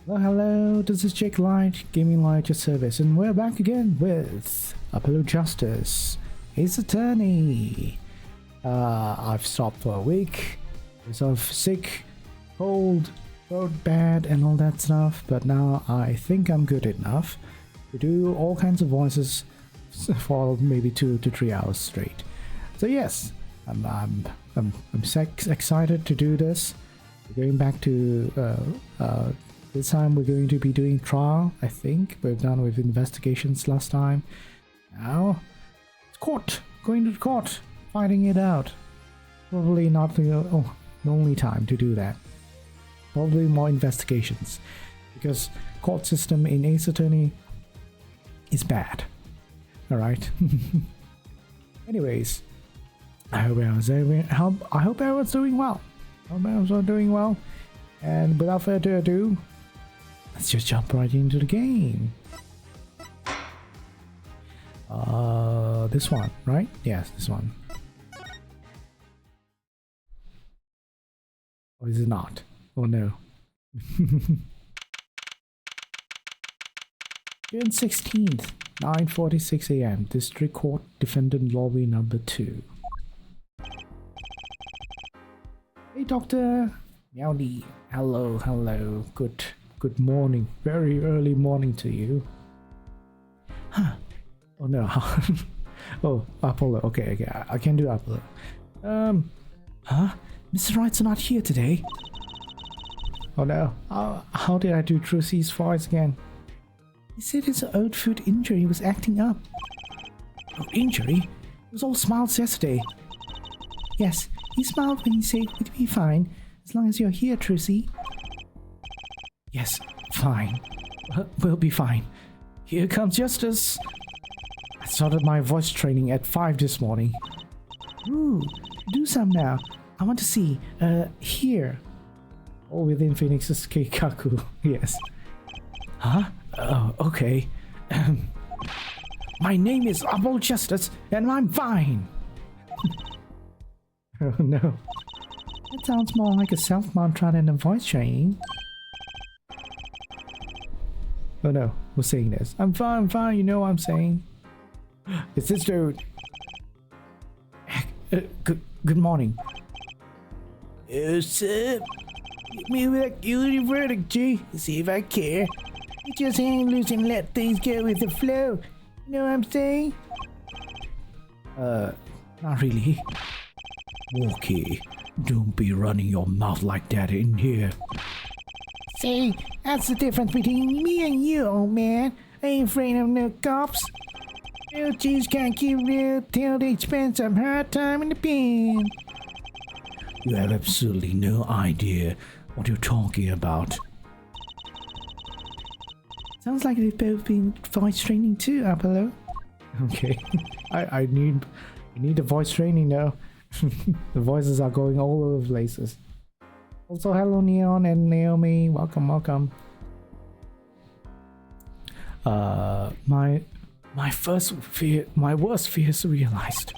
Hello, this is Jake Light, Gaming Light your service, and we're back again with Apollo Justice, Ace Attorney. I've stopped for a week because of sick, cold, throat bad, and all that stuff, but now I think I'm good enough to do all kinds of voices for maybe 2 to 3 hours straight. So yes, I'm excited to do this. We're going back to this time we're going to be doing trial. I think we're done with investigations last time. Now it's court, going to court, fighting it out. Probably not the only time to do that. Probably more investigations, because court system in Ace Attorney is bad. All right. Anyways, I hope everyone's doing well. And without further ado, let's just jump right into the game. This one, right? Yes, this one. Or is it not? Oh no. June 16th, 9:46 a.m. District Court, Defendant Lobby number 2. Hey, Doctor. Meowdy. Hello. Good morning. Very early morning to you. Huh. Oh no. Oh, Apollo. Okay. I can do Apollo. Huh? Mr. Wright's not here today. Oh no. How did I do Trucy's voice again? He said his old foot injury was acting up. Oh, injury? He was all smiles yesterday. Yes, he smiled when he said we'd be fine, as long as you're here, Trucy. Yes, fine. We'll be fine. Here comes Justice. I started my voice training at 5 this morning. Ooh, do some now. I want to see, here. All within Phoenix's Keikaku, yes. Huh? Oh, okay. My name is Apollo Justice, and I'm fine. Oh no. That sounds more like a self-mantra than a voice training. Oh no, who's saying this? I'm fine, you know what I'm saying. It's this dude. Good morning. What's up? Hit me with a guilty verdict, G. See if I care. You just hang loose and let things go with the flow. You know what I'm saying? Not really. Walkie, don't be running your mouth like that in here. See, that's the difference between me and you, old man. I ain't afraid of no cops. Real G's can't keep real till they spend some hard time in the pen. You have absolutely no idea what you're talking about. Sounds like they've both been voice training too, Apollo. Okay. I need the voice training now. The voices are going all over places. Also, hello Neon and Naomi. Welcome. My worst fears realized.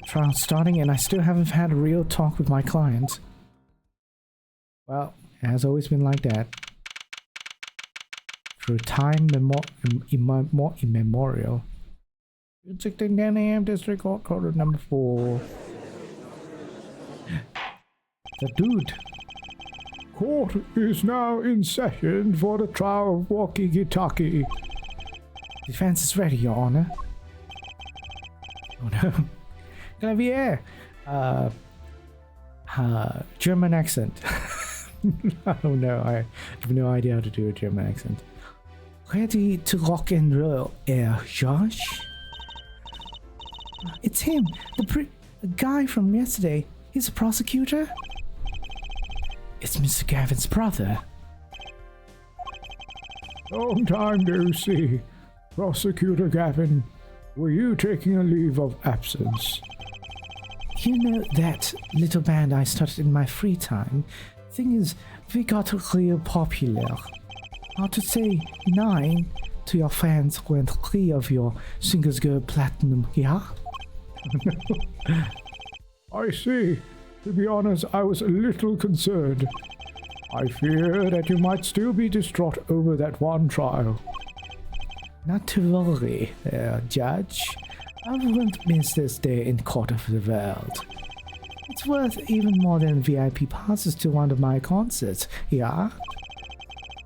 Trial starting and I still haven't had a real talk with my client. Well, it has always been like that. Through time immemorial. 16:10 a.m. District Court, Court number 4. The dude. Court is now in session for the trial of Walkie-Talkie. Defense is ready, Your Honor. Oh no. Clavier. German accent. Oh no, I have no idea how to do a German accent. Ready to rock and roll, Josh? It's him, the guy from yesterday. He's a prosecutor? It's Mr. Gavin's brother. Long time no see. Prosecutor Gavin, were you taking a leave of absence? You know that little band I started in my free time? Thing is, we got real popular. Not to say 9 to your fans when 3 of your singles go platinum, yeah? I see. To be honest, I was a little concerned. I fear that you might still be distraught over that one trial. Not to worry, Judge. I won't miss this day in Court of the World. It's worth even more than VIP passes to one of my concerts, yeah?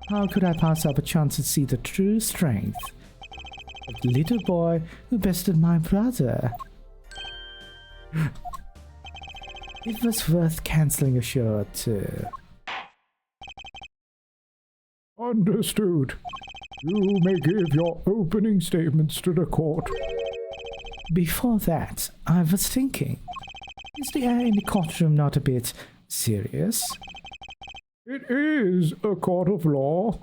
How could I pass up a chance to see the true strength of the little boy who bested my brother? It was worth cancelling a show too. Understood. You may give your opening statements to the court. Before that, I was thinking, is the air in the courtroom not a bit serious? It is a court of law.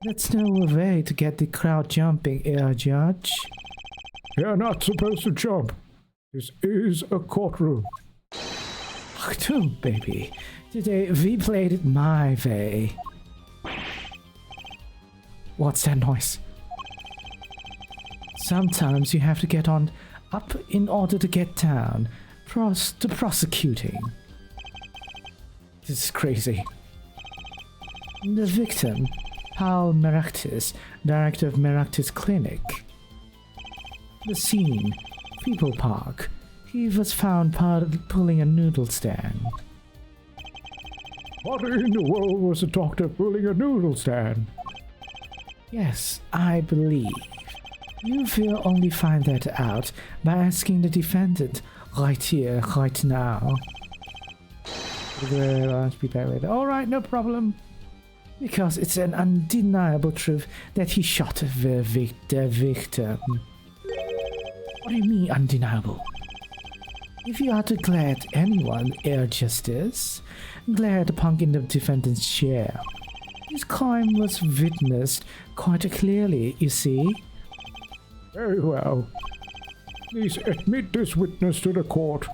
That's no way to get the crowd jumping, Judge. You're not supposed to jump. This is a courtroom. Oh, baby. Today we played it my way. What's that noise? Sometimes you have to get on up in order to get down. To prosecuting. This is crazy. The victim, Paul Meraktis, director of Meraktis Clinic. The scene, People Park. He was found pulling a noodle stand. What in the world was the doctor pulling a noodle stand? Yes, I believe. You will only find that out by asking the defendant right here, right now. Alright, no problem. Because it's an undeniable truth that he shot the victim. What do you mean undeniable? If you are to glare at anyone, Air Justice, glare at the punk in the defendant's chair. His crime was witnessed quite clearly, you see. Very well. Please admit this witness to the court.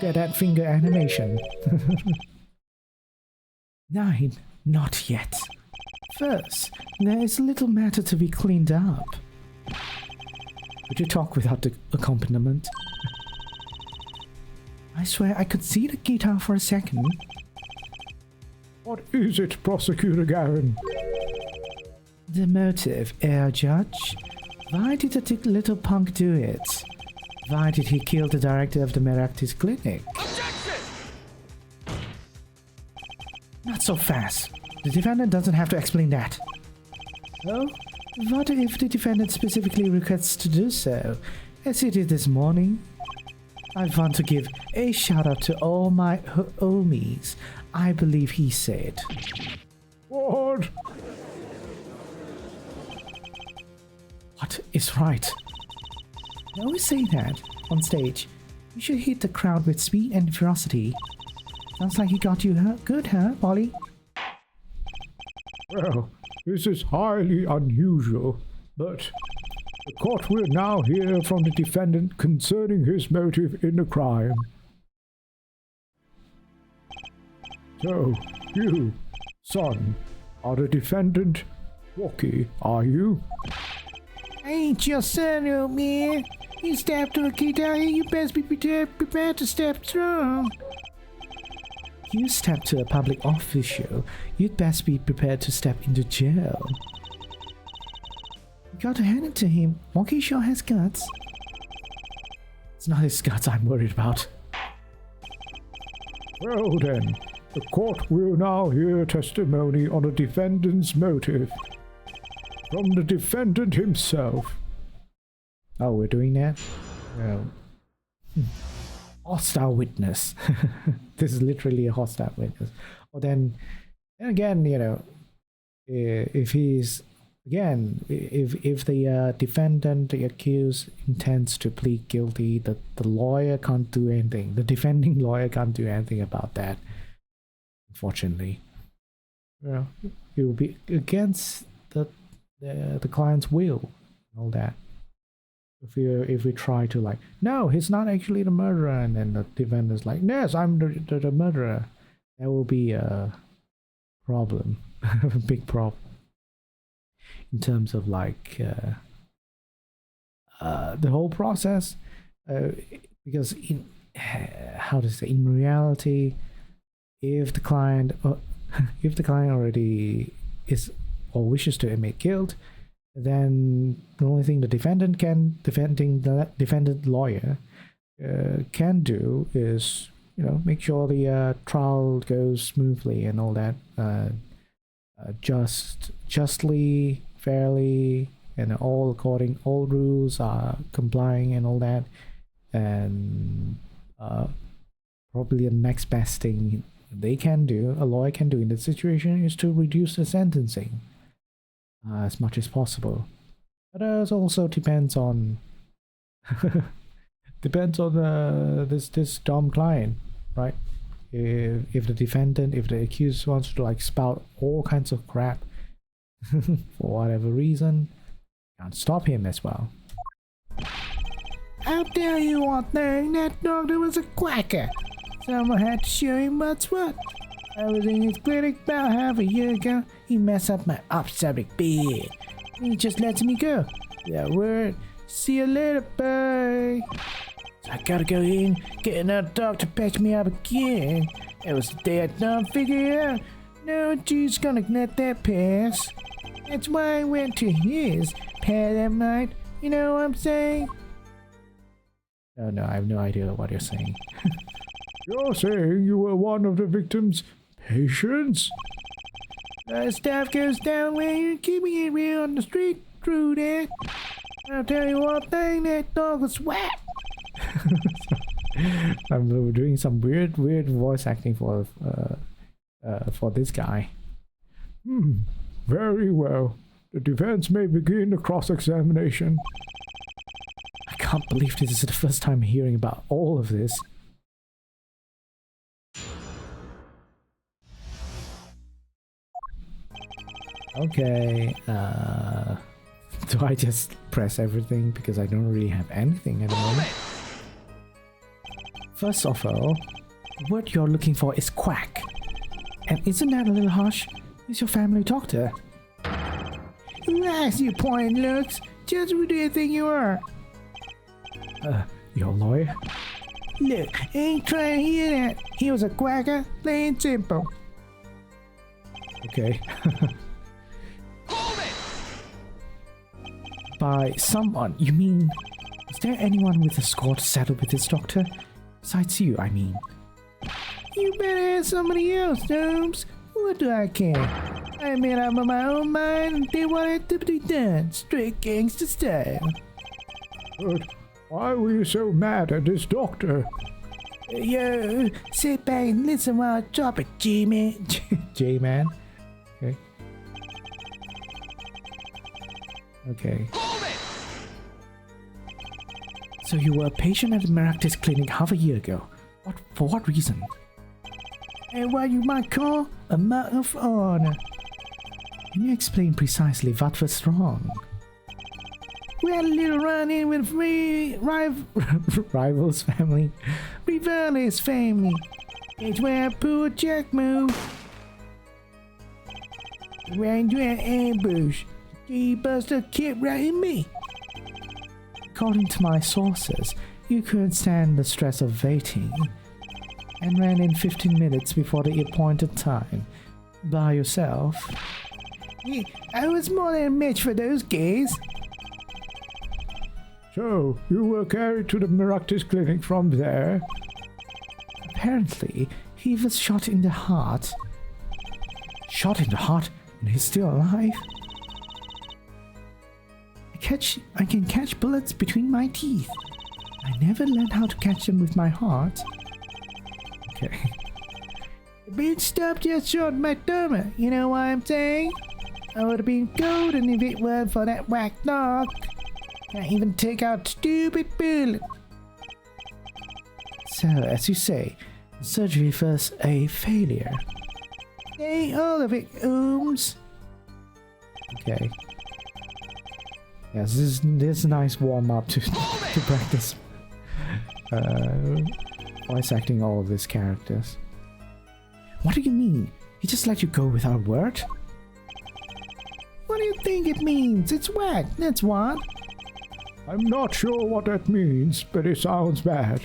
Get that finger animation. 9. Not yet. First, there is a little matter to be cleaned up. Would you talk without the accompaniment? I swear I could see the guitar for a second. What is it, Prosecutor Garen? The motive, Air Judge. Why did the little punk do it? Why did he kill the director of the Meraktis Clinic? Objection! Not so fast. The defendant doesn't have to explain that. Oh? What if the defendant specifically requests to do so, as he did this morning? I want to give a shout out to all my homies, I believe he said. What? What is right? I always say that, on stage. You should hit the crowd with speed and ferocity. Sounds like he got you good, huh, Polly? Well, this is highly unusual, but the court will now hear from the defendant concerning his motive in the crime. So, you, son, are the defendant. Walkie, are you? I ain't your son, old man. You stepped to a kid out here, you best be prepared to step through. You step to a public official, you'd best be prepared to step into jail. You gotta hand it to him. Walkie sure has guts. It's not his guts I'm worried about. Well then, the court will now hear testimony on the defendant's motive. From the defendant himself. Oh, we're doing that? Well, hostile witness. This is literally a hostile witness. Or then again, you know, if he's again, if the defendant, the accused, intends to plead guilty, the lawyer can't do anything. The defending lawyer can't do anything about that. Unfortunately, well, it will be against the client's will and all that. If we try to like, no, he's not actually the murderer, and then the defendant's like, yes, I'm the murderer, that will be a problem, a big problem in terms of like the whole process, because how to say, in reality, if the client if the client already is or wishes to admit guilt, then the only thing the defendant lawyer can do is, you know, make sure the trial goes smoothly and all that, justly, fairly, and all rules are complying and all that, and probably the next best thing a lawyer can do in this situation is to reduce the sentencing as much as possible. But it also depends on this dumb client, right? If the accused wants to like spout all kinds of crap for whatever reason, can't stop him as well. I'll tell you one thing, that doctor was a quacker. Someone had to show him what's what. I was in his clinic about half a year ago. He messed up my obstetric bed. He just lets me go. That word. See you later, bye. So I gotta go in, get another doctor to patch me up again. It was the day I done figure it out. No G's gonna let that pass. That's why I went to his pad that night. You know what I'm saying? No, I have no idea what you're saying. You're saying you were one of the victim's patients? Stuff goes down when you're keeping it real on the street, true that. I'll tell you one thing, that dog was wet. I'm doing some weird voice acting for this guy. Very well. The defense may begin the cross-examination. I can't believe this is the first time hearing about all of this. Okay, do I just press everything because I don't really have anything at the moment? First of all, the word you're looking for is quack. And isn't that a little harsh? He's your family doctor. Who asked you point looks? Just who do you think you are? Your lawyer? Look, I ain't trying to hear that. He was a quacker, plain simple. Okay. By someone, you mean... Is there anyone with a score to settle with this doctor? Besides you, I mean. You better ask somebody else, Holmes. What do I care? I made up my own mind and did what had to be done. Straight gangster style. But why were you so mad at this doctor? Yo, sit back and listen while I drop it, J-Man. J-Man? Okay. Okay. So you were a patient at the Maractus clinic half a year ago. For what reason? And what you might call a matter of honor. Can you explain precisely what was wrong? We had a little run-in with rival's family. Rivales family. It's where I pulled a Jack move. We ran into an ambush. The buster kept right in me. According to my sources, you couldn't stand the stress of waiting and ran in 15 minutes before the appointed time by yourself. Yeah, I was more than a match for those guys. So, you were carried to the Maractus clinic from there? Apparently, he was shot in the heart. Shot in the heart and he's still alive? I can catch bullets between my teeth. I never learned how to catch them with my heart. Okay. Being stopped just short my stomach, you know what I'm saying? I would have been golden if it weren't for that whack dog. Can't even take out stupid bullet. So, as you say, the surgery was a failure. Ain't all of it, Ooms. Okay. Yes, this is a nice warm-up to practice voice acting all of these characters. What do you mean? He just let you go without a word? What do you think it means? It's whack, that's what. I'm not sure what that means, but it sounds bad.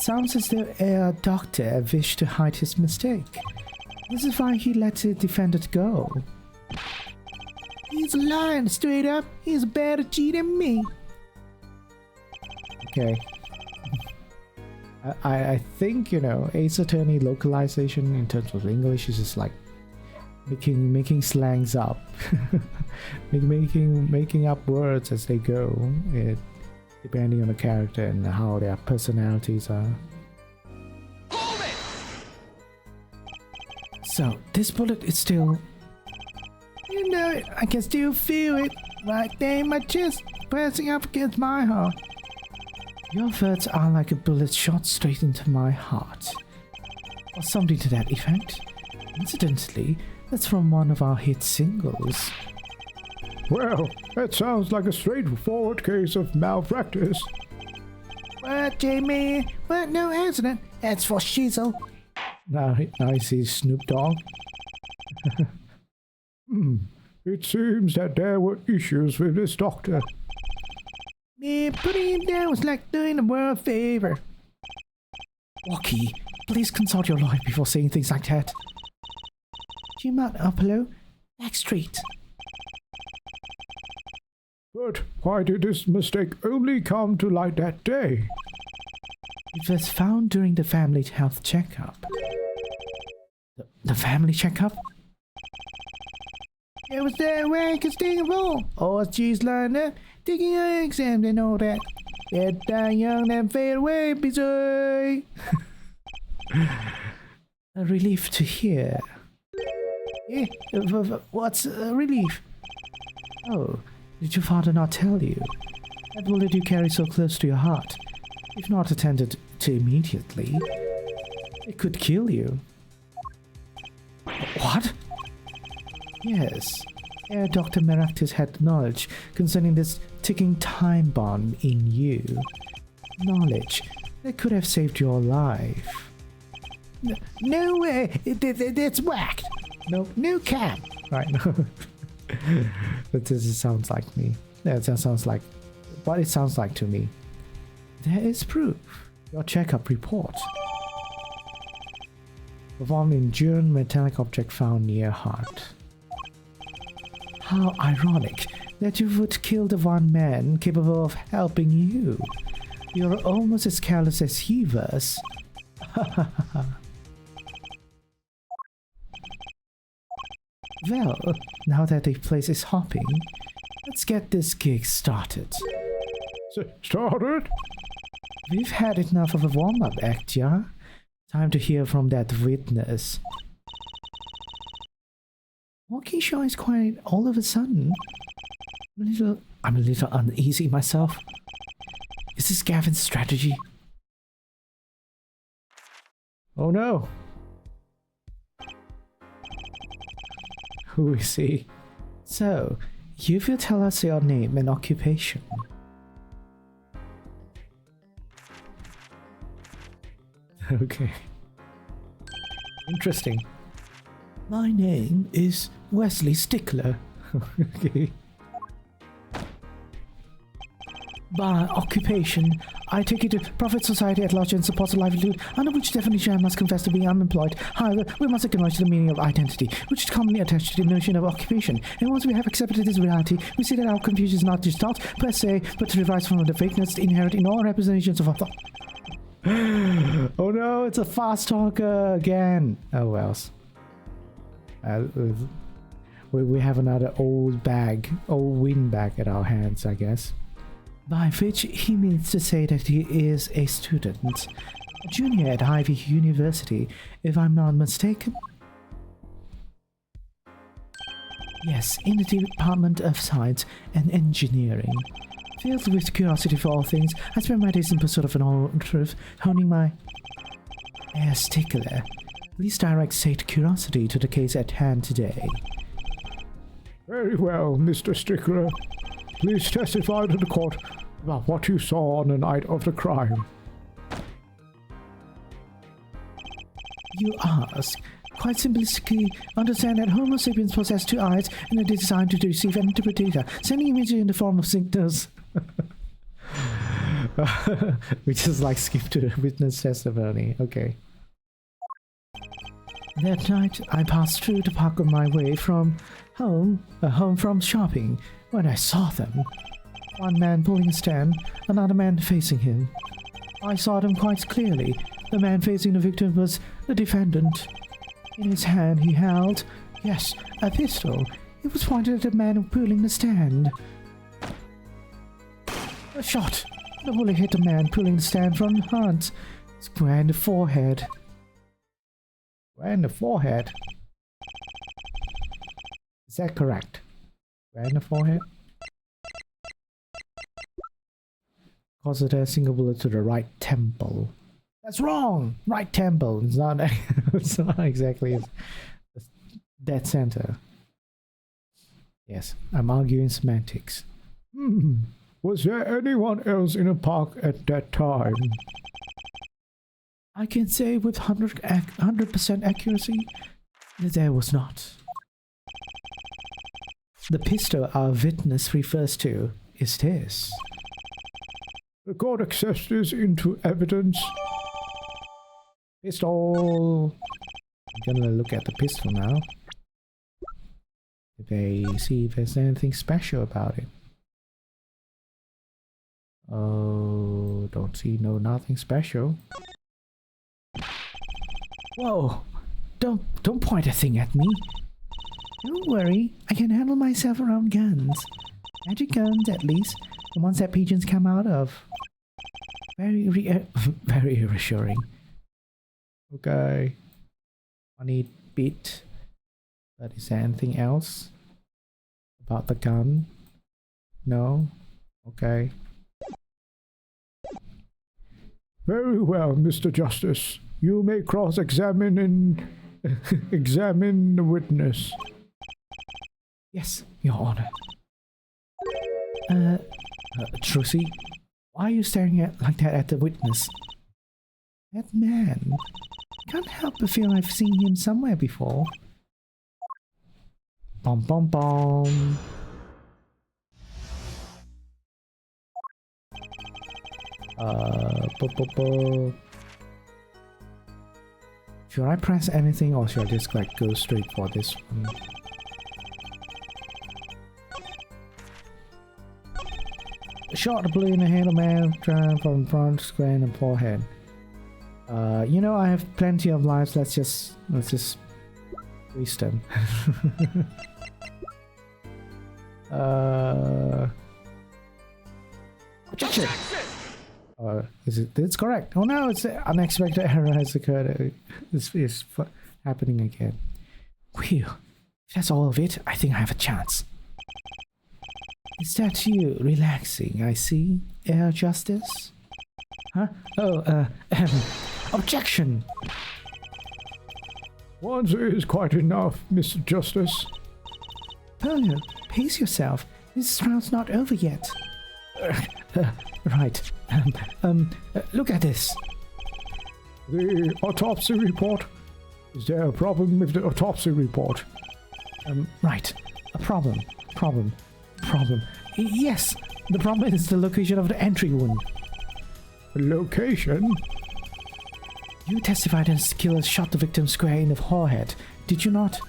sounds as though a doctor wished to hide his mistake. This is why he let the defendant go. He's lying straight up. He's a better G than me. Okay. I think, you know, Ace Attorney localization in terms of English is just like making slangs up. making up words as they go. Depending on the character and how their personalities are. Hold it! So, this bullet is still... You know it, I can still feel it right there in my chest, pressing up against my heart. Your words are like a bullet shot straight into my heart. Or something to that effect. Incidentally, that's from one of our hit singles. Well, that sounds like a straightforward case of malpractice. What, Jamie? What? No accident. That's for Shizzle. Now I see Snoop Dogg. It seems that there were issues with this doctor. Man, putting him down was like doing the world a favor. Walkie, please consult your lawyer before saying things like that. Jim out, Apollo. Back street. But why did this mistake only come to light that day? It was found during the family health checkup. The family checkup? It was that way because they involved. Oh, she's lined up, taking her exams and all that. They're dying young and fade away, bizarre. A relief to hear. Eh, what's a relief? Oh, did your father not tell you? That bullet you carry so close to your heart, if not attended to immediately, it could kill you. What? Yes, Dr. Maractus had knowledge concerning this ticking time bomb in you. Knowledge that could have saved your life. No way! That's whacked! No cap! Right, no. That just sounds like me. That sounds like what it sounds like to me. There is proof. Your checkup report. Performed in June, metallic object found near heart. How ironic that you would kill the one man capable of helping you. You're almost as careless as he was. Well, now that the place is hopping, let's get this gig started. Started? We've had enough of a warm-up act, yeah? Time to hear from that witness. Walking Shaw is quiet all of a sudden. I'm a little uneasy myself. Is this Gavin's strategy? Oh no! Who is he? So, you will tell us your name and occupation. Okay. Interesting. My name is Wesley Stickler. Okay. By occupation, I take it to profit society at large and supports a livelihood, under which definition I must confess to being unemployed. However, we must acknowledge the meaning of identity, which is commonly attached to the notion of occupation. And once we have accepted this reality, we see that our confusion is not just thought per se, but derives from the fakeness inherent in all representations of our thought. Oh no, it's a fast talker again. Oh well. We have another old wind bag at our hands, I guess. By which he means to say that he is a student, a junior at Ivy University, if I'm not mistaken. Yes, in the Department of Science and Engineering. Filled with curiosity for all things, I spend my days in pursuit of an all truth, honing my Stickler. Please direct said curiosity to the case at hand today. Very well, Mr. Stickler. Please testify to the court about what you saw on the night of the crime. You ask. Quite simplistically, understand that Homo sapiens possess two eyes and are designed to receive and interpret data, sending images in the form of signals. We just like skip to the witness testimony. Okay. That night, I passed through the park on my way from home from shopping, when I saw them. One man pulling a stand, another man facing him. I saw them quite clearly. The man facing the victim was the defendant. In his hand he held, yes, a pistol. It was pointed at the man pulling the stand. A shot. The bullet hit the man pulling the stand from the heart, square in the forehead. Square in the forehead? Is that correct? Square in the forehead? Caused a single bullet to the right temple. That's wrong! Right temple. It's not, it's not exactly dead center. Yes, I'm arguing semantics. Was there anyone else in the park at that time? I can say with 100% accuracy that there was not. The pistol our witness refers to is this. The court accepts this into evidence. Pistol. I'm gonna look at the pistol now. See if there's anything special about it. Oh, don't see nothing special. Whoa! Don't point a thing at me. Don't worry, I can handle myself around guns. Magic guns, at least, the ones that pigeons come out of. Very reassuring. Okay. Funny bit. But is there anything else about the gun? No? Okay. Very well, Mr. Justice. You may cross-examine and examine the witness. Yes, Your Honor. Trucy, why are you staring like that at the witness? That man. I can't help but feel I've seen him somewhere before. Bom bom bom. Should I press anything or should I just like go straight for this one? Shot the blue in the head of man from front, square in the forehead. You know, I have plenty of lives. Let's just waste them. Objection! It's correct. Oh no, it's an unexpected error has occurred. This is happening again. Whew. If that's all of it, I think I have a chance. Is that you relaxing, I see, Air Justice? Huh? Oh, objection! Once is quite enough, Mr. Justice. Polio, pace yourself. This round's not over yet. Right. Look at this. The autopsy report? Is there a problem with the autopsy report? Right. A problem. Yes, the problem is the location of the entry wound. Location? You testified that the killer shot the victim square in the forehead, did you not?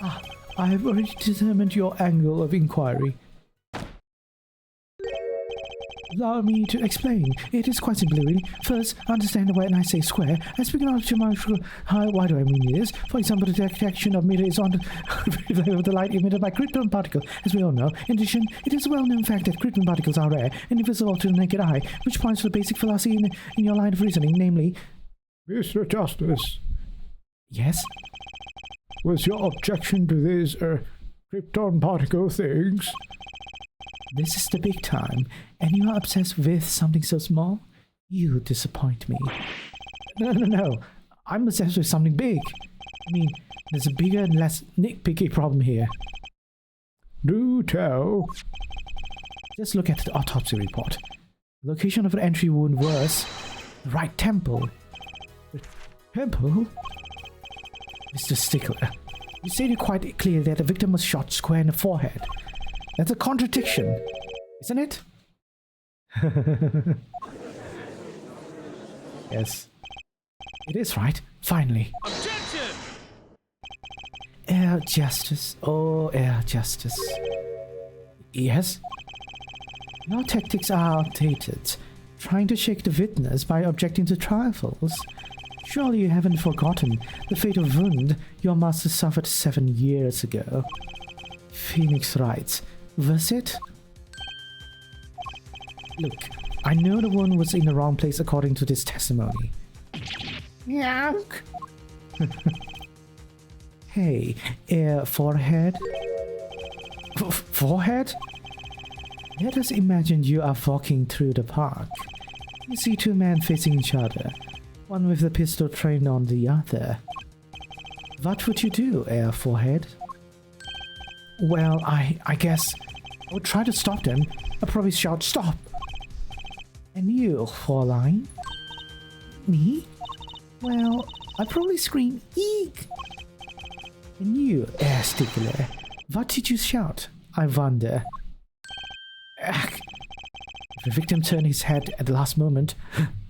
Ah, I have already determined your angle of inquiry. Allow me to explain. It is quite simple, really. First, understand when I say square, I speak not to my why do I mean this? For example, the detection of mirror is on the light emitted by krypton particles, as we all know. In addition, it is a well-known fact that krypton particles are rare and invisible to the naked eye, which points to the basic fallacy in your line of reasoning, namely... Mr. Justice. Yes? Was your objection to these krypton particle things? This is the big time, and you are obsessed with something so small? You disappoint me. No. I'm obsessed with something big. I mean, there's a bigger and less nitpicky problem here. Do tell. Just look at the autopsy report. The location of the entry wound was the right temple. The temple? Mr. Stickler, you stated quite clearly that the victim was shot square in the forehead. That's a contradiction, isn't it? Yes. It is right. Finally. Objection! Air Justice. Oh, Air Justice. Yes? Your tactics are outdated. Trying to shake the witness by objecting to trifles. Surely you haven't forgotten the fatal wound your master suffered 7 years ago. Phoenix writes, was it? Look, I know the wound was in the wrong place according to this testimony. Yank! Hey, forehead? Forehead? Let us imagine you are walking through the park. You see two men facing each other, one with the pistol trained on the other. What would you do, forehead? Well, I guess I would try to stop them. I'd probably shout, stop! And you, Fräulein? Me? Well, I'd probably scream, eek! And you, Stickler, what did you shout? I wonder. Ach. The victim turned his head at the last moment.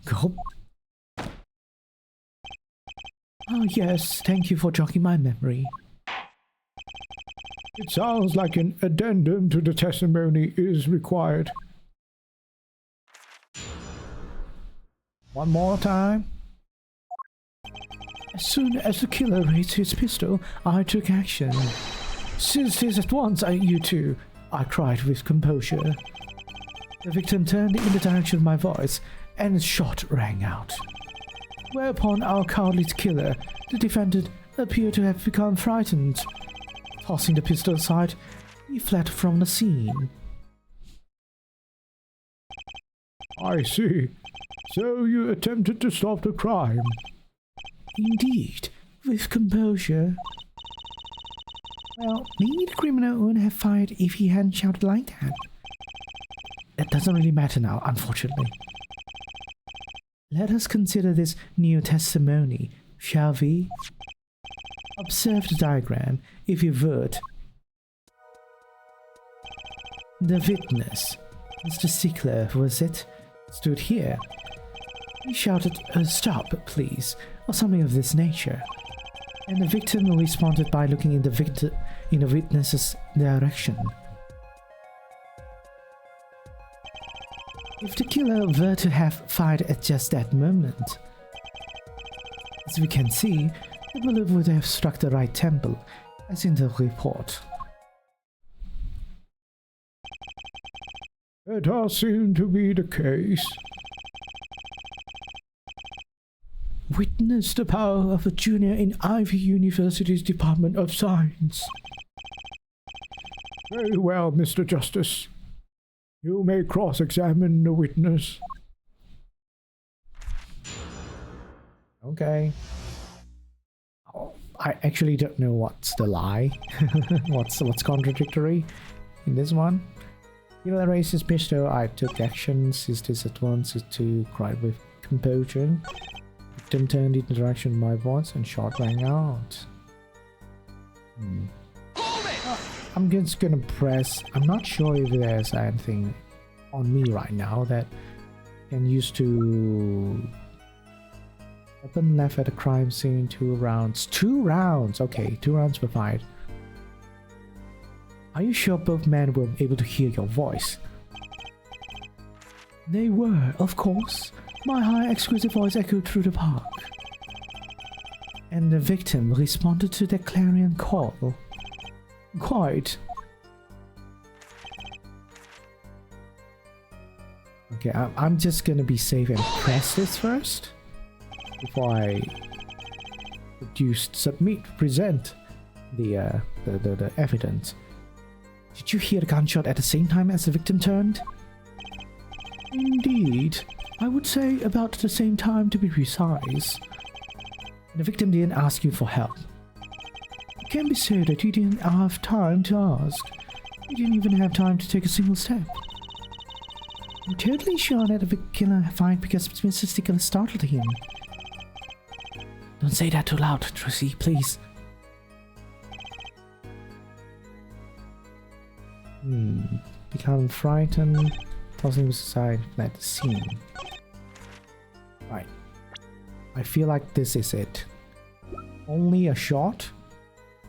Gulp. Oh yes, thank you for jogging my memory. It sounds like an addendum to the testimony is required. One more time. As soon as the killer raised his pistol, I took action. Seize this at once, you two, I cried with composure. The victim turned in the direction of my voice, and a shot rang out. Whereupon our cowardly killer, the defendant, appeared to have become frightened. Tossing the pistol aside, he fled from the scene. I see. So you attempted to stop the crime. Indeed, with composure. Well, maybe the criminal wouldn't have fired if he hadn't shouted like that. That doesn't really matter now, unfortunately. Let us consider this new testimony, shall we? Observe the diagram, if you would. The witness, Mr. Stickler, was it, stood here. He shouted, stop, please, or something of this nature. And the victim responded by looking in the witness's direction. If the killer were to have fired at just that moment, as we can see, the bullet would have struck the right temple, as in the report. That does seem to be the case. Witness the power of a junior in Ivy University's Department of Science. Very well, Mr. Justice. You may cross-examine the witness. Okay. Oh, I actually don't know what's the lie. what's contradictory in this one. Killer raised his pistol, I took action, seized this at once to cry with composure. Victim turned in the direction of my voice and shot rang out. I'm just gonna press. I'm not sure if there's anything on me right now that can use to. Weapon left at the crime scene, 2 rounds. 2 rounds! Okay, 2 rounds were fired. Are you sure both men were able to hear your voice? They were, of course. My high, exquisite voice echoed through the park. And the victim responded to the clarion call. Quite. Okay, I'm just gonna be safe and press this first before I present the evidence. Did you hear the gunshot at the same time as the victim turned? Indeed. I would say about the same time, to be precise. The victim didn't ask you for help. It can be said that you didn't have time to ask. You didn't even have time to take a single step. I'm totally sure that the killer fired because Mr. Stickler startled him. Don't say that too loud, Tracy, please. Become frightened. tossing aside that scene. Right. I feel like this is it. Only a shot?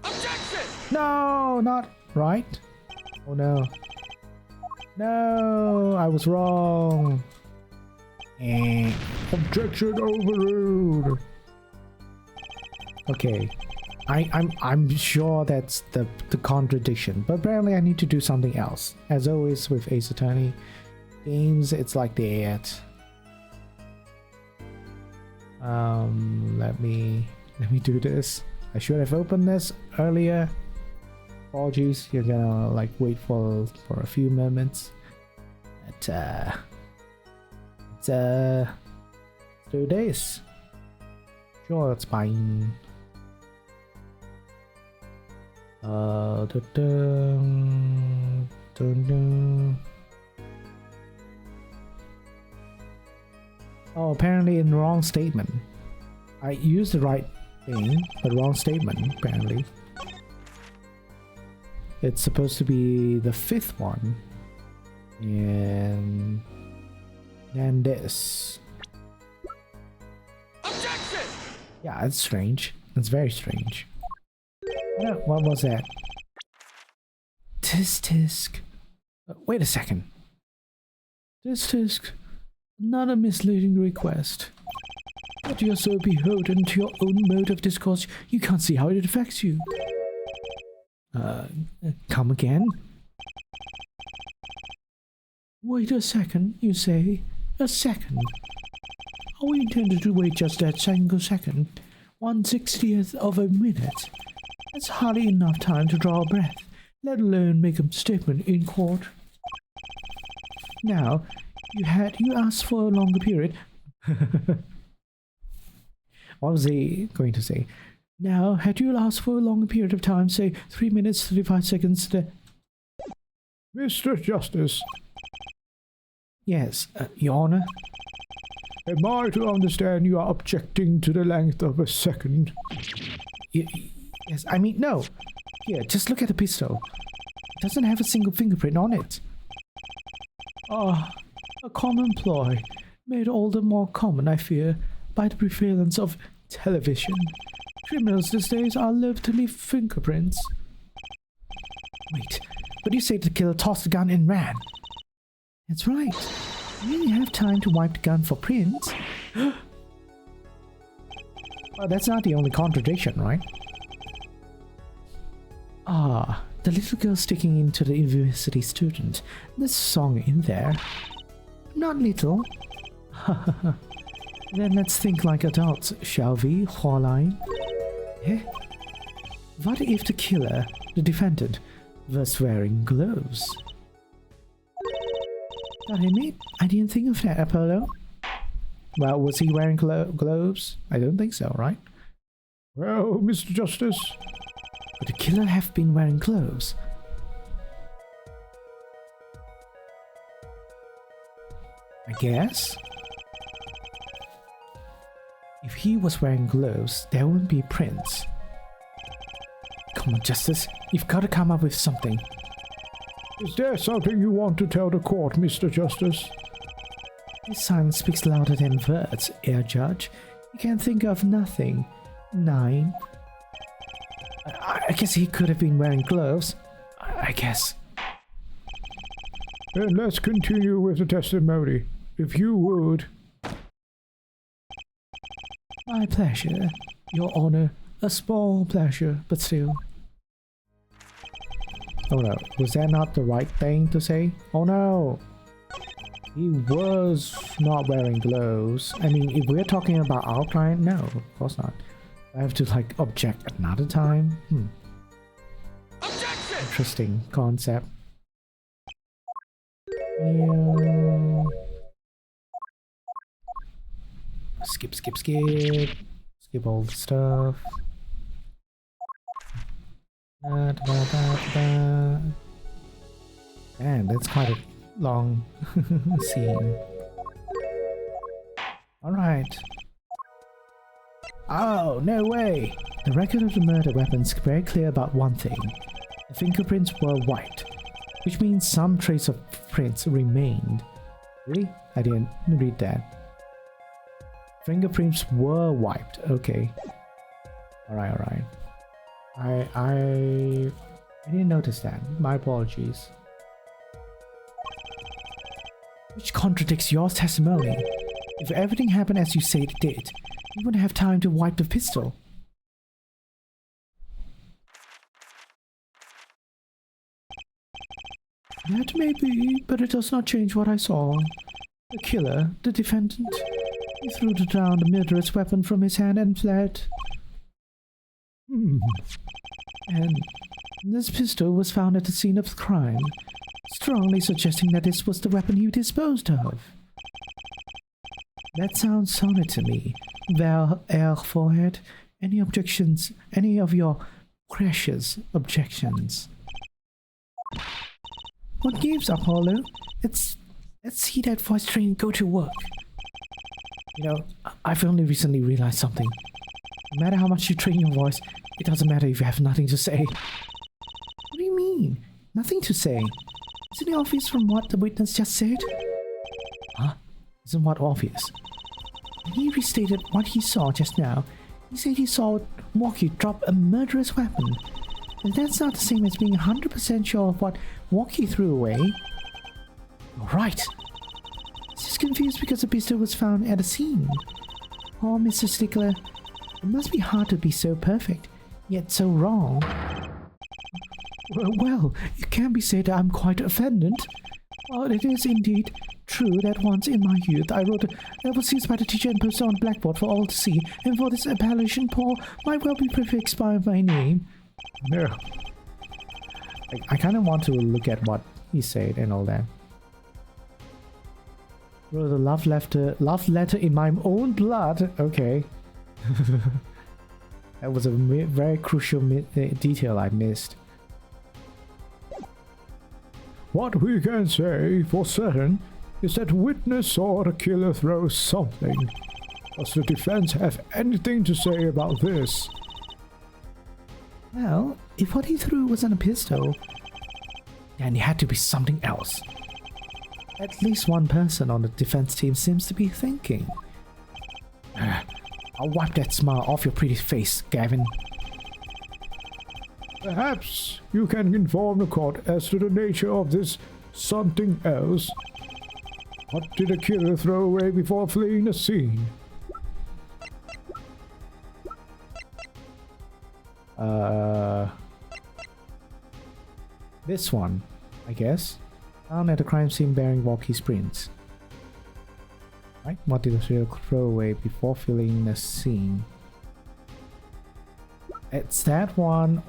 Objection! No, not right. Oh no. No, I was wrong. Objection overruled. Okay. I'm sure that's the contradiction, but apparently I need to do something else. As always with Ace Attorney games, it's like that. Let me do this. I should have opened this earlier. Apologies, you're gonna like wait for a few moments. But let's do this. Sure, it's fine. Dun, dun. Oh, apparently in the wrong statement. I used the right thing, but wrong statement, apparently. It's supposed to be the fifth one. And then this. Objection! Yeah, it's strange. It's very strange. What was that? Tisk tisk. Wait a second. Tisk tisk. Not a misleading request. But you're so beholden to your own mode of discourse, you can't see how it affects you. Come again? Wait a second, you say? A second? Oh, we intended to wait just that single second. 1/60th of a minute. That's hardly enough time to draw a breath, let alone make a statement in court. Now, you asked for a longer period. What was he going to say? Now, had you asked for a longer period of time, say 3 minutes 35 seconds Mr. Justice, Yes, Your Honor. am I to understand you are objecting to the length of a second? Yes, I mean, no. Here, just look at the pistol. It doesn't have a single fingerprint on it. Ah, a common ploy, made all the more common, I fear, by the prevalence of television. Criminals these days are loath to leave fingerprints. Wait, but you say the killer tossed the gun and ran. That's right. You didn't have time to wipe the gun for prints. Well, that's not the only contradiction, right? Ah, the little girl sticking into the university student. There's a song in there. Not little. Then let's think like adults, shall we, Hualine? Eh? What if the killer, the defendant, was wearing gloves? Damn it, I didn't think of that, Apollo. Well, was he wearing gloves? I don't think so, right? Well, Mr. Justice, Would the killer have been wearing gloves? I guess. If he was wearing gloves, there wouldn't be prints. Come on, Justice. You've got to come up with something. is there something you want to tell the court, Mr. Justice? His silence speaks louder than words, Air Judge. You can't think of nothing. 9. I guess he could have been wearing gloves. I guess. Then let's continue with the testimony, if you would. My pleasure, Your Honor. A small pleasure, but still. Oh no, was that not the right thing to say? Oh no! He was not wearing gloves. I mean, if we're talking about our client, no, of course not. I have to like object another time? Objection! Interesting concept. Yeah. Skip. Skip all the stuff. Man, that's quite a long scene. Alright. Oh, no way! The record of the murder weapon's very clear about one thing. The fingerprints were white, which means some trace of prints remained. Really? I didn't read that. Fingerprints were wiped. Okay. Alright. I didn't notice that. My apologies. Which contradicts your testimony. If everything happened as you say it did, you wouldn't have time to wipe the pistol. That may be, but it does not change what I saw. The killer, the defendant, he threw down the murderous weapon from his hand and fled. And this pistol was found at the scene of the crime, strongly suggesting that this was the weapon he disposed of. That sounds solid to me. Well, Forehead, any objections? Any of your precious objections? What gives, Apollo? Let's see that voice train go to work. You know, I've only recently realized something. No matter how much you train your voice, it doesn't matter if you have nothing to say. What do you mean? Nothing to say? Isn't it obvious from what the witness just said? Huh? Isn't what obvious? When he restated what he saw just now, he said he saw Walkie drop a murderous weapon. And that's not the same as being 100% sure of what Walkie threw away. Right. She's confused because the pistol was found at the scene. Oh, Mr. Stickler, it must be hard to be so perfect, yet so wrong. Well, it can be said I'm quite offended. Well, it is indeed true that once in my youth I wrote that was used by the teacher and posted on the blackboard for all to see, and for this appellation Paul might well be prefixed by my name. No. I kind of want to look at what he said and all that. Wrote a love letter in my own blood. Okay. That was a very crucial detail I missed. What we can say for certain is that witness saw the killer throw something. Does the defense have anything to say about this? Well, if what he threw wasn't a pistol, then it had to be something else. At least one person on the defense team seems to be thinking. I'll wipe that smile off your pretty face, Gavin. Perhaps you can inform the court as to the nature of this something else. What did the killer throw away before fleeing the scene? This one, I guess. Found at the crime scene bearing Walkie's prints. Right? What did the killer throw away before fleeing the scene? It's that one.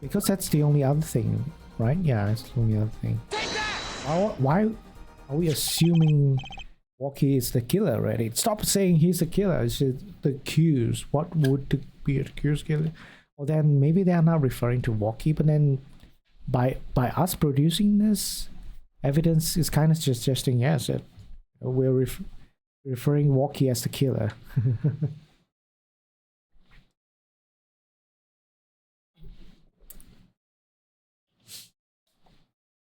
Because that's the only other thing, right? Yeah, it's the only other thing. Why are we assuming Walkie is the killer already? Stop saying he's the killer. It's just the accused. What would be the accused killer? Well, then maybe they are not referring to Walkie, but then by us producing this evidence is kind of just suggesting, yes, that we're referring Walkie as the killer.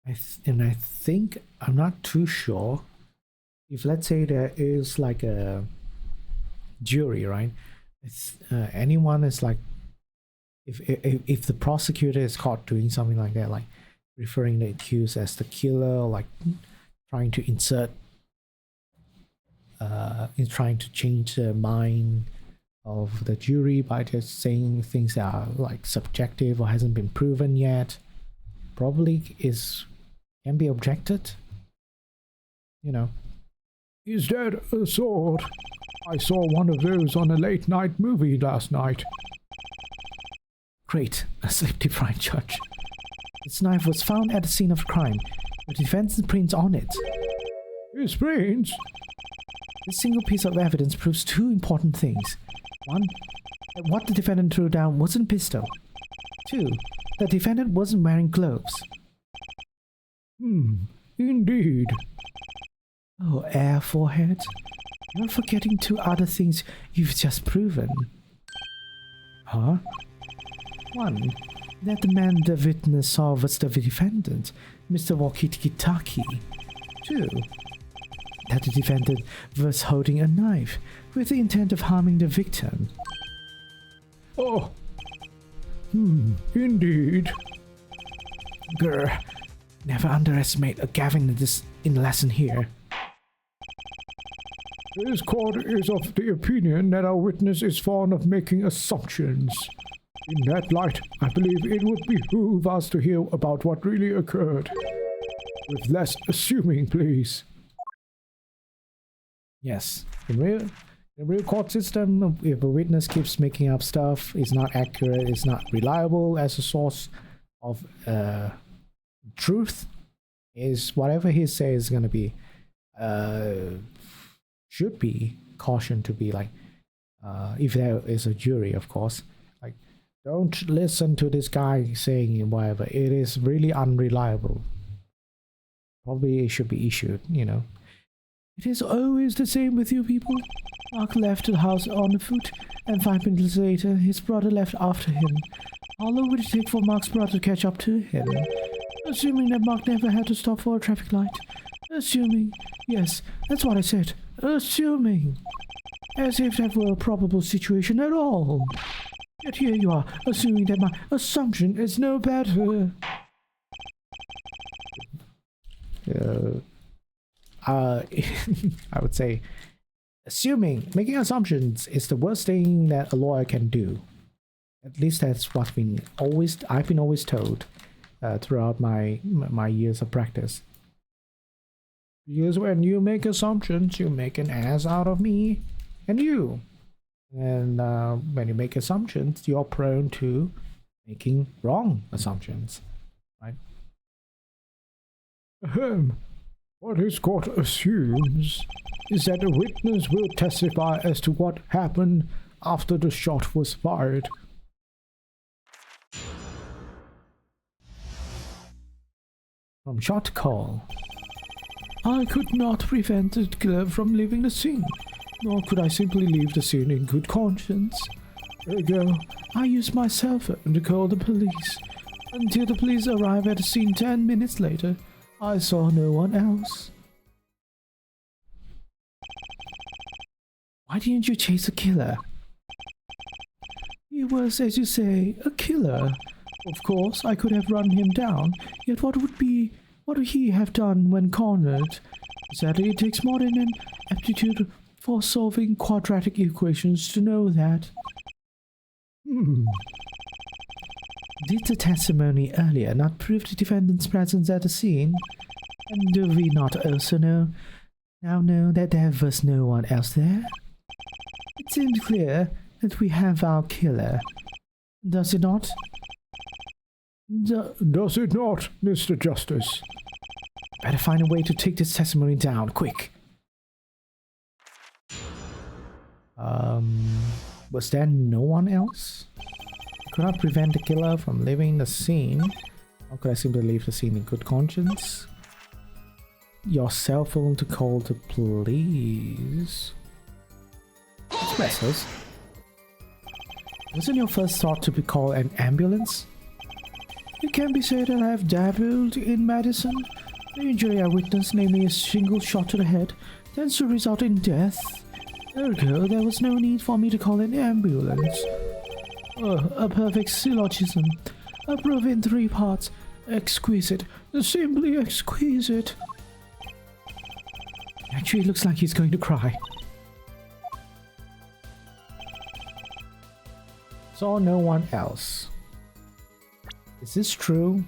I think, I'm not too sure, if let's say there is like a jury, right? Anyone is like, if the prosecutor is caught doing something like that, like referring the accused as the killer, or like trying to insert, trying to change the mind of the jury by just saying things that are like subjective or hasn't been proven yet, probably can be objected, you know. Is that a sword? I saw one of those on a late night movie last night. Great, a sleep-deprived judge. This knife was found at the scene of crime, with defense prints on it. His prints? This single piece of evidence proves two important things. One, that what the defendant threw down wasn't a pistol. Two, the defendant wasn't wearing gloves. Indeed. Oh, Forehead, you're forgetting two other things you've just proven. Huh? One, that the man the witness saw was the defendant, Mr. Walkie-Talkie. too. That the defendant was holding a knife with the intent of harming the victim. Oh. Indeed. Grr. Never underestimate a Gavin in the lesson here. This court is of the opinion that our witness is fond of making assumptions. In that light, I believe it would behoove us to hear about what really occurred. With less assuming, please. Yes. In real court system, if a witness keeps making up stuff, is not accurate, is not reliable as a source of truth, is whatever he says is going to be should be cautioned to be like, if there is a jury, of course, like, don't listen to this guy saying whatever. It is really unreliable. Probably it should be issued, you know. It is always the same with you people. Mark left the house on foot, and 5 minutes later, his brother left after him. How long would it take for Mark's brother to catch up to him? Assuming that Mark never had to stop for a traffic light. Assuming. Yes, that's what I said. Assuming. As if that were a probable situation at all. Yet here you are, assuming that my assumption is no better. I would say, making assumptions is the worst thing that a lawyer can do. At least that's what I've been always told throughout my years of practice. Because when you make assumptions, you make an ass out of me and you. And when you make assumptions, you're prone to making wrong assumptions, right? What his court assumes is that a witness will testify as to what happened after the shot was fired. From shot call. I could not prevent the killer from leaving the scene, nor could I simply leave the scene in good conscience. Ergo, I used my cell phone to call the police. Until the police arrived at the scene 10 minutes later, I saw no one else. Why didn't you chase the killer? He was, as you say, a killer. Of course, I could have run him down, yet what would he have done when cornered? Sadly, it takes more than an aptitude for solving quadratic equations to know that. Did the testimony earlier not prove the defendant's presence at the scene? And do we not also know that there was no one else there? It seems clear that we have our killer. Does it not? Does it not, Mr. Justice? Better find a way to take this testimony down, quick. Was there no one else? I could not prevent the killer from leaving the scene. How could I simply leave the scene in good conscience? Your cell phone to call the police. That's restless. Wasn't your first thought to be called an ambulance? It can be said that I have dabbled in medicine. The injury I witnessed, namely a single shot to the head, tends to result in death. Ergo, there was no need for me to call an ambulance. A perfect syllogism. A proof in 3 parts. Exquisite. Simply exquisite. Actually, it looks like he's going to cry. Saw no one else. Is this true?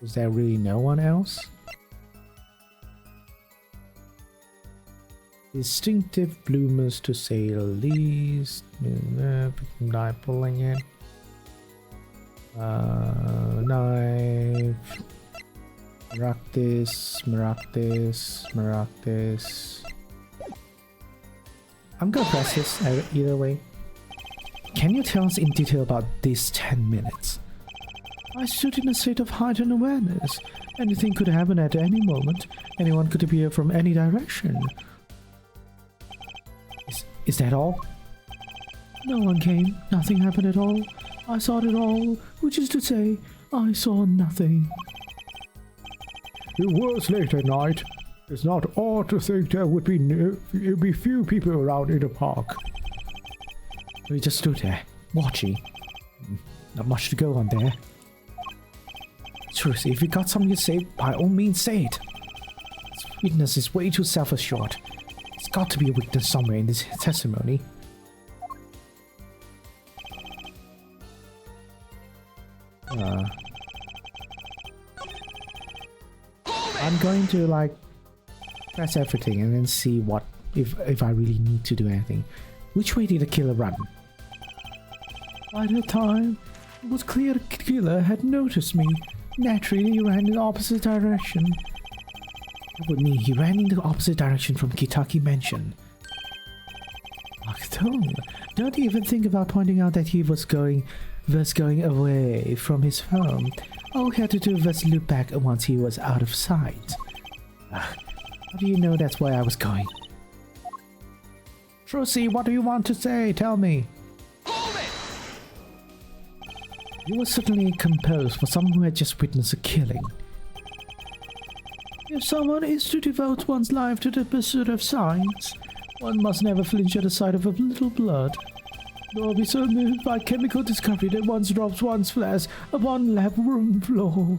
Was there really no one else? Distinctive bloomers to say the least. Die pulling it. Knife. Maractus. I'm gonna press this either way. Can you tell us in detail about these 10 minutes? I stood in a state of heightened awareness. Anything could happen at any moment. Anyone could appear from any direction. Is that all? No one came. Nothing happened at all. I saw it all, which is to say, I saw nothing. It was late at night. It's not odd to think there would be few people around in the park. We just stood there, watching. Not much to go on there. Seriously, if you got something to say, by all means say it. This witness is way too self-assured. There's got to be a weakness somewhere in this testimony. I'm going to like press everything and then see what if I really need to do anything. Which way did the killer run? By the time it was clear the killer had noticed me. Naturally, he ran in the opposite direction. That would mean he ran in the opposite direction from Kitaki Mansion. Don't even think about pointing out that he was going away from his home. All he had to do was look back once he was out of sight. How do you know that's where I was going? Trucy, what do you want to say? Tell me. You were certainly composed for someone who had just witnessed a killing. If someone is to devote one's life to the pursuit of science, one must never flinch at the sight of a little blood, nor be so moved by chemical discovery that one drops one's flesh upon lab room floor.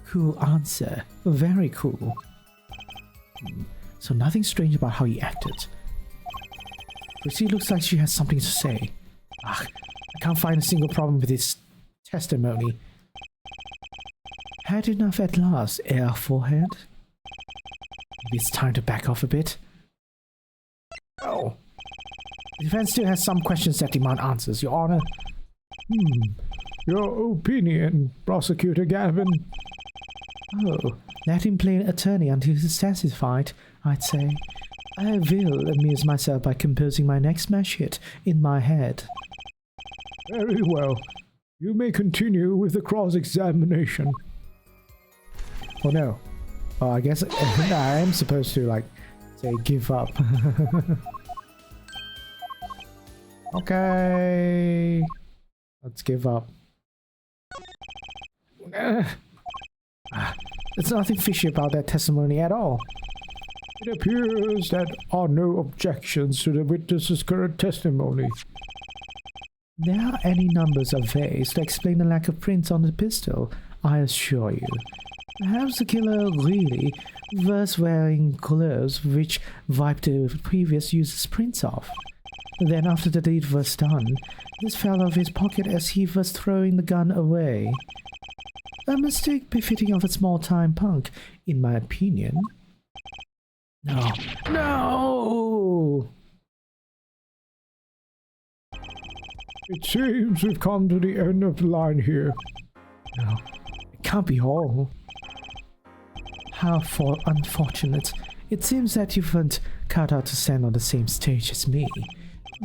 Cool answer. Very cool. So nothing strange about how he acted. Lucy looks like she has something to say. I can't find a single problem with his testimony. Had enough at last, Air Forehead? Maybe it's time to back off a bit. Oh. The defense still has some questions that demand answers, Your Honor. Your opinion, Prosecutor Gavin. Oh, let him play an attorney until he's satisfied, I'd say. I will amuse myself by composing my next smash hit in my head. Very well. You may continue with the cross-examination. Oh no. Oh, I guess I am supposed to, like, say give up. Okay. Let's give up. There's nothing fishy about that testimony at all. It appears that there are no objections to the witness's current testimony. There are any numbers of ways to explain the lack of prints on the pistol, I assure you. Perhaps the killer really was wearing gloves which wiped the previous user's prints off. Then after the deed was done, this fell out of his pocket as he was throwing the gun away. A mistake befitting of a small-time punk, in my opinion. No. No! It seems we've come to the end of the line here. No, it can't be all. How unfortunate. It seems that you weren't cut out to stand on the same stage as me.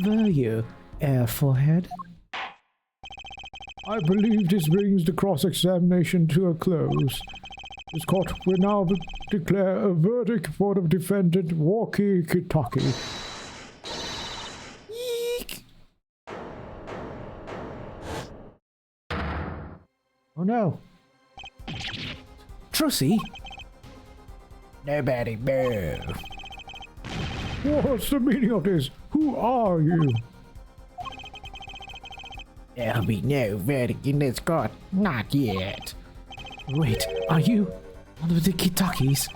Were you, Air Forehead? I believe this brings the cross-examination to a close. This court will now declare a verdict for the defendant, Walkie Kitaki. Eek! Oh no. Trucy? Nobody move. What's the meaning of this? Who are you? There'll be no verdict in this court. Not yet. Wait, are you one of the Kitakis?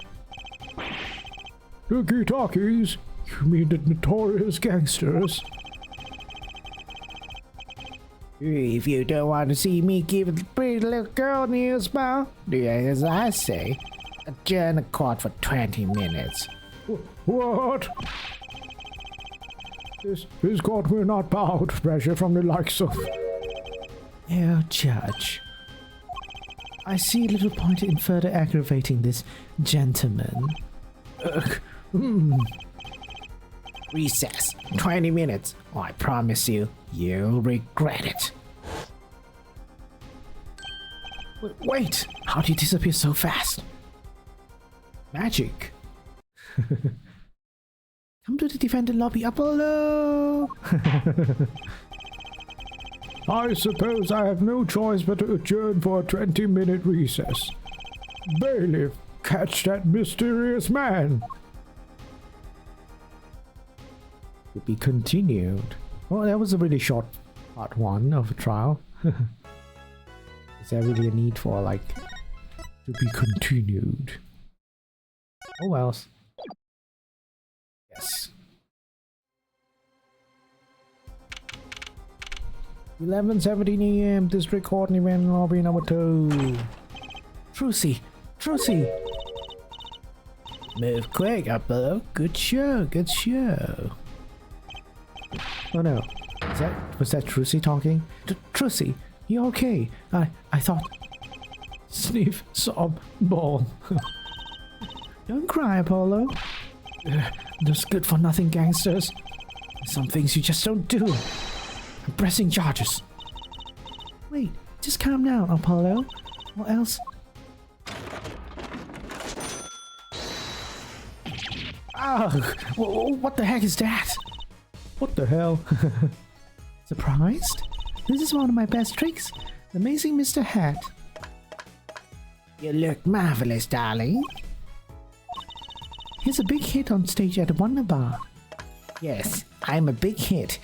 The Kitakis? You mean the notorious gangsters? If you don't want to see me give the pretty little girl news, pal, do as I say. Adjourn the court for 20 minutes. What? This court will not bow to pressure from the likes of... Dear Judge, I see little point in further aggravating this gentleman. Recess. 20 minutes. Oh, I promise you, you'll regret it. Wait! How did he disappear so fast? Magic. Come to the defendant lobby, Apollo! I suppose I have no choice but to adjourn for a 20-minute recess. Bailiff, catch that mysterious man. To be continued. Well, that was a really short part 1 of a trial. Is there really a need for, like, to be continued? Oh well. Yes. 11:17 AM, District Court event lobby number 2. Trucy! Trucy! Move quick, Apollo. Good show, good show. Oh no. Was that Trucy talking? Trucy, you okay? I thought... Sniff, sob, ball. Don't cry, Apollo. Those good-for-nothing gangsters. Some things you just don't do. I'm pressing charges. Wait, just calm down, Apollo. Or else... Ah! What the heck is that? What the hell? Surprised? This is one of my best tricks. The Amazing Mr. Hat. You look marvelous, darling. Here's a big hit on stage at the Wonder Bar. Yes, I'm a big hit.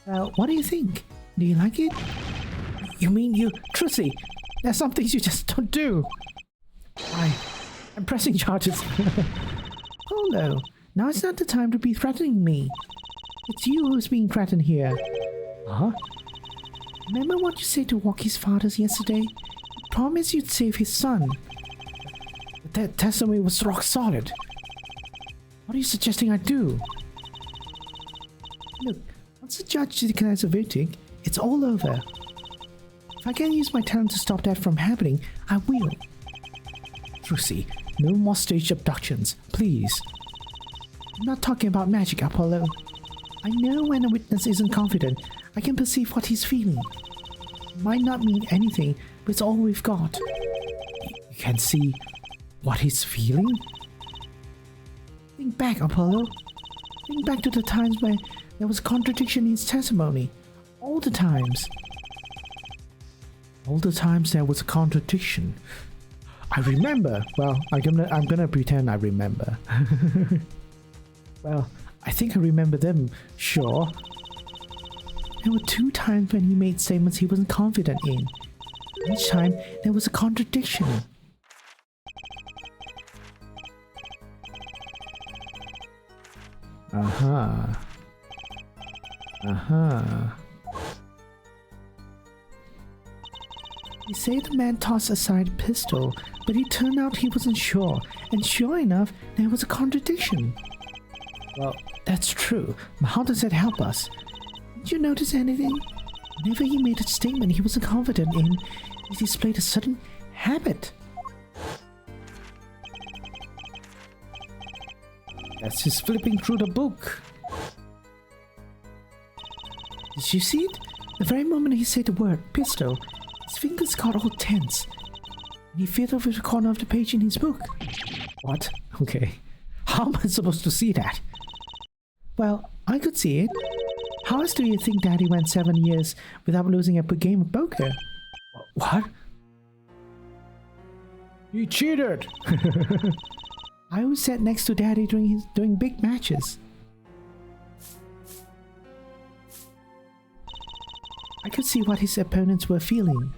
What do you think? Do you like it? You mean you... Trucy, there's some things you just don't do. I'm pressing charges. Polo, now it's not the time to be threatening me. It's you who's being threatened here. Huh? Remember what you said to Walkie's fathers yesterday? You promised you'd save his son. That testimony was rock solid. What are you suggesting I do? Look, once the judge declares a verdict, it's all over. If I can use my talent to stop that from happening, I will. Trucy, no more stage abductions, please. I'm not talking about magic, Apollo. I know when a witness isn't confident, I can perceive what he's feeling. It might not mean anything, but it's all we've got. You can see what he's feeling? Think back, Apollo. Think back to the times where there was contradiction in his testimony. All the times. All the times there was a contradiction. I remember. Well, I'm gonna pretend I remember. Well, I think I remember them, sure. There were 2 times when he made statements he wasn't confident in. Each time, there was a contradiction. You say the man tossed aside a pistol, but it turned out he wasn't sure, and sure enough, there was a contradiction. Well, that's true, but how does that help us? Did you notice anything? Whenever he made a statement he wasn't confident in, he displayed a sudden habit. That's just flipping through the book. Did you see it? The very moment he said the word pistol, his fingers got all tense. And he felt over the corner of the page in his book. What? Okay. How am I supposed to see that? Well, I could see it. How else do you think Daddy went 7 years without losing a game of poker? What? You cheated! I always sat next to Daddy during big matches. I could see what his opponents were feeling.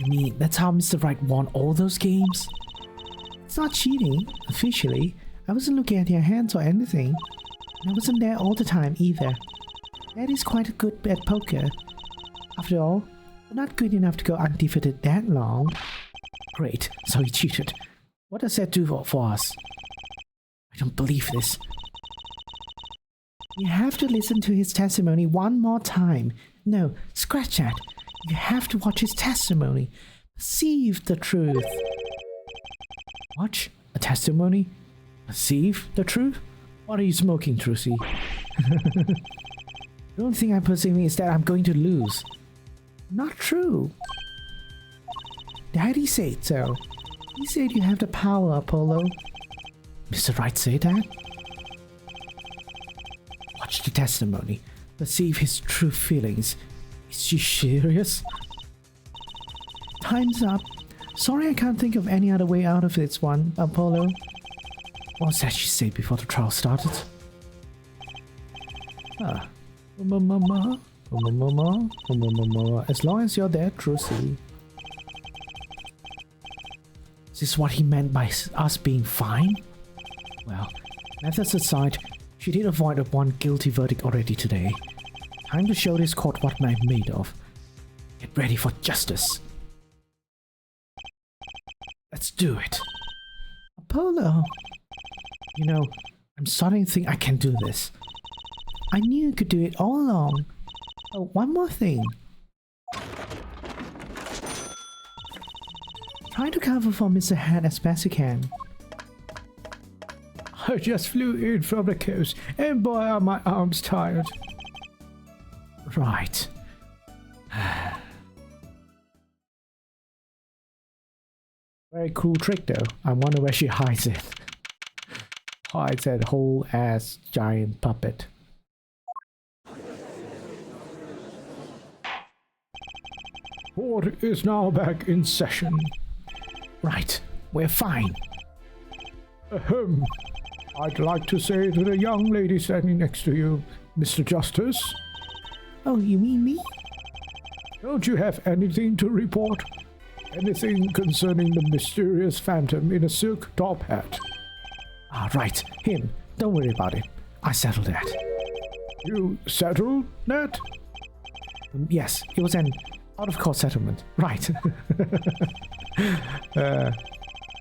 You mean that's how Mr. Wright won all those games? It's not cheating, officially. I wasn't looking at your hands or anything. And I wasn't there all the time either. Daddy's quite good at poker. After all, we're not good enough to go undefeated that long. Great, so he cheated. What does that do for us? I don't believe this. You have to listen to his testimony one more time. No, scratch that. You have to watch his testimony. Perceive the truth. Watch a testimony? Perceive the truth? What are you smoking, Trucy? The only thing I'm perceiving is that I'm going to lose. Not true. Daddy said so. He said you have the power, Apollo. Mr. Wright said that? Watch the testimony. perceive his true feelings. Is she serious? Time's up. Sorry, I can't think of any other way out of this one, Apollo. What's that she said before the trial started? Ah. As long as you're there, Trucy. Is this what he meant by us being fine? Well, methods aside, she did avoid a one guilty verdict already today. Time to show this court what I'm made of. Get ready for justice. Let's do it. Apollo. You know, I'm starting to think I can do this. I knew you could do it all along. Oh, one more thing. Try to cover for Mr. Han as best you can. I just flew in from the coast, and boy are my arms tired. Right. Very cool trick though. I wonder where she hides it. Hides that whole ass giant puppet. Court is now back in session. Right, we're fine. Ahem. I'd like to say to the young lady standing next to you, Mr. Justice. Oh, you mean me? Don't you have anything to report? Anything concerning the mysterious phantom in a silk top hat? Ah, right, him. Don't worry about it. I settled that. You settled that? Yes, it was an out-of-court settlement. Right.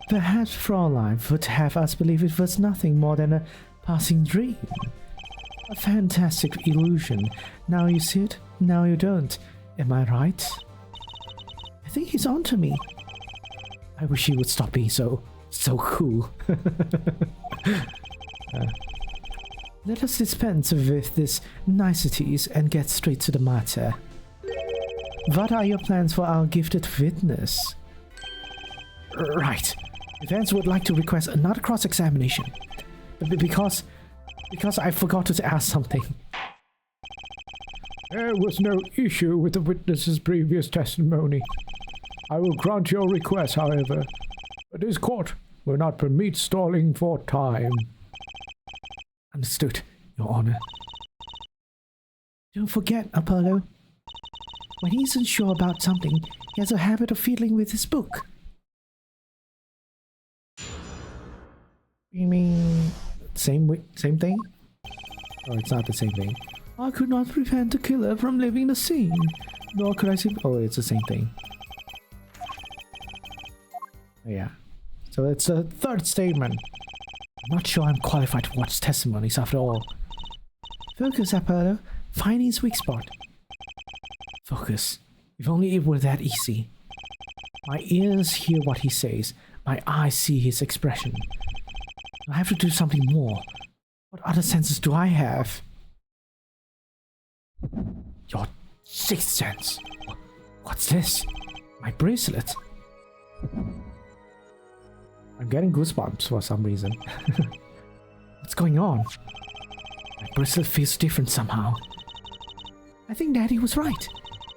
Perhaps Fraulein would have us believe it was nothing more than a passing dream. A fantastic illusion. Now you see it, now you don't. Am I right? I think he's onto me. I wish he would stop being so cool. Let us dispense with these niceties and get straight to the matter. What are your plans for our gifted witness? Right. Vance would like to request another cross-examination. Because I forgot to ask something. There was no issue with the witness's previous testimony. I will grant your request, however. But this court will not permit stalling for time. Understood, Your Honor. Don't forget, Apollo. When he isn't sure about something, he has a habit of fiddling with his book. You mean same thing? Oh, it's not the same thing. I could not prevent the killer from leaving the scene. Nor could I see. Oh, it's the same thing. Yeah. So it's a third statement. I'm not sure I'm qualified to watch testimonies after all. Focus, Apollo. Find his weak spot. Focus. If only it were that easy. My ears hear what he says. My eyes see his expression. I have to do something more. What other senses do I have? Your sixth sense. What's this? My bracelet. I'm getting goosebumps for some reason. What's going on? My bracelet feels different somehow. I think Daddy was right.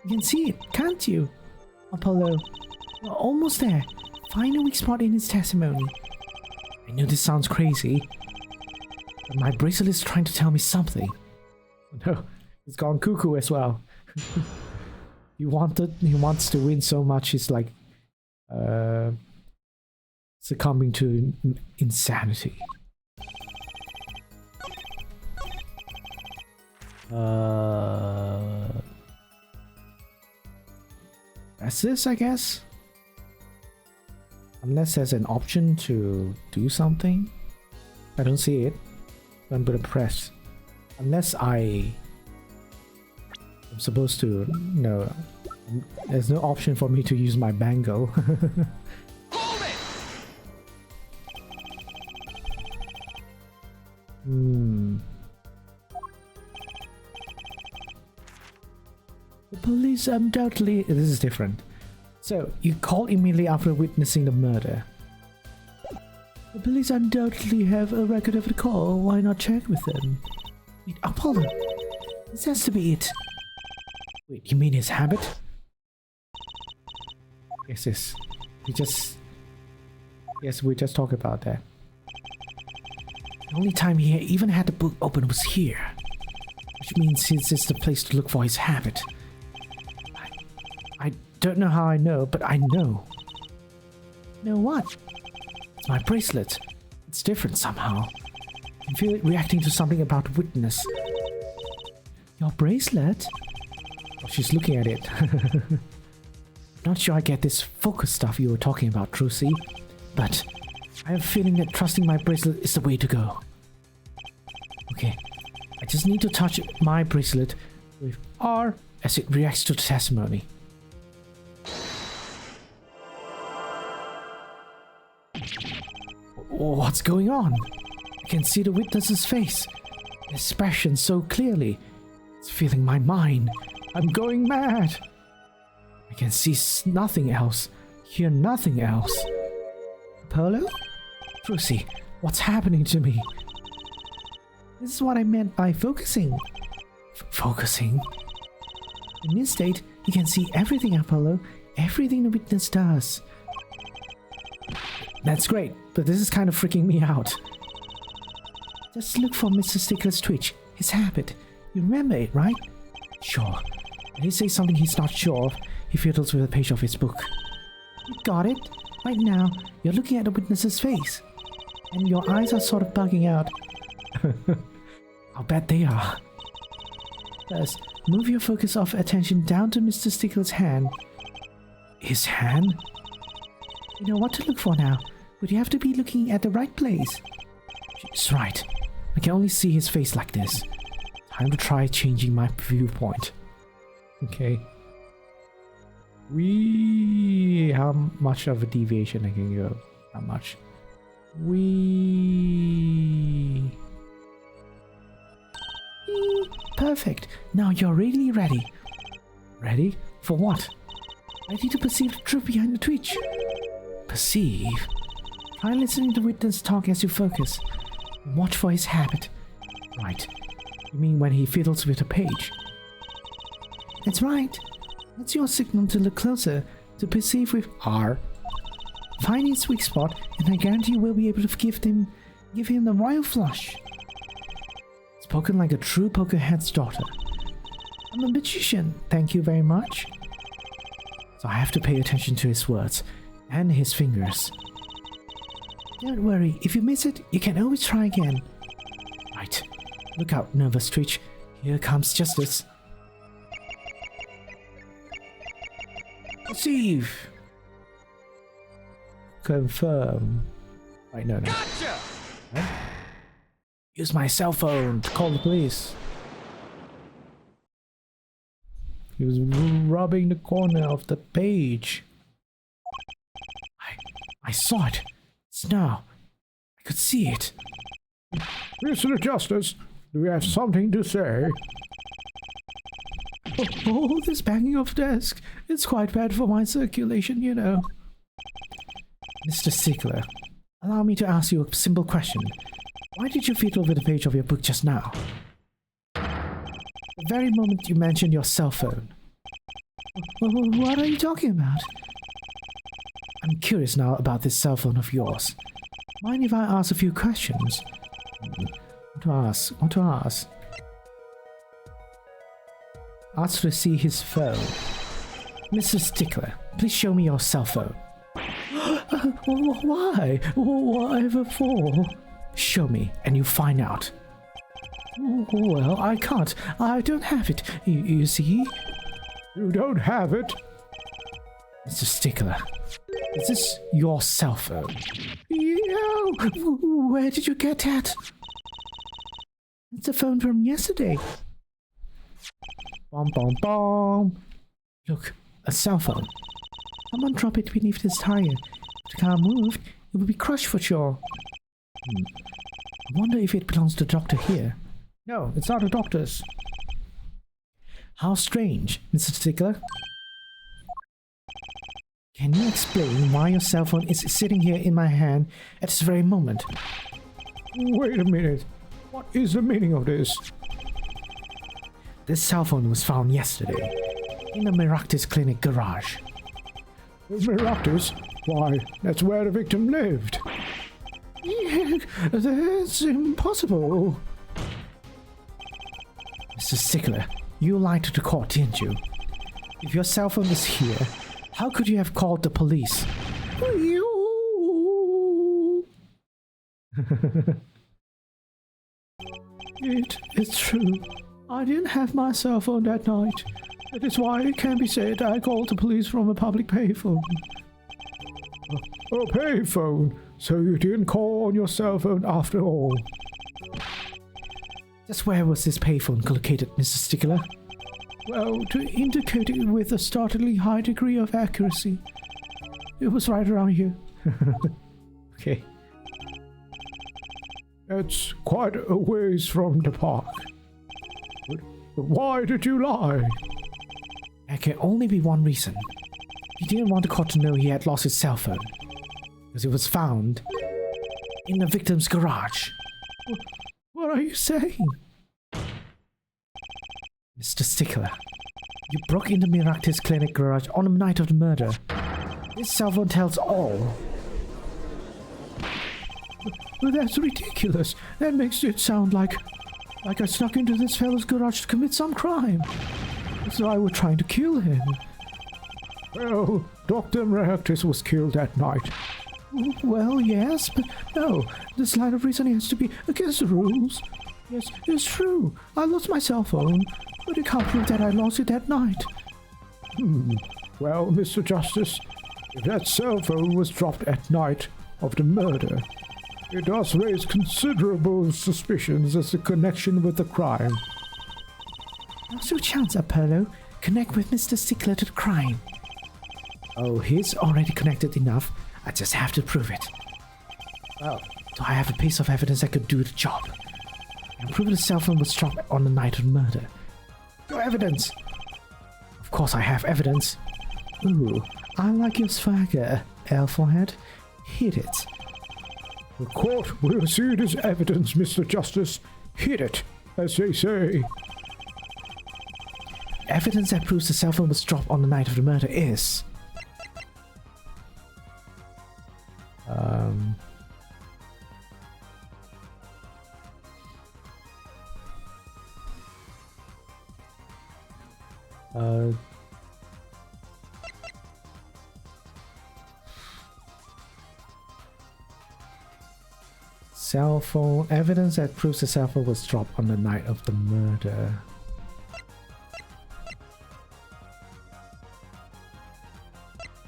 You can see it, can't you? Apollo, you're almost there. Find a weak spot in his testimony. I know this sounds crazy, but my bracelet is trying to tell me something. No, it's gone cuckoo as well. He wants to win so much, he's like succumbing to insanity. That's this, I guess. Unless there's an option to do something. I don't see it. I'm gonna press. Unless I'm supposed to. No. There's no option for me to use my bangle. Hold it! The police undoubtedly. This is different. So, you called immediately after witnessing the murder. The police undoubtedly have a record of the call. Why not check with them? Wait, Apollo! This has to be it. Wait, you mean his habit? Yes. We just talked about that. The only time he even had the book open was here. Which means this is the place to look for his habit. I don't know how I know, but I know. Know what? It's my bracelet. It's different somehow. I can feel it reacting to something about witness. Your bracelet? Oh, she's looking at it. Not sure I get this focus stuff you were talking about, Trucy, but I have a feeling that trusting my bracelet is the way to go. Okay, I just need to touch my bracelet with R as it reacts to the testimony. What's going on? I can see the witness's face. His expression so clearly. It's filling my mind. I'm going mad. I can see nothing else, hear nothing else. Apollo? Trucy, what's happening to me? This is what I meant by focusing. Focusing? In this state, you can see everything, Apollo. Everything the witness does. That's great, but this is kind of freaking me out. Just look for Mr. Stickler's twitch, his habit. You remember it, right? Sure. When he says something he's not sure of, he fiddles with a page of his book. You got it? Right now, you're looking at the witness's face. And your eyes are sort of bugging out. I'll bet they are. First, move your focus of attention down to Mr. Stickler's hand. His hand? You know what to look for now, but you have to be looking at the right place. She's right. I can only see his face like this. Time to try changing my viewpoint. Okay. How much of a deviation I can go? How much? Perfect. Now you're really ready. Ready? For what? Ready to perceive the truth behind the twitch. Perceive? Try listening to the witness talk as you focus. Watch for his habit. Right. You mean when he fiddles with a page? That's right. That's your signal to look closer, to perceive with R. Find his weak spot, and I guarantee you will be able to give him the royal flush. Spoken like a true poker head's daughter. I'm a magician, thank you very much. So I have to pay attention to his words, and his fingers. Don't worry, if you miss it, you can always try again. Right. Look out, nervous twitch. Here comes justice. Perceive. Confirm. Right, no. Gotcha! What? Use my cell phone to call the police. He was rubbing the corner of the page. I saw it. It's now. I could see it. Mr. Justice, do you have something to say? Oh, this banging of the desk. It's quite bad for my circulation, you know. Mr. Stickler, allow me to ask you a simple question. Why did you fiddle with the page of your book just now? The very moment you mentioned your cell phone. What are you talking about? I'm curious now about this cell phone of yours. Mind if I ask a few questions? What to ask? Ask to see his phone. Mr. Stickler, please show me your cell phone. Why? Whatever for? Show me, and you find out. Well, I can't. I don't have it. You see? You don't have it? Mr. Stickler, is this your cell phone? No! Where did you get that? It's a phone from yesterday. Bom bom bom. Look, a cell phone. Someone drop it beneath this tire. If the car moved, it would be crushed for sure. I wonder if it belongs to the doctor here. No, it's not a doctor's. How strange, Mr. Stickler. Can you explain why your cell phone is sitting here in my hand at this very moment? Wait a minute. What is the meaning of this? This cell phone was found yesterday in the Miractus Clinic garage. Miractus? Why, that's where the victim lived. Yeah, that's impossible. Mr. Stickler, you lied to the court, didn't you? If your cell phone was here, how could you have called the police? It is true. I didn't have my cell phone that night. That is why it can be said I called the police from a public payphone. A payphone? So you didn't call on your cell phone after all? Just where was this payphone located, Mr. Stickler? Well, to indicate it with a startlingly high degree of accuracy, it was right around here. Okay. It's quite a ways from the park. But why did you lie? There can only be one reason. He didn't want the court to know he had lost his cell phone, because it was found in the victim's garage. What are you saying? Mr. Stickler, you broke into Miractus Clinic garage on the night of the murder. This cell phone tells all. But that's ridiculous. That makes it sound like I snuck into this fellow's garage to commit some crime. So I was trying to kill him. Well, Dr. Miractus was killed that night. Well, yes, but no. This line of reasoning has to be against the rules. Yes, it's true. I lost my cell phone, but it can't prove that I lost it that night. Well, Mr. Justice, if that cell phone was dropped at night of the murder, it does raise considerable suspicions as a connection with the crime. Now's your chance, Apollo. Connect with Mr. Stickler to the crime. Oh, he's already connected enough. I just have to prove it. Well, do I have a piece of evidence that could do the job? And prove the cell phone was dropped on the night of the murder. Your evidence! Of course I have evidence. Ooh, I like your swagger, Elfhead. Hit it. The court will see this evidence, Mr. Justice. Hit it, as they say. Evidence that proves the cell phone was dropped on the night of the murder is... Cell phone evidence that proves the cell phone was dropped on the night of the murder.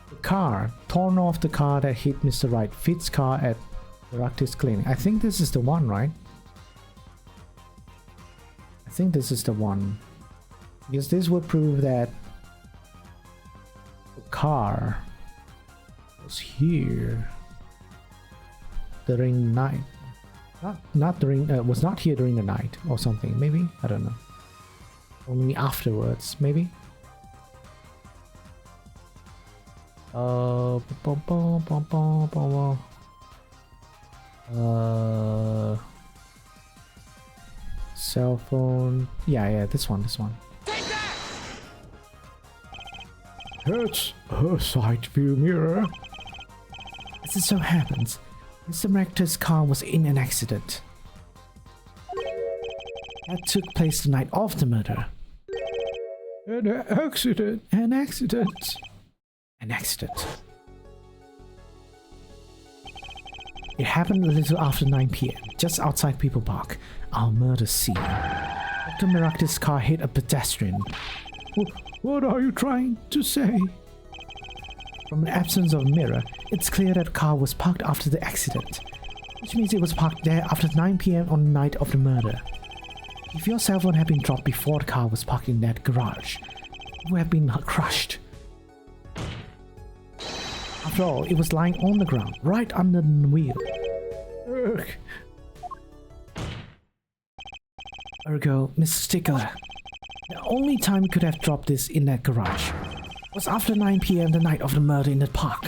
The car, torn off the car that hit Mr. Wright, Fitz car at Miractus Clinic. I think this is the one, right? I think this is the one. Because this would prove that the car was here during night. Not during, was not here during the night or something, maybe? I don't know. Only afterwards, maybe? Cell phone. Yeah, this one. That's her side view mirror. As it so happens, Mr. Miractus' car was in an accident. That took place the night of the murder. An accident. An accident. An accident. It happened a little after 9 p.m., just outside People Park, our murder scene. Dr. Miractus' car hit a pedestrian. What are you trying to say? From the absence of a mirror, it's clear that the car was parked after the accident, which means it was parked there after 9 p.m. on the night of the murder. If your cell phone had been dropped before the car was parked in that garage, it would have been crushed. After all, it was lying on the ground, right under the wheel. Ergo, Mr. Stickler, the only time you could have dropped this in that garage was after 9 p.m. the night of the murder in the park.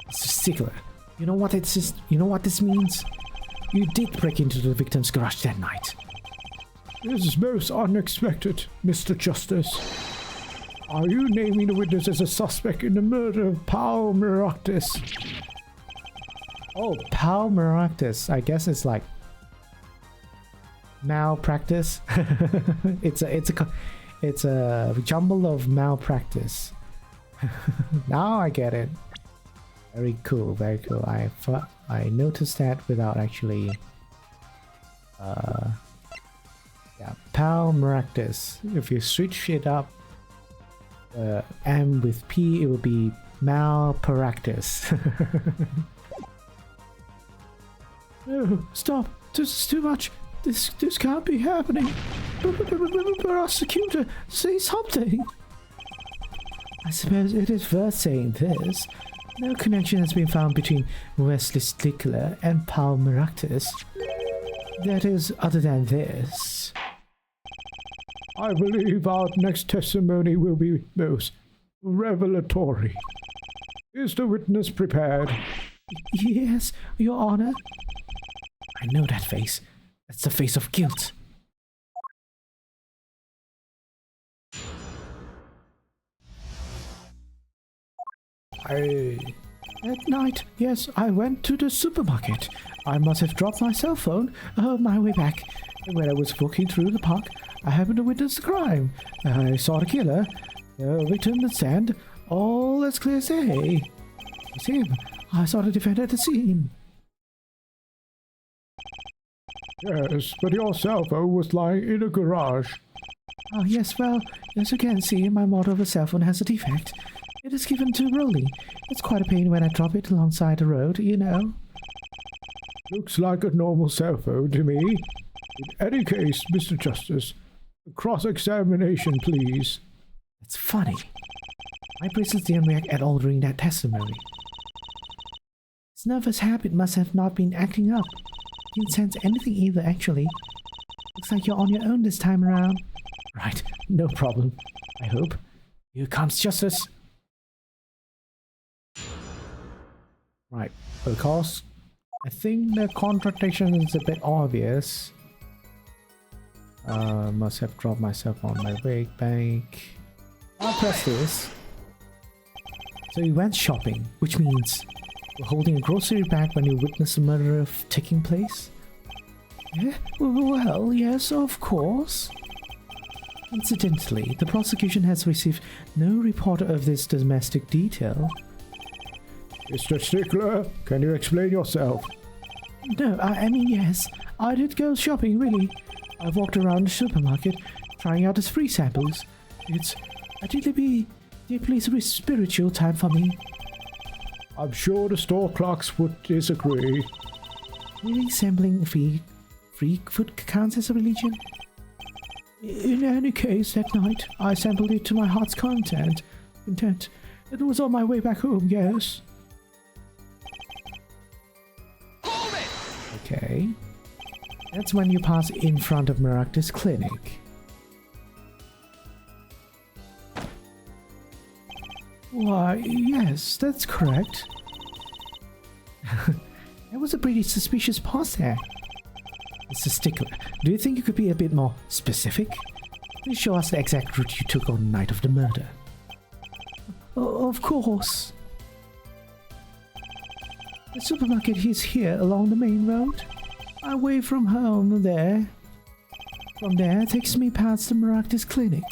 Mr. Stickler, you know what this means? you did break into the victim's garage that night. This is most unexpected, Mr. Justice. Are you naming the witness as a suspect in the murder of Paul Meraktis? Oh, Paul Meraktis. I guess it's like malpractice. it's a jumble of malpractice. Now I get it. Very cool, very cool. I noticed that without actually. Yeah, Paul Meraktis. If you switch it up, M with P, it would be malpractice. No, stop! This is too much. This can't be happening. Prosecutor, say something. I suppose it is worth saying this. No connection has been found between Wesley Stickler and Paul Meraktis. That is, other than this. I believe our next testimony will be most revelatory. Is the witness prepared? Yes, Your Honor. I know that face. That's the face of guilt. At night, yes, I went to the supermarket. I must have dropped my cell phone on my way back. And when I was walking through the park, I happened to witness the crime. I saw the killer, the victim, the stand, all as clear as day. It's him. I saw the defendant at the scene. Yes, but your cell phone was lying in a garage. Oh, yes, well, as you can see, my model of a cell phone has a defect. It is given to Rolly. It's quite a pain when I drop it alongside the road, you know. Looks like a normal cell phone to me. In any case, Mr. Justice, cross-examination, please. That's funny. My bracelets didn't react at all during that testimony. His nervous habit must have not been acting up. Didn't sense anything either, actually. Looks like you're on your own this time around. Right, no problem. I hope. Here comes justice. Right, because I think the contradiction is a bit obvious. Must have dropped myself on my way back. I'll press this. So you went shopping, which means you're holding a grocery bag when you witness a murder taking place? Yeah, well, yes, of course. Incidentally, the prosecution has received no report of this domestic detail. Mr. Stickler, can you explain yourself? No, I mean, yes. I did go shopping, really. I walked around the supermarket, trying out the free samples. It's a deeply spiritual time for me. I'm sure the store clerks would disagree. Really sampling free food counts as a religion? In any case, that night, I sampled it to my heart's content. It was on my way back home, yes. Hold it! Okay. That's when you pass in front of Meraktis clinic. Why, yes, that's correct. That was a pretty suspicious pause there. Mr. Stickler, do you think you could be a bit more specific? Please show us the exact route you took on the night of the murder. Of course. The supermarket is here along the main road. Away from home there. From there, it takes me past the Meraktis clinic.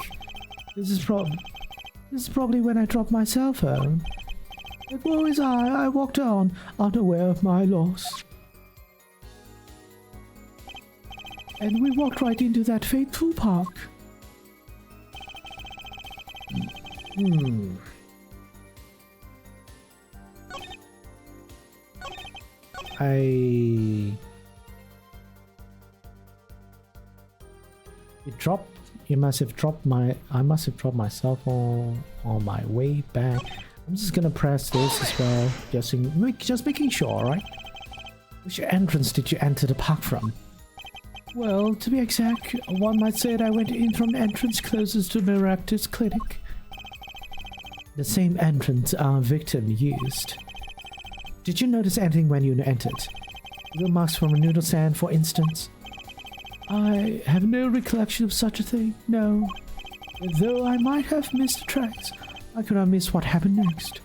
This is probably when I dropped my cell phone. But woe is I walked on, unaware of my loss. And we walked right into that fateful park. I must have dropped my cell phone on my way back. I'm just gonna press this as well, just making sure, alright? Which entrance did you enter the park from? Well, to be exact, one might say that I went in from the entrance closest to Meraktis clinic. The same entrance our victim used. Did you notice anything when you entered? The marks from a noodle stand, for instance. I have no recollection of such a thing, no. Though I might have missed tracks, I could not miss what happened next.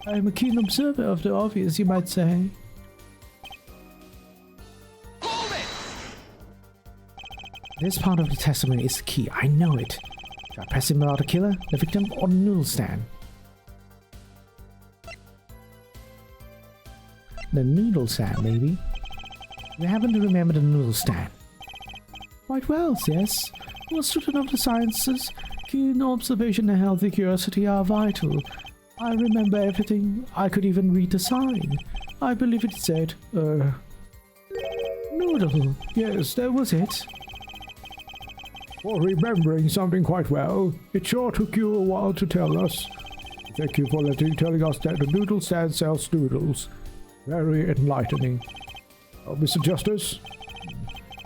I am a keen observer of the obvious, you might say. Hold it! This part of the testimony is the key, I know it. Should I press him about the killer, the victim, or the noodle stand? The noodle stand, maybe? You happen to remember the noodle stand? Quite well, yes. For a student of the sciences, keen observation and healthy curiosity are vital. I remember everything. I could even read the sign. I believe it said, noodle. Yes, that was it. For remembering something quite well, it sure took you a while to tell us. Thank you for telling us that the noodle stand sells noodles. Very enlightening. Oh, Mr. Justice?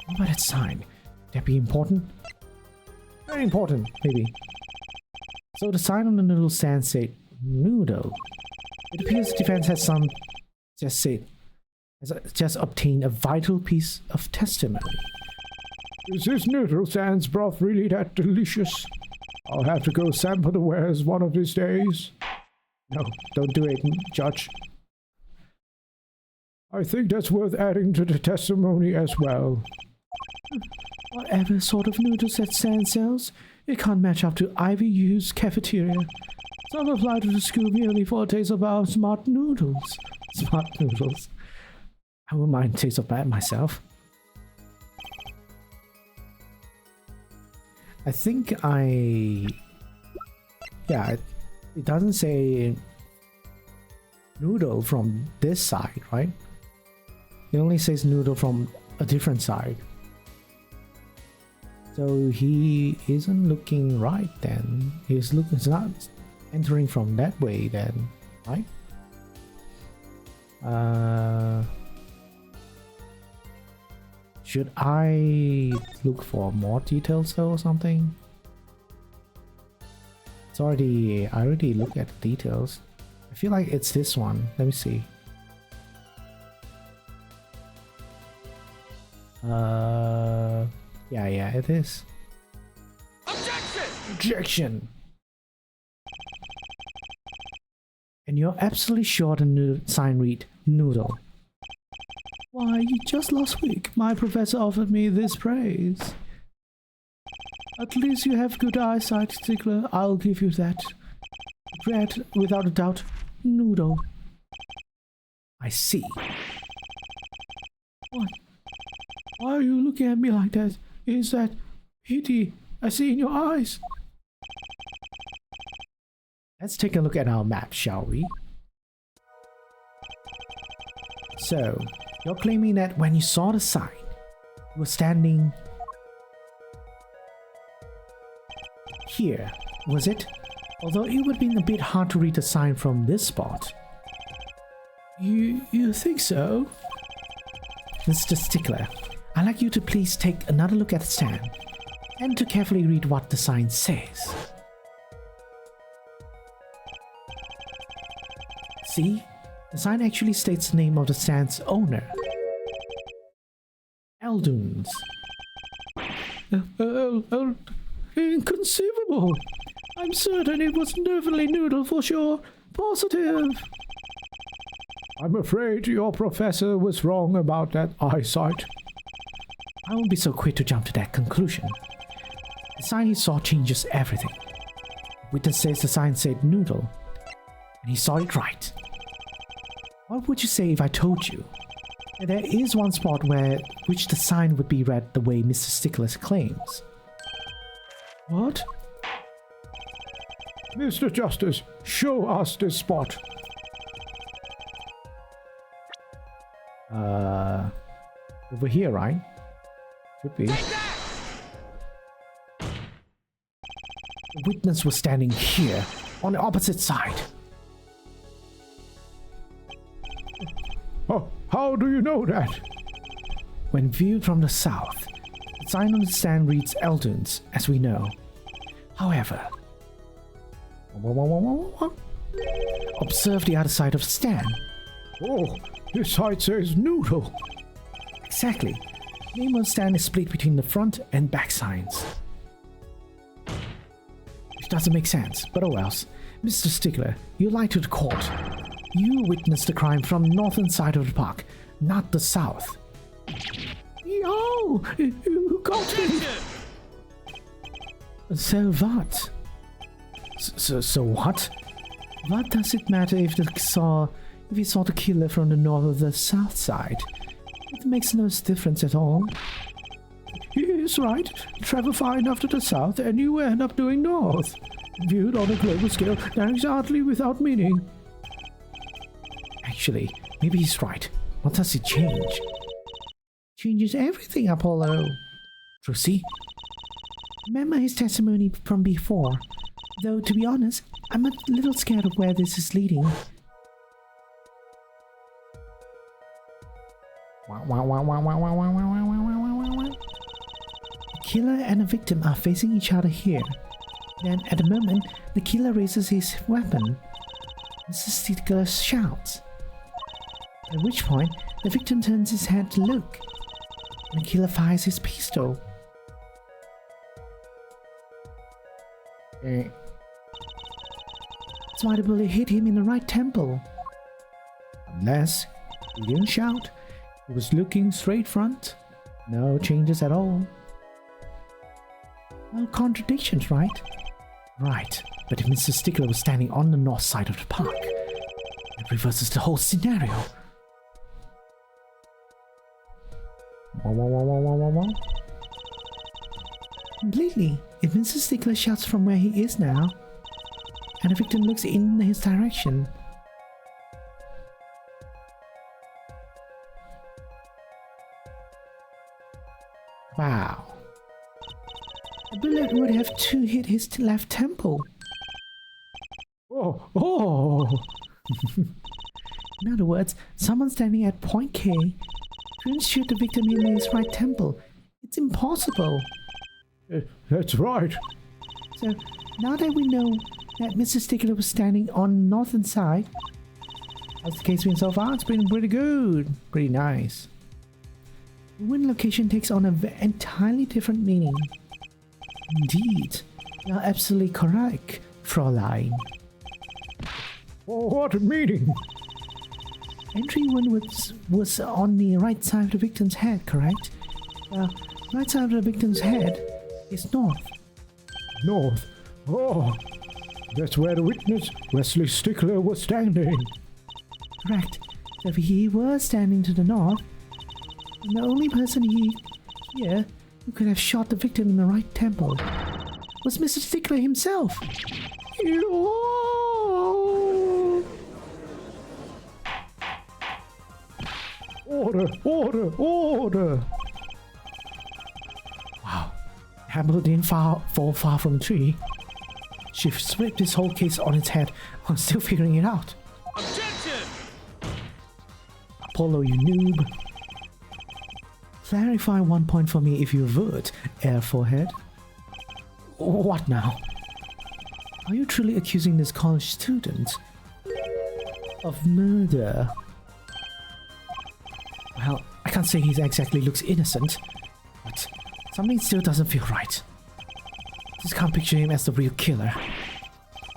What about that sign? Would that be important? Very important, maybe. So the sign on the noodle stand said noodle. It appears the defense has just obtained a vital piece of testimony. Is this noodle stand's broth really that delicious? I'll have to go sample the wares one of these days. No, don't do it, Judge. I think that's worth adding to the testimony as well. Whatever sort of noodles that stand sells, it can't match up to IVU's cafeteria. Some apply to the school merely for a taste of our smart noodles. Smart noodles. I wouldn't mind a taste of that myself. I think yeah, it doesn't say noodle from this side, right? It only says noodle from a different side. So he isn't looking right then. He's not entering from that way then, right? Should I look for more details though or something? I already looked at the details. I feel like it's this one. Let me see. Yeah, it is. Objection! And you're absolutely sure the sign read noodle. Why, just last week, my professor offered me this praise. At least you have good eyesight, Stickler. I'll give you that. Read, without a doubt, noodle. I see. What? Why are you looking at me like that? Is that pity I see in your eyes? Let's take a look at our map, shall we? So, you're claiming that when you saw the sign, you were standing here, was it? Although it would have been a bit hard to read the sign from this spot. You think so? Mr. Stickler, I'd like you to please take another look at the stand and to carefully read what the sign says. See? The sign actually states the name of the stand's owner. Eldunes. Inconceivable! I'm certain it was definitely noodle for sure. Positive! I'm afraid your professor was wrong about that eyesight. I won't be so quick to jump to that conclusion. The sign he saw changes everything. Witness says the sign said noodle, and he saw it right. What would you say if I told you that there is one spot which the sign would be read the way Mr. Stickler claims? What? Mr. Justice, show us this spot. Over here, right? Should be. The witness was standing here, on the opposite side. Oh, how do you know that? When viewed from the south, the sign on the stand reads Eldunes, as we know. However, observe the other side of the stand. Oh, this side says noodle. Exactly. Name of stand is split between the front and back signs. Which doesn't make sense, but oh well. Mr. Stickler, you lied to the court. You witnessed the crime from northern side of the park, not the south. Yo! You got me! So what? So what? What does it matter if we saw the killer from the north or the south side? It makes no difference at all. He is right. Travel far enough to the south and you end up doing north. Viewed on a global scale, that is hardly without meaning. Actually, maybe he's right. What does it change? Changes everything, Apollo. Trucy? Remember his testimony from before. Though, to be honest, I'm a little scared of where this is leading. The killer and the victim are facing each other here. Then, at the moment, the killer raises his weapon. Mr. Stickler shouts. At which point, the victim turns his head to look. And the killer fires his pistol. That's why the bullet hit him in the right temple. Unless he didn't shout, he was looking straight front. No changes at all. Well, contradictions, right? Right, but if Mr. Stickler was standing on the north side of the park, it reverses the whole scenario. Completely. If Mr. Stickler shouts from where he is now, and the victim looks in his direction, wow. A bullet would have to hit his left temple. Oh! In other words, someone standing at point K couldn't shoot the victim in his right temple. It's impossible. That's right. So, now that we know that Mr. Stickler was standing on the northern side, how's the case been so far? It's been pretty good. Pretty nice. The win location takes on an entirely different meaning. Indeed, you are absolutely correct, Fräulein. Oh, what a meaning! Entry 1 was on the right side of the victim's head, correct? Right side of the victim's head is north. North? Oh, that's where the witness, Wesley Stickler, was standing. Correct. So if he was standing to the north, then the only person here who could have shot the victim in the right temple was Mr. Stickler himself. Order, order, order! Wow. Hamlet didn't fall far from the tree. She flipped this whole case on its head while still figuring it out. Objection! Apollo, you noob. Clarify 1 point for me if you would, Air Forehead. What now? Are you truly accusing this college student of murder? Well, I can't say he exactly looks innocent, but something still doesn't feel right. Just can't picture him as the real killer.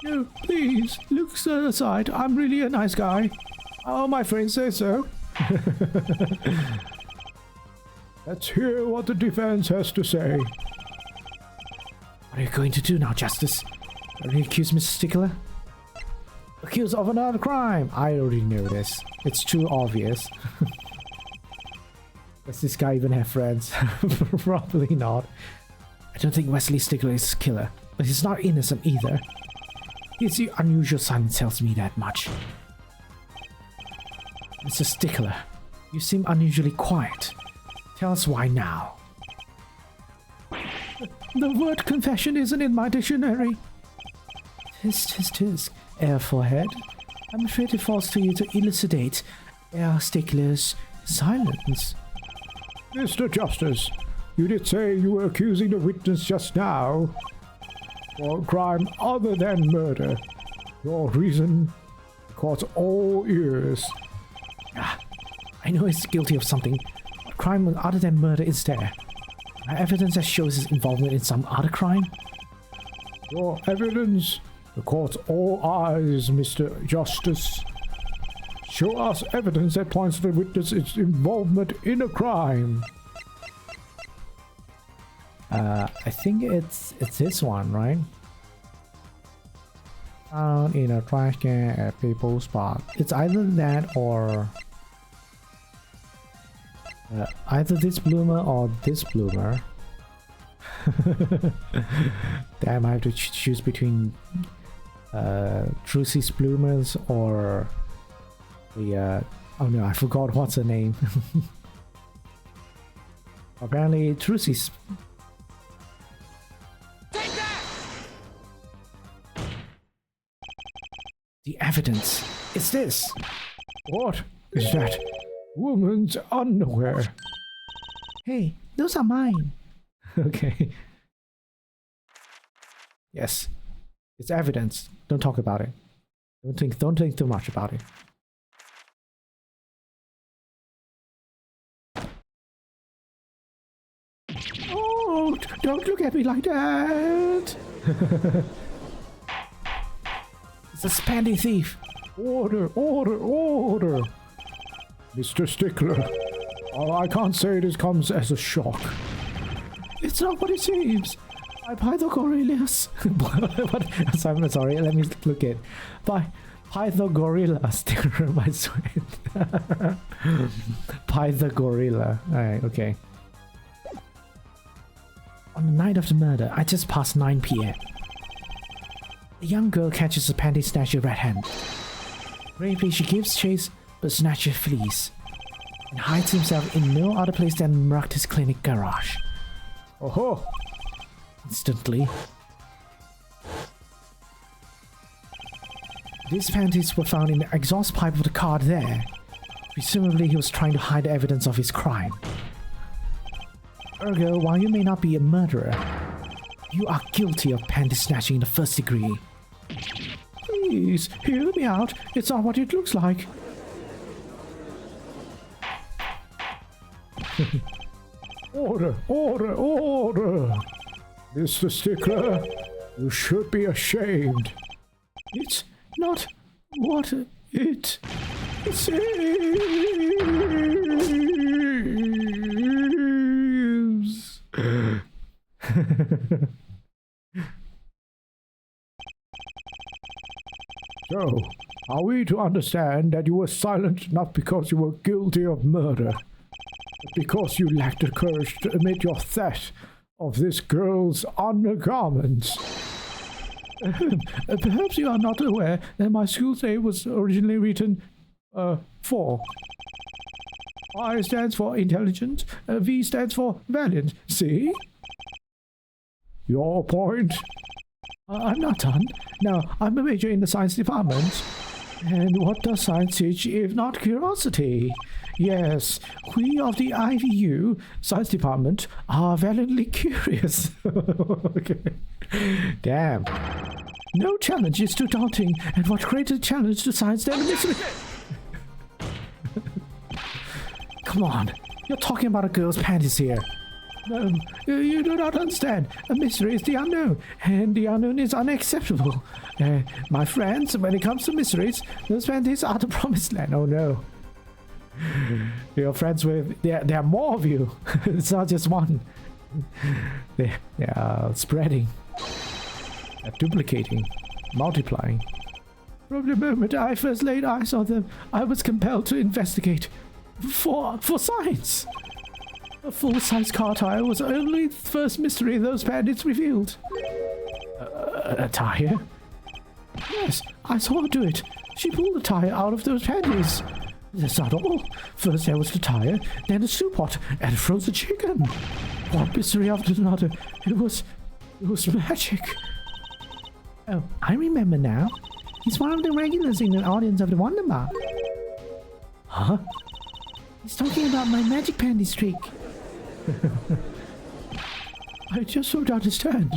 No, please, look aside. I'm really a nice guy. Oh, my friends say so. Let's hear what the defense has to say. What are you going to do now, Justice? Are you accused Mr. Stickler? Accused of another crime! I already know this. It's too obvious. Does this guy even have friends? Probably not. I don't think Wesley Stickler is a killer, but he's not innocent either. His unusual silence tells me that much. Mr. Stickler, you seem unusually quiet. Tell us why now. The word confession isn't in my dictionary. Tisk, Air Forehead. I'm afraid it falls to you to elucidate Air Stickler's silence. Mr. Justice, you did say you were accusing the witness just now for a crime other than murder. Your reason caught all ears. I know he's guilty of something, but What crime other than murder is there? Evidence that shows his involvement in some other crime? Your evidence. The court's all eyes, Mr. Justice. Show us evidence that points to the witness's involvement in a crime. I think it's this one, right? Found in a trash can at people's spot. It's either that or either this bloomer or this bloomer. Damn, I have to choose between Trucy's bloomers or the oh no, I forgot what's her name. Apparently Trucy's. The evidence is this. What is that? Woman's underwear. Hey, those are mine. Okay. Yes. It's evidence. Don't talk about it. Don't think too much about it. Oh, don't look at me like that. It's a spandy thief. Order, order, order. Mr. Stickler, I can't say this comes as a shock. It's not what it seems. By Pythagoras. What? I'm sorry, let me look at. By Pythagoras. Sticker my sweat. Pythagorilla. Alright, okay. On the night of the murder, I just passed 9 p.m. A young girl catches a panty snatcher red-handed. Bravely, she gives chase, but Snatcher flees and hides himself in no other place than Maractus Clinic garage. Oh-ho! Instantly, these panties were found in the exhaust pipe of the car there. Presumably, he was trying to hide evidence of his crime. Ergo, while you may not be a murderer, you are guilty of panty snatching in the first degree. Please, hear me out. It's not what it looks like. Order, order, order! Mr. Stickler, you should be ashamed. It's not what it seems. So, are we to understand that you were silent not because you were guilty of murder, but because you lacked the courage to admit your theft of this girl's undergarments? Perhaps you are not aware that my school's name was originally written 4. I stands for intelligent, V stands for valiant. See? Your point? I'm not done. Now, I'm a major in the science department. And what does science teach if not curiosity? Yes, we of the IVU science department are valiantly curious. Okay. Damn. No challenge is too daunting, and what greater challenge to science than a mystery? Come on, you're talking about a girl's panties here. No, you do not understand. A mystery is the unknown, and the unknown is unacceptable. My friends, when it comes to mysteries, those panties are the promised land. Oh no. You're friends with... There are more of you. It's not just one. They are spreading. They're duplicating. Multiplying. From the moment I first laid eyes on them, I was compelled to investigate. For science! A full-size car tire was only the first mystery those bandits revealed. A tire? Yes, I saw her do it. She pulled the tire out of those panties. That's not all. First there was the tire, then the soup pot, and a frozen chicken. One mystery after another. It was magic. Oh, I remember now. He's one of the regulars in the audience of the Wonder Bar. Huh? He's talking about my magic panty streak. I just don't understand.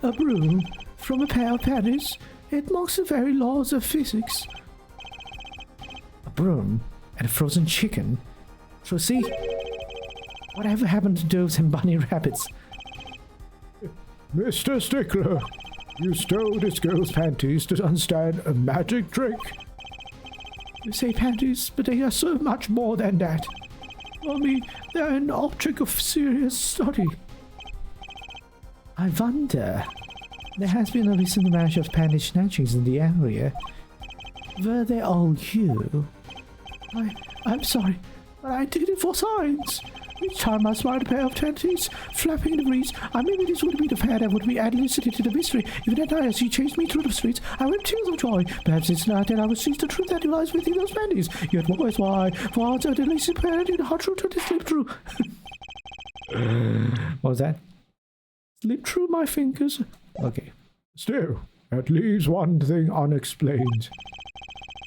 A broom from a pair of panties, it mocks the very laws of physics. A broom and a frozen chicken. So see, Whatever happened to those bunny rabbits? Mr. Stickler, you stole this girl's panties to understand a magic trick. You say panties, but they are so much more than that. For me, they are an object of serious study. I wonder. There has been a recent rash of panty snatchings in the area. Were they all you? I'm sorry, but I did it for science. Each time I spied a pair of panties flapping in the breeze, I knew this would be the pair that would be elucidated to the mystery. Even at night as he chased me through the streets, I wept tears of joy. Perhaps it's not that I would seize the truth that lies within those panties. Yet what was why? For I the least parent in the hard truth to slip through. What was that? Slip through my fingers. Okay. Still, that leaves one thing unexplained.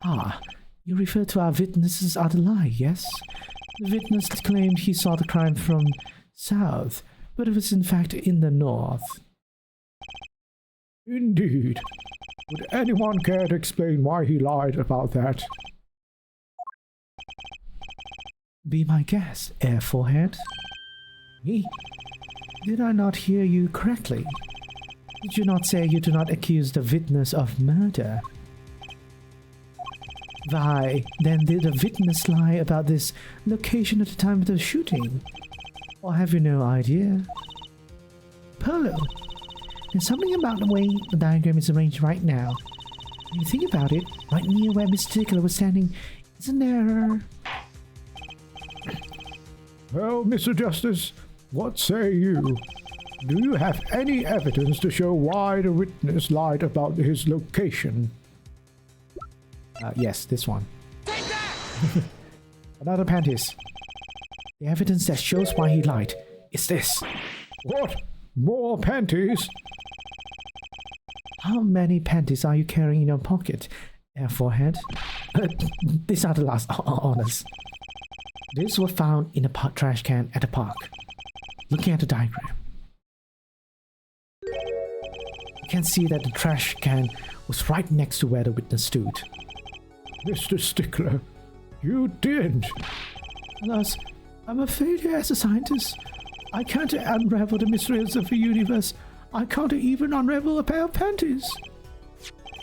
Ah, you refer to our witness's other lie, yes? The witness claimed he saw the crime from south, but it was in fact in the north. Indeed. Would anyone care to explain why he lied about that? Be my guest, Air Forehead. Me? Did I not hear you correctly? Did you not say you do not accuse the witness of murder? Why, then did the witness lie about this location at the time of the shooting? Or have you no idea? Polo, there's something about the way the diagram is arranged right now. When you think about it, right near where Mr. Tickler was standing, isn't there... Well, Mr. Justice, what say you? Do you have any evidence to show why the witness lied about his location? Yes, this one. Take that! Another panties. The evidence that shows why he lied is this. What? More panties? How many panties are you carrying in your pocket, Air Forehead? These are the last honors. These were found in a trash can at the park. Looking at the diagram, you can see that the trash can was right next to where the witness stood. Mr. Stickler, you did. Alas, I'm a failure as a scientist. I can't unravel the mysteries of the universe. I can't even unravel a pair of panties.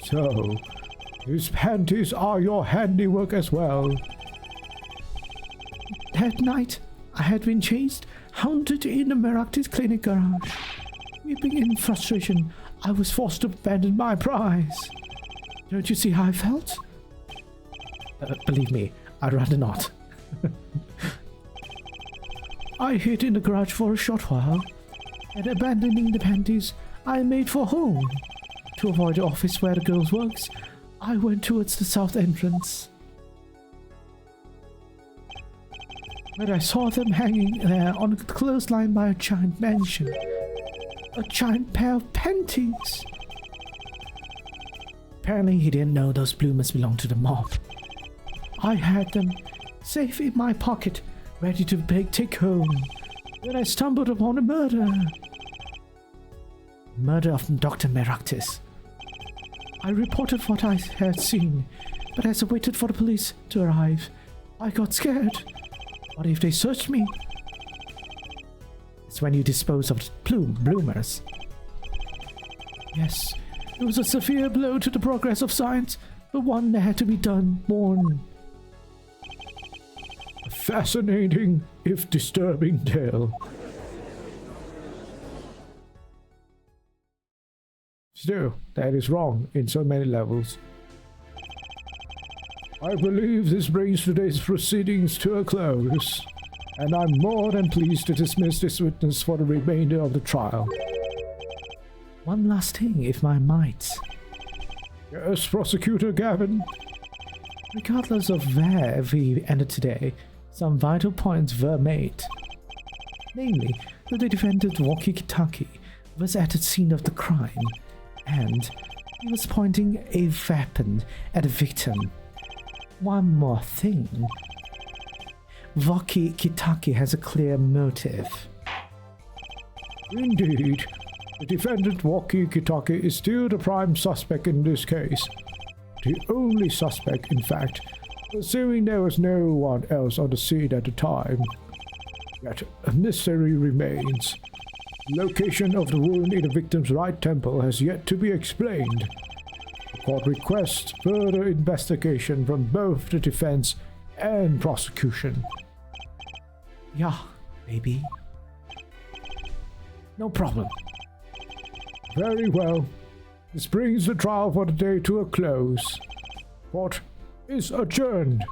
So, these panties are your handiwork as well. That night, I had been chased, hounded in the Meraktis clinic garage. Weeping in frustration, I was forced to abandon my prize. Don't you see how I felt? Believe me, I'd rather not. I hid in the garage for a short while, and abandoning the panties, I made for home. To avoid the office where the girls works, I went towards the south entrance. Where I saw them hanging there on a clothesline by a giant mansion. A giant pair of panties. Apparently he didn't know those bloomers belonged to the mob. I had them, safe in my pocket, ready to take home, when I stumbled upon a murder. Murder of Dr. Meraktis. I reported what I had seen, but as I waited for the police to arrive, I got scared. What if they searched me? It's when you dispose of bloomers. Yes, it was a severe blow to the progress of science, but one that had to be done, born. A fascinating, if disturbing tale. Still, that is wrong in so many levels. I believe this brings today's proceedings to a close, and I'm more than pleased to dismiss this witness for the remainder of the trial. One last thing, if I might. Yes, Prosecutor Gavin? Regardless of where we ended today, some vital points were made. Namely, that the defendant Walkie Kitaki was at the scene of the crime, and he was pointing a weapon at the victim. One more thing. Walkie Kitaki has a clear motive. Indeed. The defendant Walkie Kitaki is still the prime suspect in this case. The only suspect, in fact, assuming there was no one else on the scene at the time. Yet a mystery remains. Location of the wound in the victim's right temple has yet to be explained. The court requests further investigation from both the defense and prosecution. Yeah, baby. No problem. Very well. This brings the trial for the day to a close. Court is adjourned.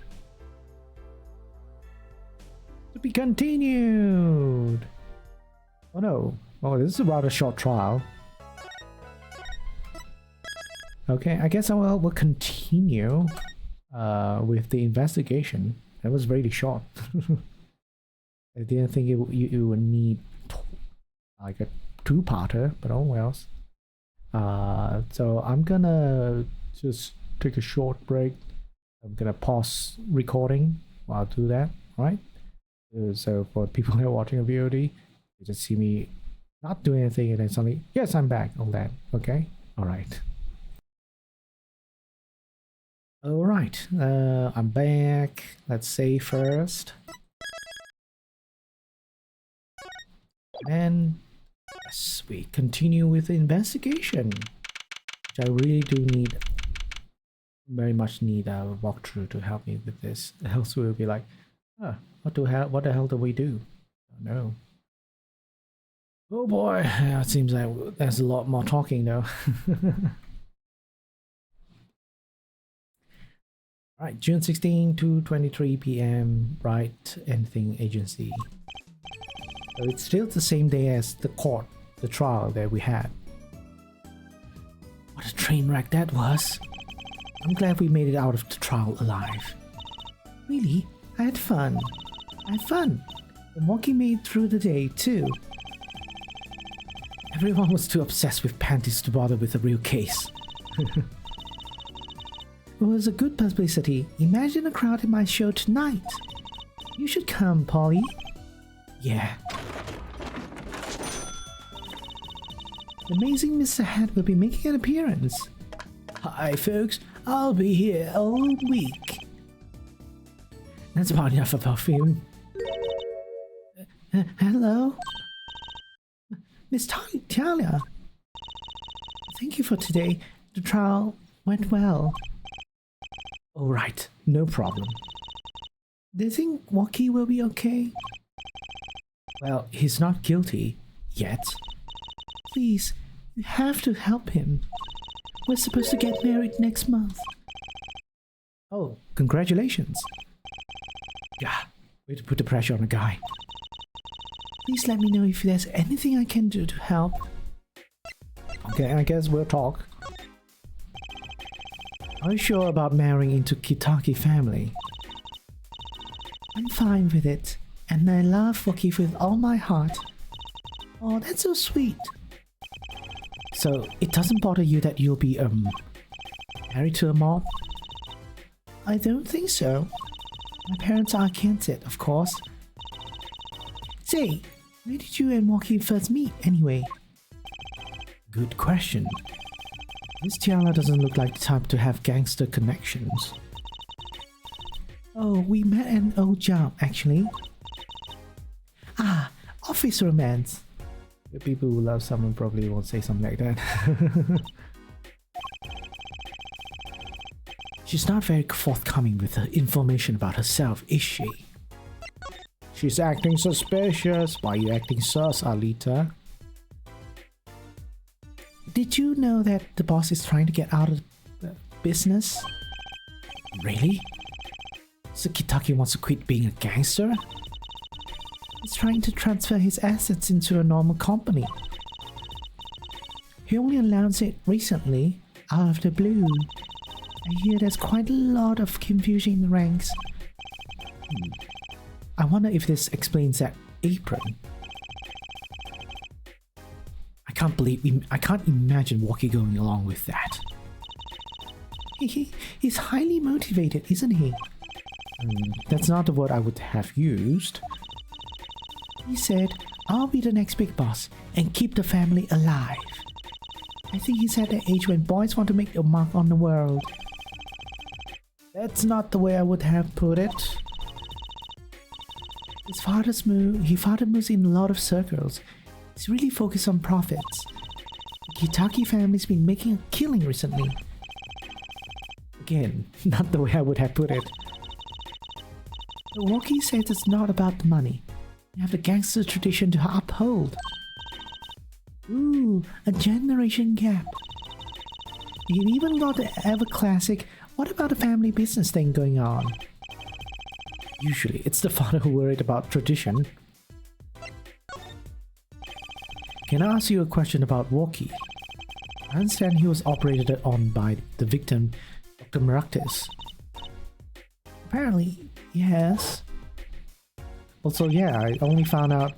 To be continued. Oh no. Oh, this is a rather short trial. Okay, I guess we'll continue with the investigation. That was really short. I didn't think you would need like a two-parter, but oh well. So I'm gonna just take a short break. I'm gonna pause recording while I do that, right? So for people who are watching a VOD, you just see me not doing anything and then suddenly, yes, I'm back, all that, okay? Alright. Alright, I'm back. Let's save first. And yes, we continue with the investigation, which I really do need, very much need a walkthrough to help me with this. Else we'll be like, what the hell do we do? I don't know. Oh boy, it seems like there's a lot more talking though. Right, June 16 to 23 p.m. Right, anything agency. So it's still the same day as the trial that we had. What a train wreck that was. I'm glad we made it out of the trial alive. Really? I had fun. And Monkey made through the day too. Everyone was too obsessed with panties to bother with the real case. It was a good publicity. Imagine a crowd at my show tonight. You should come, Polly. Yeah. The amazing Mr. Hat will be making an appearance. Hi, folks. I'll be here all week. That's about enough of perfume. Hello? Miss Talia. Thank you for today. The trial went well. Alright, no problem. Do you think Waki will be okay? Well, he's not guilty yet. Please, you have to help him. We're supposed to get married next month. Oh, congratulations. Yeah, way to put the pressure on the guy. Please let me know if there's anything I can do to help. Okay, I guess we'll talk. Are you sure about marrying into Kitaki family? I'm fine with it, and I love Waki with all my heart. Oh, that's so sweet. So, it doesn't bother you that you'll be, married to a mob? I don't think so. My parents are against it, of course. Say, where did you and Waki first meet, anyway? Good question. Miss Tiara doesn't look like the type to have gangster connections. Oh, we met at an old job, actually. Ah, office romance. The people who love someone probably won't say something like that. She's not very forthcoming with the information about herself, is she? She's acting suspicious. Why are you acting sus, Alita? Did you know that the boss is trying to get out of the business? Really? So Kitaki wants to quit being a gangster? He's trying to transfer his assets into a normal company. He only announced it recently, out of the blue. I hear there's quite a lot of confusion in the ranks. I wonder if this explains that apron. I can't imagine Waki going along with that. He's highly motivated, isn't he? That's not the word I would have used. He said, I'll be the next big boss and keep the family alive. I think he's at the age when boys want to make a mark on the world. That's not the way I would have put it. His father moves in a lot of circles. He's really focused on profits. The Kitaki family's been making a killing recently. Again, not the way I would have put it. But Woki says it's not about the money. You have the gangster tradition to uphold. Ooh, a generation gap. You even got the ever classic, what about a family business thing going on? Usually, it's the father who worried about tradition. Can I ask you a question about Woki? I understand he was operated on by the victim, Dr. Maractus. Apparently, yes. Also, yeah, I only found out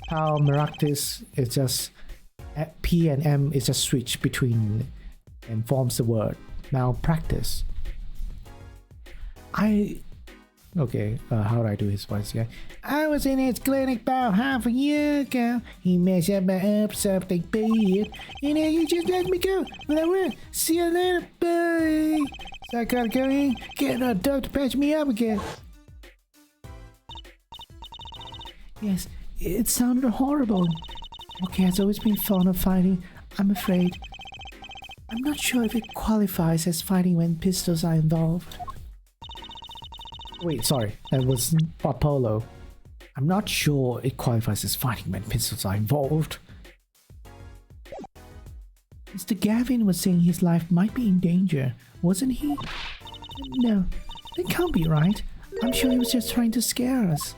how Maractus is just P and M is just switched between and forms the word malpractice. Okay, how do I do his voice? Yeah, I was in his clinic about half a year ago. He messed up something bad, and then he just let me go. Well, I will. See you later, bye. So I gotta go in, get a doctor to patch me up again. Yes, it sounded horrible. Okay, has always been fond of fighting, I'm afraid. I'm not sure if it qualifies as fighting when pistols are involved. Wait, sorry, that was Apollo. I'm not sure it qualifies as fighting when pistols are involved. Mr. Gavin was saying his life might be in danger, wasn't he? No, that can't be right. I'm sure he was just trying to scare us.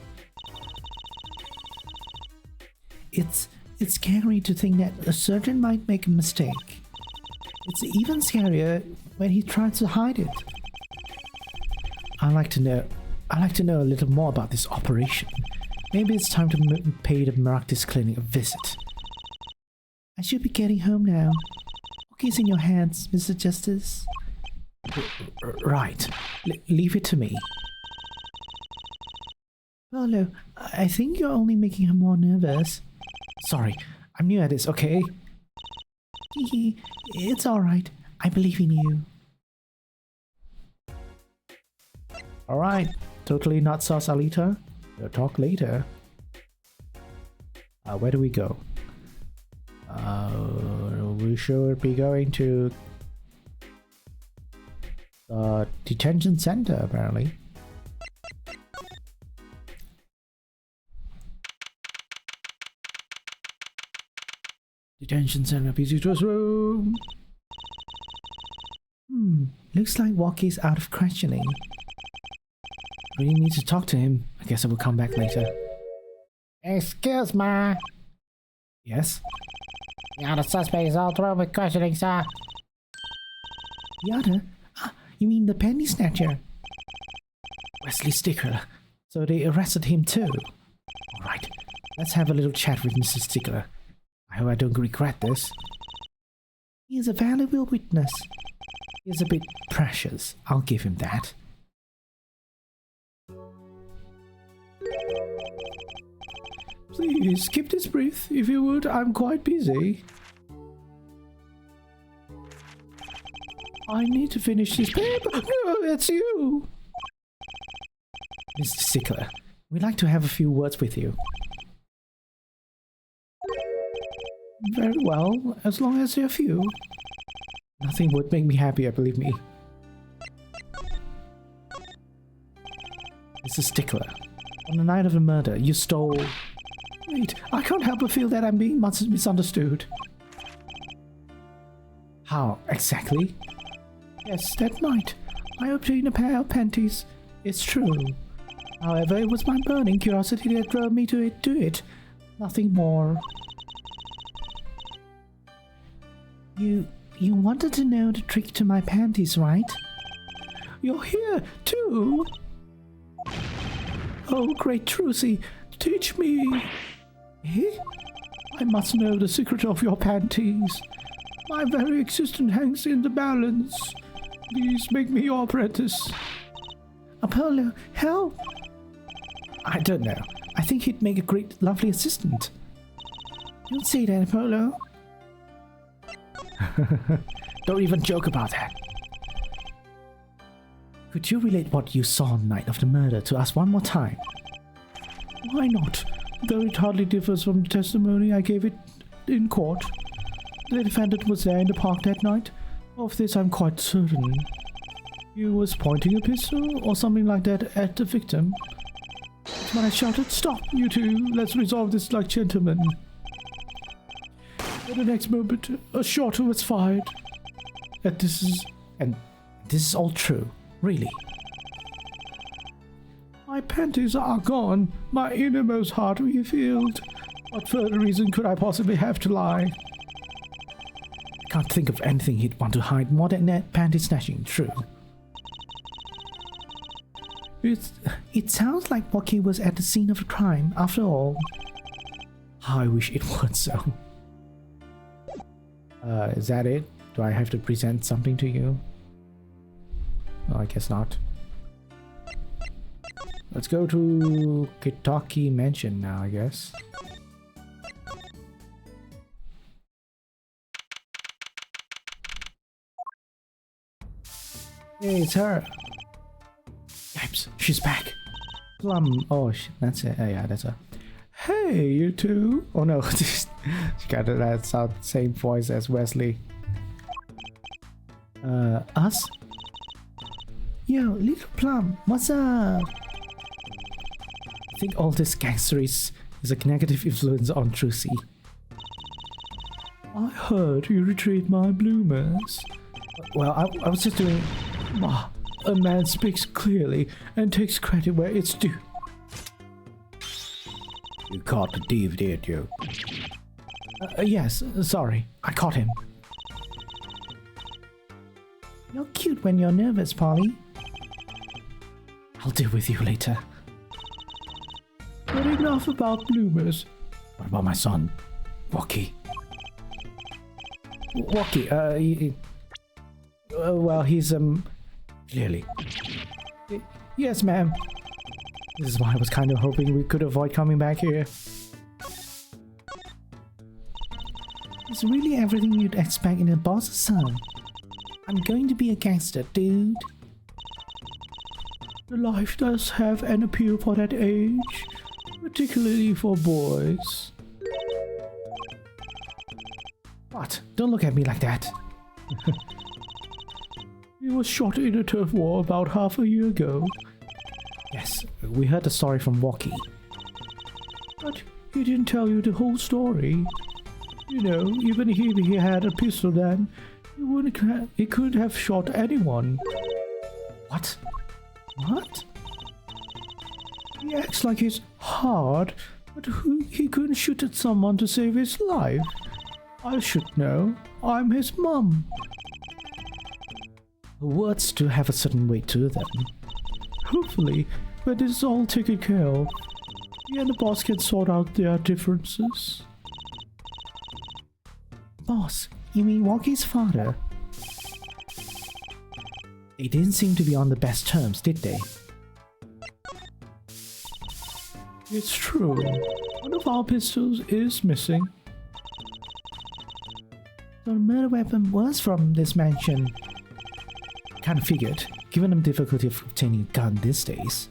It's scary to think that a surgeon might make a mistake. It's even scarier when he tries to hide it. I'd like to know a little more about this operation. Maybe it's time to pay the Maractus clinic a visit. I should be getting home now. Woki's in your hands, Mr. Justice. Right. Leave it to me. Polo, I think you're only making her more nervous. Sorry, I'm new at this, okay? It's alright. I believe in you. Alright, totally not sauce, Alita. We'll talk later. Where do we go? We should be going to the detention center, apparently. Detention center, visitors room. Looks like Woki's out of questioning. Really need to talk to him. I guess I will come back later. Excuse me. Yes? The other suspect is all through with questioning, sir. The other? You mean the penny snatcher? Wesley Stickler. So they arrested him too. Alright, let's have a little chat with Mr. Stickler. I hope I don't regret this. He is a valuable witness. He is a bit precious, I'll give him that. Please, keep this brief, if you would. I'm quite busy. I need to finish this paper. No, that's you! Mr. Stickler, we'd like to have a few words with you. Very well, as long as there are few. Nothing would make me happier, believe me. Mr. Stickler, on the night of the murder, you stole... Wait, I can't help but feel that I'm being misunderstood. How exactly? Yes, that night, I obtained a pair of panties. It's true. However, it was my burning curiosity that drove me to do it. Nothing more. You wanted to know the trick to my panties, right? You're here, too? Oh, great Trucy, teach me. Eh? I must know the secret of your panties. My very existence hangs in the balance. Please make me your apprentice. Apollo, help! I don't know. I think he'd make a great, lovely assistant. Don't say that, Apollo. Don't even joke about that. Could you relate what you saw on the night of the murder to us one more time? Why not? Though it hardly differs from the testimony I gave it in court. The defendant was there in the park that night. Of this I'm quite certain. He was pointing a pistol or something like that at the victim. That's when I shouted, "Stop, you two! Let's resolve this like gentlemen." At the next moment, a shot was fired. And this is all true, really. My panties are gone, my innermost heart revealed. What further reason could I possibly have to lie? I can't think of anything he'd want to hide more than that panty snatching, true. It sounds like Woki was at the scene of the crime, after all. How I wish it weren't so. Is that it? Do I have to present something to you? Oh, I guess not. Let's go to Kitaki Mansion now, I guess. Hey, it's her. Yipes, she's back. Plum. Oh, that's it. Oh, yeah, that's her. Hey, you two. Oh no, she got that same voice as Wesley. Us? Yo, little Plum, what's up? I think all this gangstery is a negative influence on Trucy. I heard you retrieved my bloomers. Well, I was just doing... a man speaks clearly and takes credit where it's due. You caught the thief, did you? Yes, sorry. I caught him. You're cute when you're nervous, Polly. I'll deal with you later. But enough about bloomers. What about my son, Woki? Woki, well, he's, clearly. Yes, ma'am. This is why I was kind of hoping we could avoid coming back here. It's really everything you'd expect in a boss's son. I'm going to be a gangster, dude. The life does have an appeal for that age, particularly for boys. What? Don't look at me like that. He was shot in a turf war about half a year ago. Yes, we heard the story from Woki. But he didn't tell you the whole story. You know, even if he had a pistol then, he couldn't have shot anyone. What? What? He acts like he's hard, but he couldn't shoot at someone to save his life. I should know. I'm his mum. Words do have a certain weight to them. Hopefully, when this is all taken care of, he and the boss can sort out their differences. Boss, you mean Woki's father? They didn't seem to be on the best terms, did they? It's true. One of our pistols is missing. So the murder weapon was from this mansion. Kind of figured, given the difficulty of obtaining a gun these days.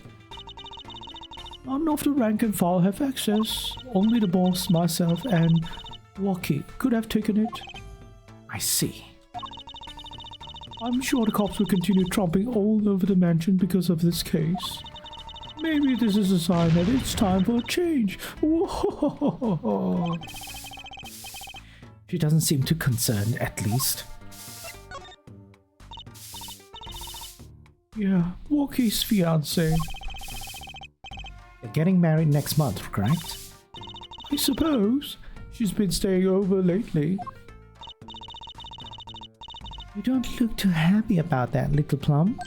None of the rank and file have access. Only the boss, myself, and Woki could have taken it. I see. I'm sure the cops will continue tromping all over the mansion because of this case. Maybe this is a sign that it's time for a change. Whoa. She doesn't seem too concerned, at least. Yeah, Woki's fiancé. They're getting married next month, correct? I suppose. She's been staying over lately. You don't look too happy about that, little Plum.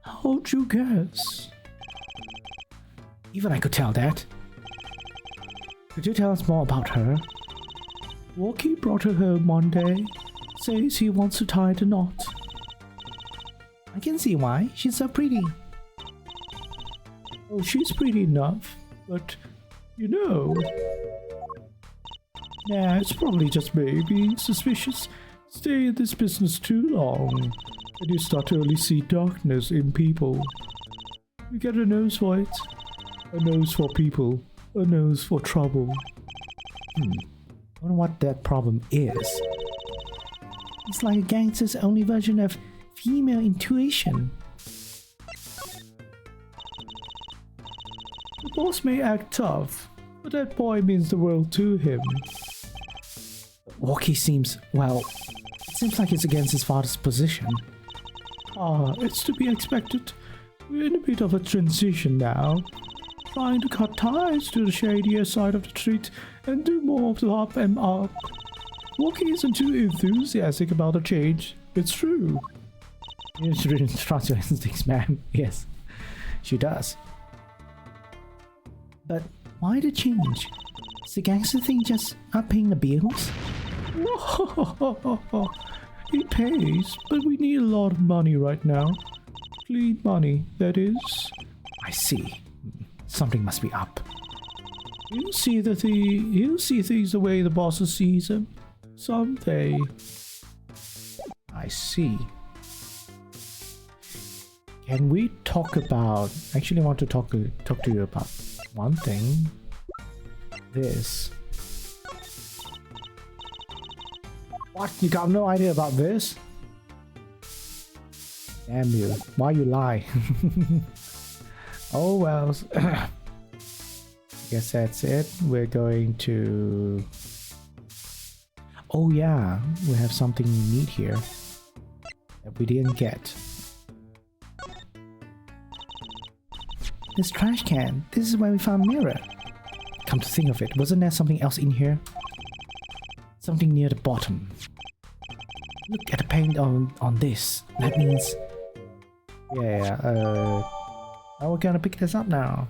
How'd you guess? Even I could tell that. Could you tell us more about her? Woki brought her home one day. Says he wants to tie the knot. I can see why. She's so pretty. Oh, she's pretty enough, but you know. Nah, it's probably just me being suspicious. Stay in this business too long, and you start to only see darkness in people. You get a nose for it. A nose for people, a nose for trouble. I wonder what that problem is. It's like a gangster's only version of female intuition. The boss may act tough, but that boy means the world to him. Walkie seems, well, it seems like it's against his father's position. It's to be expected. We're in a bit of a transition now. Trying to cut ties to the shadier side of the street and do more of the up and up. Walkie isn't too enthusiastic about the change. It's true. You shouldn't trust your instincts, man. Yes, she does. But why the change? Is the gangster thing just not paying the bills? It pays, but we need a lot of money right now. Clean money, that is. I see. Something must be up. He'll see things the way the boss sees them. Someday. I see. Can we talk about... Actually, I want to talk to you about one thing. This. What? You got no idea about this? Damn you. Why you lie? Oh well. I guess that's it. We're going to... Oh yeah, we have something neat here that we didn't get. This trash can. This is where we found Mirror. Come to think of it, wasn't there something else in here? Something near the bottom. Look at the paint on this. That means... Yeah, oh, we're gonna pick this up now.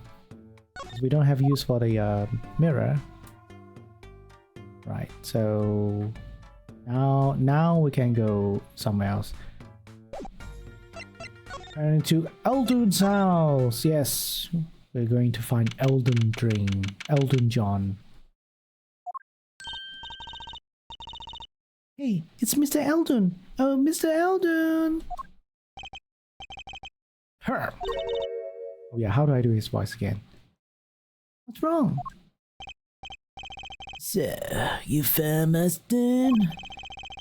We don't have use for the mirror. Right, so... Now we can go somewhere else. Turn to Eldun's house! Yes! We're going to find Eldun John. Hey, it's Mr. Eldun! Oh, Mr. Eldun! Her! Oh yeah, how do I do his voice again? What's wrong? So, you found my stone?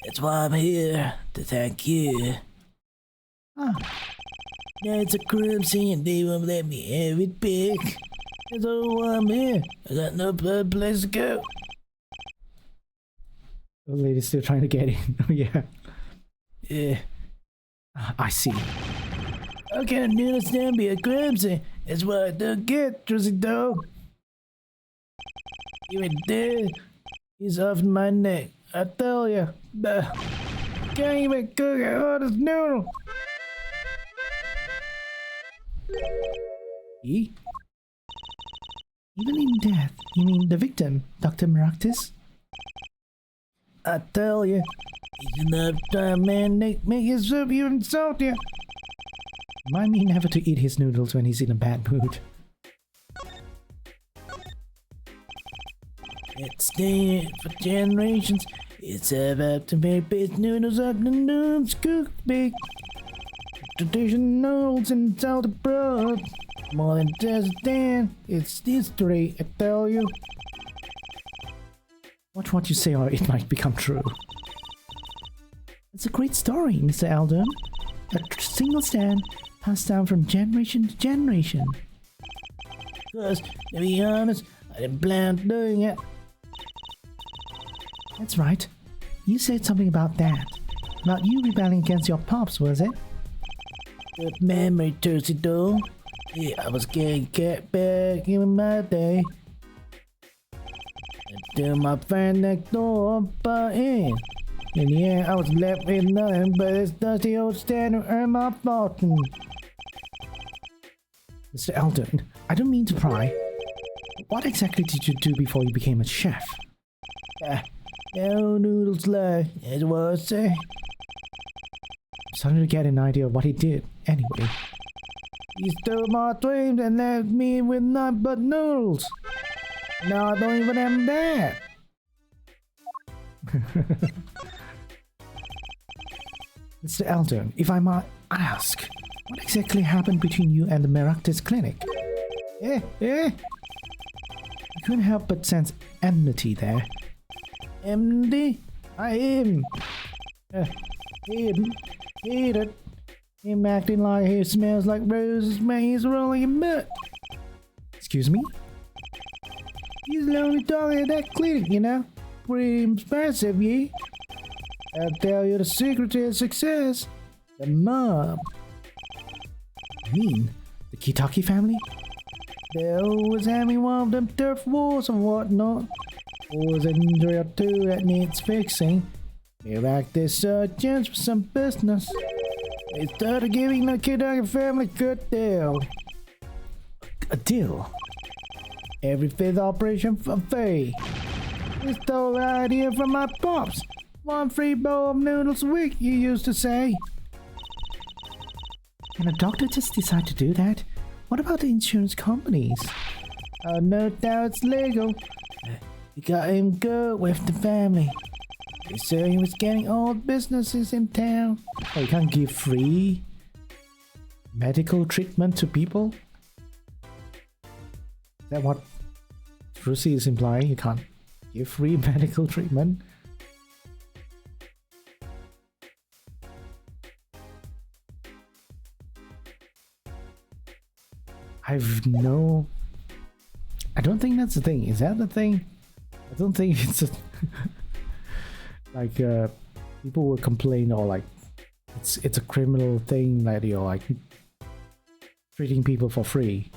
That's why I'm here, to thank you. Ah, Now it's a crime scene, they won't let me have it back. That's all why I'm here. I got no blood place to go. the lady's still trying to get in. Oh yeah. Yeah. I see. I can't understand be a crime scene. That's what I don't get, Trusty Dog. You ain't dead. He's off my neck. I tell ya. Can't even cook a honest noodle. He? Even in death, you mean the victim, Dr. Maractus? I tell ya. He's enough time, man. Make his soup even saltier. Remind me never to eat his noodles when he's in a bad mood. It's there for generations. It's about to make best noodles up the noobs cook big. Traditional noodles and salty broth. More than just a stand. It's history, I tell you. Watch what you say or it might become true. It's a great story, Mr. Eldon. A single stand passed down from generation to generation. Cause, to be honest, I didn't plan on doing it. That's right. You said something about that. About you rebelling against your pops, was it? Good memory, Tootsie Doll. Yeah, I was getting cat back in my day. Until my friend next door bought in. And yeah, I was left with nothing but this dusty old stand to earn my fortune. Mr. Eldon, I don't mean to pry. What exactly did you do before you became a chef? No noodles lie, that's what I say. I'm starting to get an idea of what he did. Anyway. He stole my dreams and left me with nothing but noodles. Now I don't even have that. Mr. Eldon, if I might ask, what exactly happened between you and the Maractus clinic? I couldn't help but sense enmity there. Enmity? I am. Hate it. Him acting like he smells like roses when he's rolling in mud. Excuse me? He's the only dog at that clinic, you know? Pretty impressive, yeah? I'll tell you the secret to his success. The mob. I mean, the Kitaki family? They're always having one of them turf wars and whatnot. Always an injury or two that needs fixing. They act their surgeons for some business. They started giving the Kitaki family a good deal. A deal? Every fifth operation for free. They stole the idea from my pops. 1 free bowl of noodles a week, you used to say. Can a doctor just decide to do that? What about the insurance companies? Oh, no doubt it's legal. You got him good with the family. They said he was getting all the businesses in town. Oh, you can't give free medical treatment to people? Is that what Rusi is implying? You can't give free medical treatment? I don't think that's the thing. Is that the thing? I don't think it's a like people will complain or like it's a criminal thing that you're like treating people for free.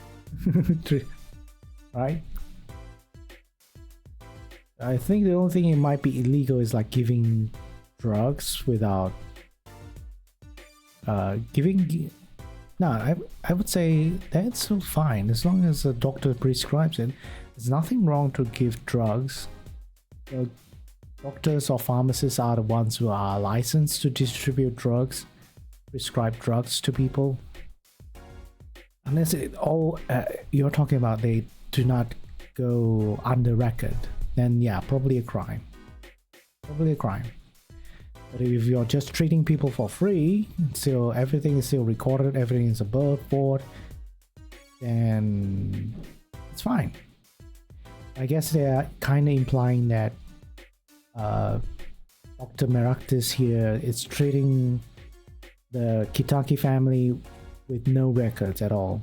Right? I think the only thing it might be illegal is like giving drugs without giving. No, I would say that's still fine as long as the doctor prescribes it. There's nothing wrong to give drugs. Doctors or pharmacists are the ones who are licensed to distribute drugs, prescribe drugs to people. Unless you're talking about they do not go under record, then yeah, probably a crime. Probably a crime. But if you're just treating people for free, still everything is still recorded, everything is above board, then it's fine. I guess they're kind of implying that Dr. Meraktis here is treating the Kitaki family with no records at all.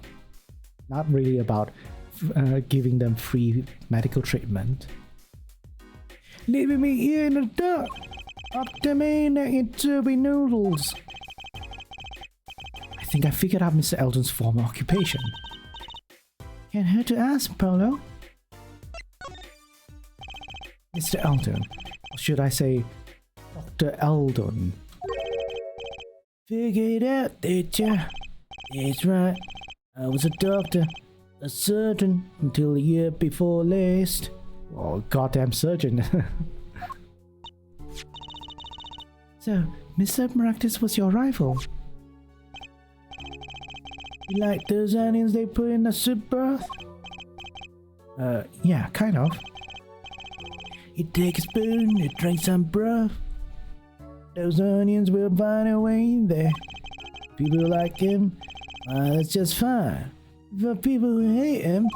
Not really about giving them free medical treatment. Leaving me here in the dark. Up to me to be noodles. I think I figured out Mr. Eldon's former occupation. Can't hurt to ask, Polo. Mr. Eldon, or should I say Dr. Eldon? Figured it out, did ya? That's right. I was a doctor, a surgeon, until the year before last. Oh, goddamn surgeon. So, Mr. Meraktis was your rival. You like those onions they put in the soup broth? Yeah, kind of. You take a spoon, you drink some broth. Those onions will find their way in there. People who like him, that's just fine. For people who hate him,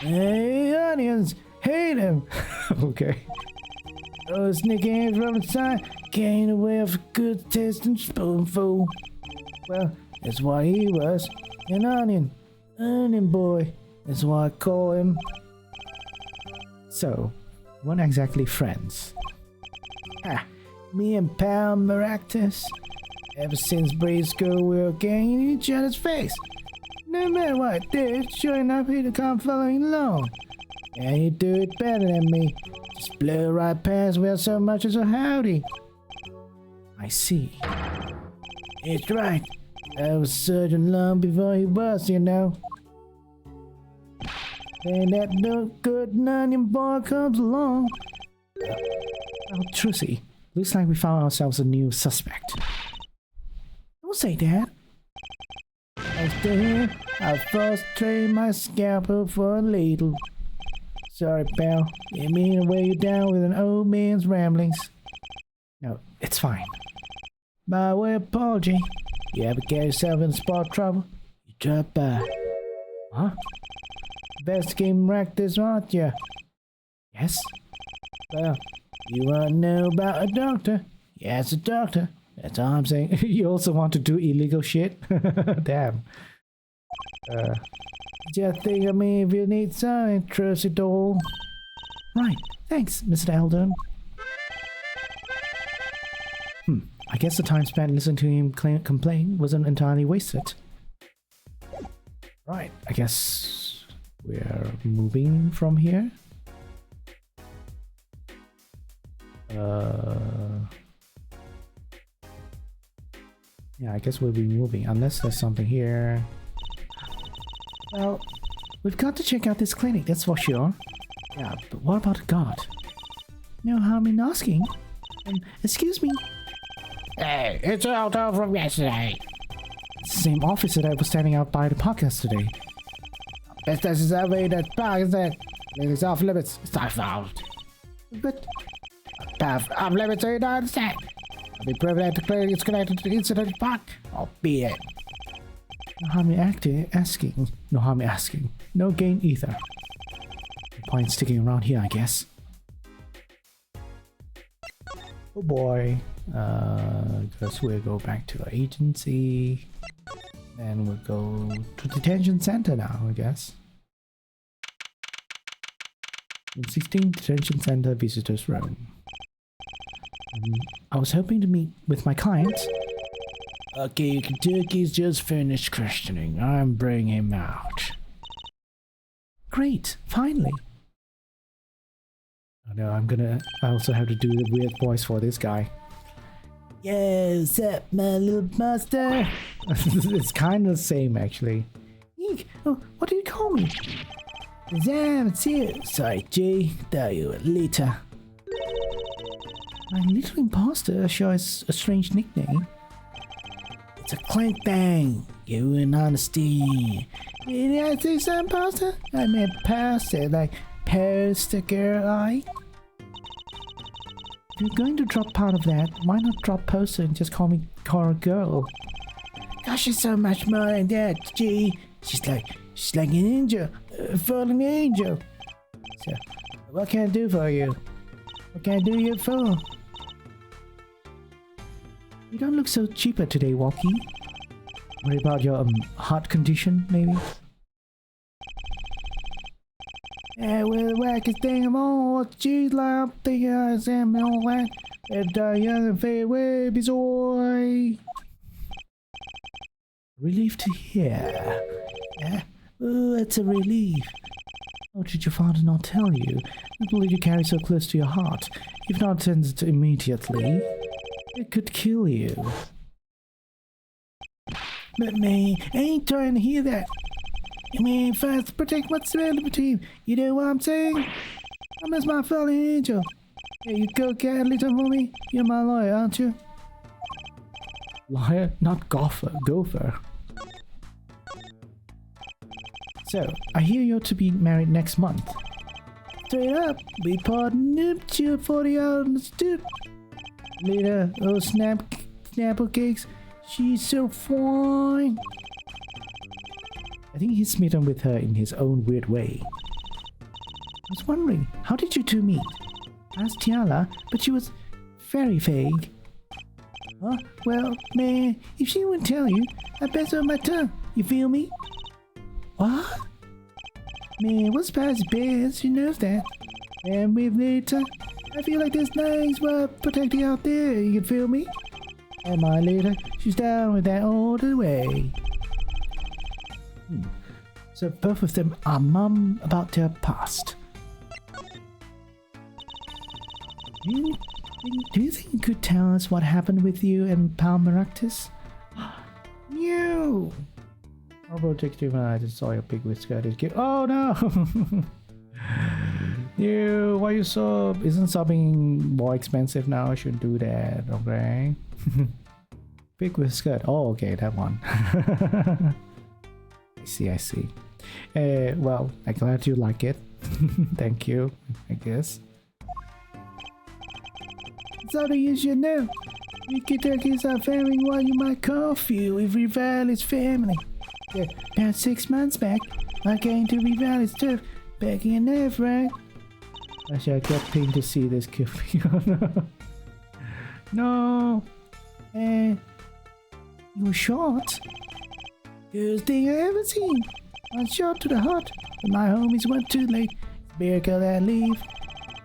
hey, onions, hate him. Okay. Oh, sneaking in from the side, getting away with a good tasting spoonful. Well, that's what he was. An onion boy. That's what I call him. So, weren't exactly friends. Ha! Me and pal Meraktis. Ever since Brave School, we were getting in each other's face. No matter what I did, sure enough, he'd come following along. And he'd do it better than me. Just blow right past without so much as a howdy. I see. It's right. I was surgeon long before he was, you know. Then that no good onion boy comes along. Oh, Trucy, looks like we found ourselves a new suspect. Don't say that. I stay here. I'll first trade my scalpel for a ladle. Sorry, pal. Didn't mean to weigh you down with an old man's ramblings. No, it's fine. By way of apology, you ever get yourself in spot trouble, you drop by. Huh? investigating practice, aren't you? Yes? Well, you want to know about a doctor? Yes, a doctor. That's all I'm saying. You also want to do illegal shit? Damn. Just think of me if you need something, trusty doll. Right. Thanks, Mr. Eldon. I guess the time spent listening to him complain wasn't entirely wasted. Right. I guess we're moving from here. Yeah, I guess we'll be moving unless there's something here. Well, we've got to check out this clinic, that's for sure. Yeah, but what about a guard? No harm in asking. Excuse me. Hey, it's Alto from yesterday. It's the same office that I was standing out by the park yesterday. Business is away that park is that. It's off limits. It's time found. But Path off limits, so you don't understand. I'll be privileged to clearly it's connected to the incident park. Albeit. no harm in asking. No harm in asking. No gain either. No point sticking around here, I guess. Oh boy. Guess we'll go back to our agency. Then we'll go to detention center now, I guess. 16 detention center visitors room. I was hoping to meet with my client. Okay, Kentucky's just finished questioning. I'm bringing him out. Great, finally. Oh no, I also have to do the weird voice for this guy. Yo, what's up, my little master? It's kind of the same, actually. Eek, oh, what do you call me? Zam, it's you. Sorry, G. Thought you were later. My little imposter sure is a strange nickname. It's a clank bang. You and honesty. Did I say something, pasta? I meant pasta, like poster girl eye. If you're going to drop part of that, why not drop poster and just call her girl? Gosh, she's so much more than that, G. She's like an angel, a fallen angel. So, what can I do for you? What can I do you for? You don't look so cheaper today, Walkie. Worry about your heart condition, maybe? Yeah, well, the wackest thing of all, G's like I'm thinking I am and all that. And young and fair baby boy. Relief to hear. Yeah. Oh, it's a relief. How did your father not tell you? I believe you carry so close to your heart. If not attended immediately, it could kill you. But man, I ain't trying to hear that. I mean, first protect what's relevant between. You know what I'm saying? I'm as my fallen angel. Here you go, cat, listen for me. You're my lawyer, aren't you? Liar, not gopher. So, I hear you're to be married next month. Straight up, we part nuptial 40 out on the stoop. Later, oh snapple cakes, she's so fine. I think he's smitten with her in his own weird way. I was wondering, how did you two meet? I asked Tiala, but she was very vague. Huh? Well, man, if she wouldn't tell you, I'd best on my tongue. You feel me? What? Man, what's past best? She knows that. And with later, I feel like there's nice worth protecting out there. You feel me? And my later, she's down with that all the way. So both of them are mum about their past. Do you think you could tell us what happened with you and Pal Maractus? No. Robo Detective, I just saw your big whisker. Oh no! You, why you sub? Isn't subbing more expensive now? I shouldn't do that, okay? Big whisker. Oh, okay, that one. I see. Well, I'm glad you like it. Thank you, I guess. Something you should know. We Kentuckians are family what you might call few if rival is family. Yeah, about 6 months back, I came to revive his stuff back in there, right? Actually, I kept paying to see this kill. No. And you were shot? Worst thing I ever seen. One shot to the heart, but my homies went too late. Miracle I leave.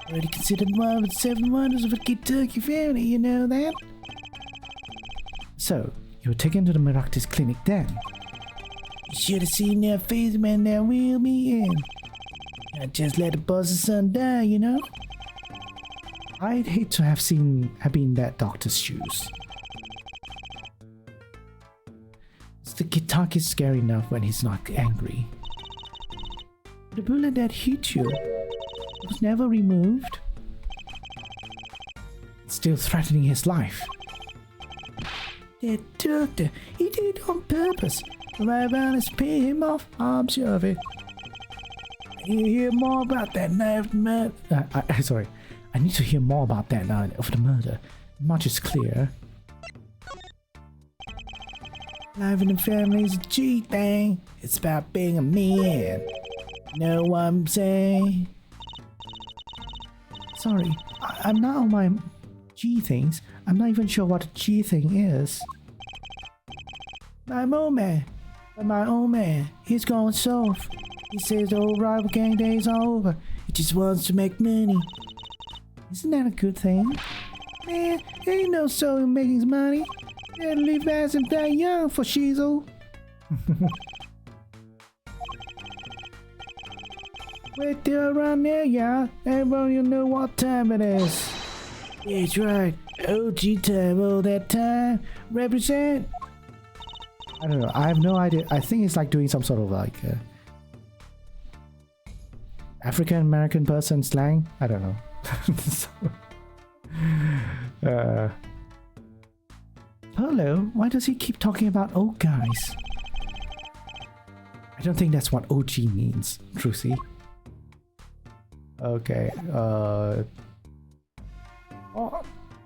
Already considered one of the 7 wonders of a Kentucky family, you know that? So, you were taken to the Maractus clinic then? You should have seen their face when they wheeled me in. I just let the boss's son die, you know? I'd hate to have been in that doctor's shoes. The Kentucky is scary enough when he's not angry. The bullet that hit you was never removed. It's still threatening his life. That doctor, he did it on purpose. Right around us pay him off, I'm sure of it. You hear more about that night of the murder? Sorry, I need to hear more about that night of the murder. Much is clear. Life in the family is a G thing. It's about being a man. Know what I'm saying? Sorry, I'm not on my G things. I'm not even sure what a G thing is. My old man, he's going soft. He says the old rival gang days are over. He just wants to make money. Isn't that a good thing? Man, there ain't no soul in making money. Better leave fast and die young for Shizzle. Wait till around there, y'all. Everyone will know what time it is. That's right. OG time, all that time. Represent. I don't know. I have no idea. I think it's like doing some sort of like African American person slang. I don't know. Hello, why does he keep talking about old guys? I don't think that's what OG means, Trucy. Okay, oh,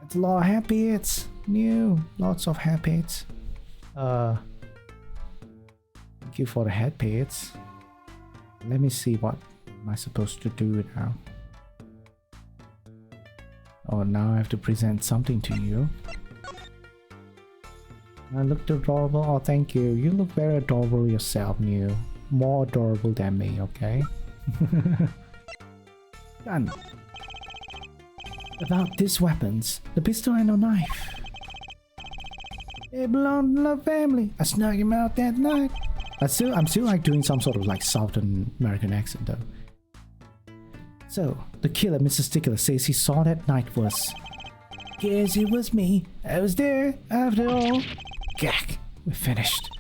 it's a lot of happy hits. New, lots of happy hits. Thank you for the happy hits. Let me see what am I supposed to do now. Oh, now I have to present something to you. I looked adorable. Oh, thank you. You look very adorable yourself, New. More adorable than me, okay? Done. About these weapons, the pistol and a knife. They belong to the family. I snuck him out that night. I'm still like doing some sort of like Southern American accent though. So, the killer, Mr. Stickler, says he saw that night was... Guess it was me. I was there, after all. Gak, we're finished.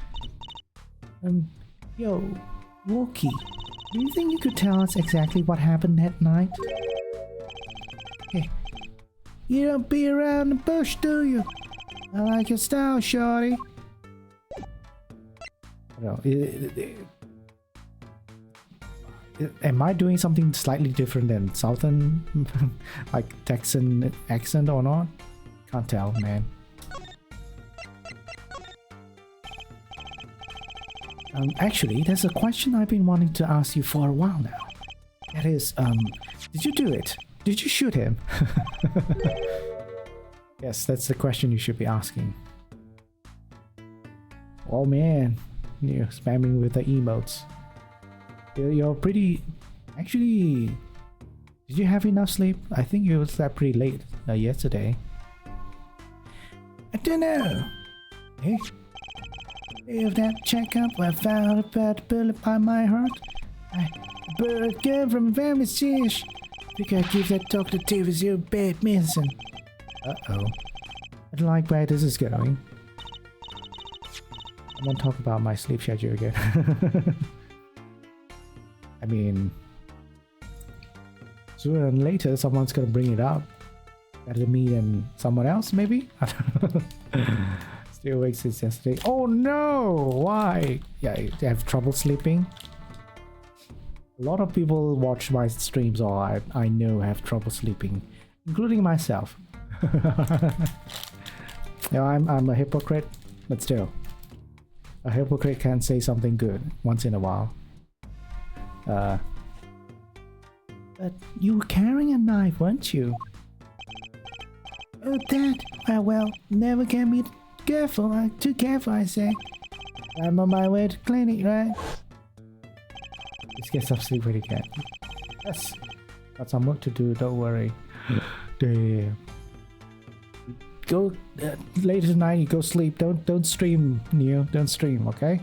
Yo, Wookie, do you think you could tell us exactly what happened that night? Hey, you don't be around the bush, do you? I like your style, shorty. No, am I doing something slightly different than Southern, like Texan accent or not? Can't tell, man. Actually, there's a question I've been wanting to ask you for a while now. That is, did you do it? Did you shoot him? Yes, that's the question you should be asking. Oh man, you're spamming with the emotes. You're pretty... Actually, did you have enough sleep? I think you slept pretty late yesterday. I don't know. Hey? Day of that checkup, I found a bad bullet by my heart. I bird girl from family fish. Think I give that Dr. Davis your bad medicine. Uh-oh. I don't like where this is going. I'm gonna talk about my sleep schedule again. I mean... sooner than later, someone's gonna bring it up. Better me than someone else, maybe? I don't know. Still awake since yesterday. Oh no! Why? Yeah, you have trouble sleeping? A lot of people watch my streams or I know have trouble sleeping, including myself. You know, I'm a hypocrite, but still. A hypocrite can say something good once in a while. But you were carrying a knife, weren't you? Oh, that. Well, never can be careful. Too careful, I say. I'm on my way to clinic, right? Just get some sleep when you can. Yes. Got some work to do, don't worry. Damn. Go later tonight, you go sleep. Don't stream, Neo. Don't stream, okay?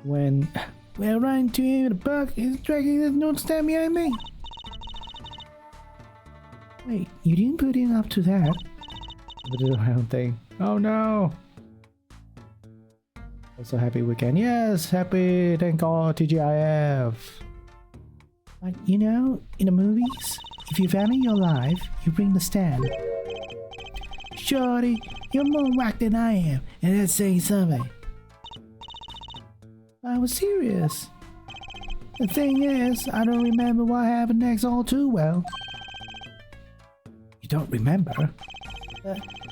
When we're running to him, the bug is dragging his don't stand behind me. Wait, you didn't put him up to that. I'm gonna do my own thing. Oh no! Also happy weekend. Yes, happy, thank God, TGIF. But you know, in the movies, if you value your life, you bring the stand. Shorty, you're more whack than I am, and that's saying something. I was serious. The thing is, I don't remember what happened next all too well. You don't remember?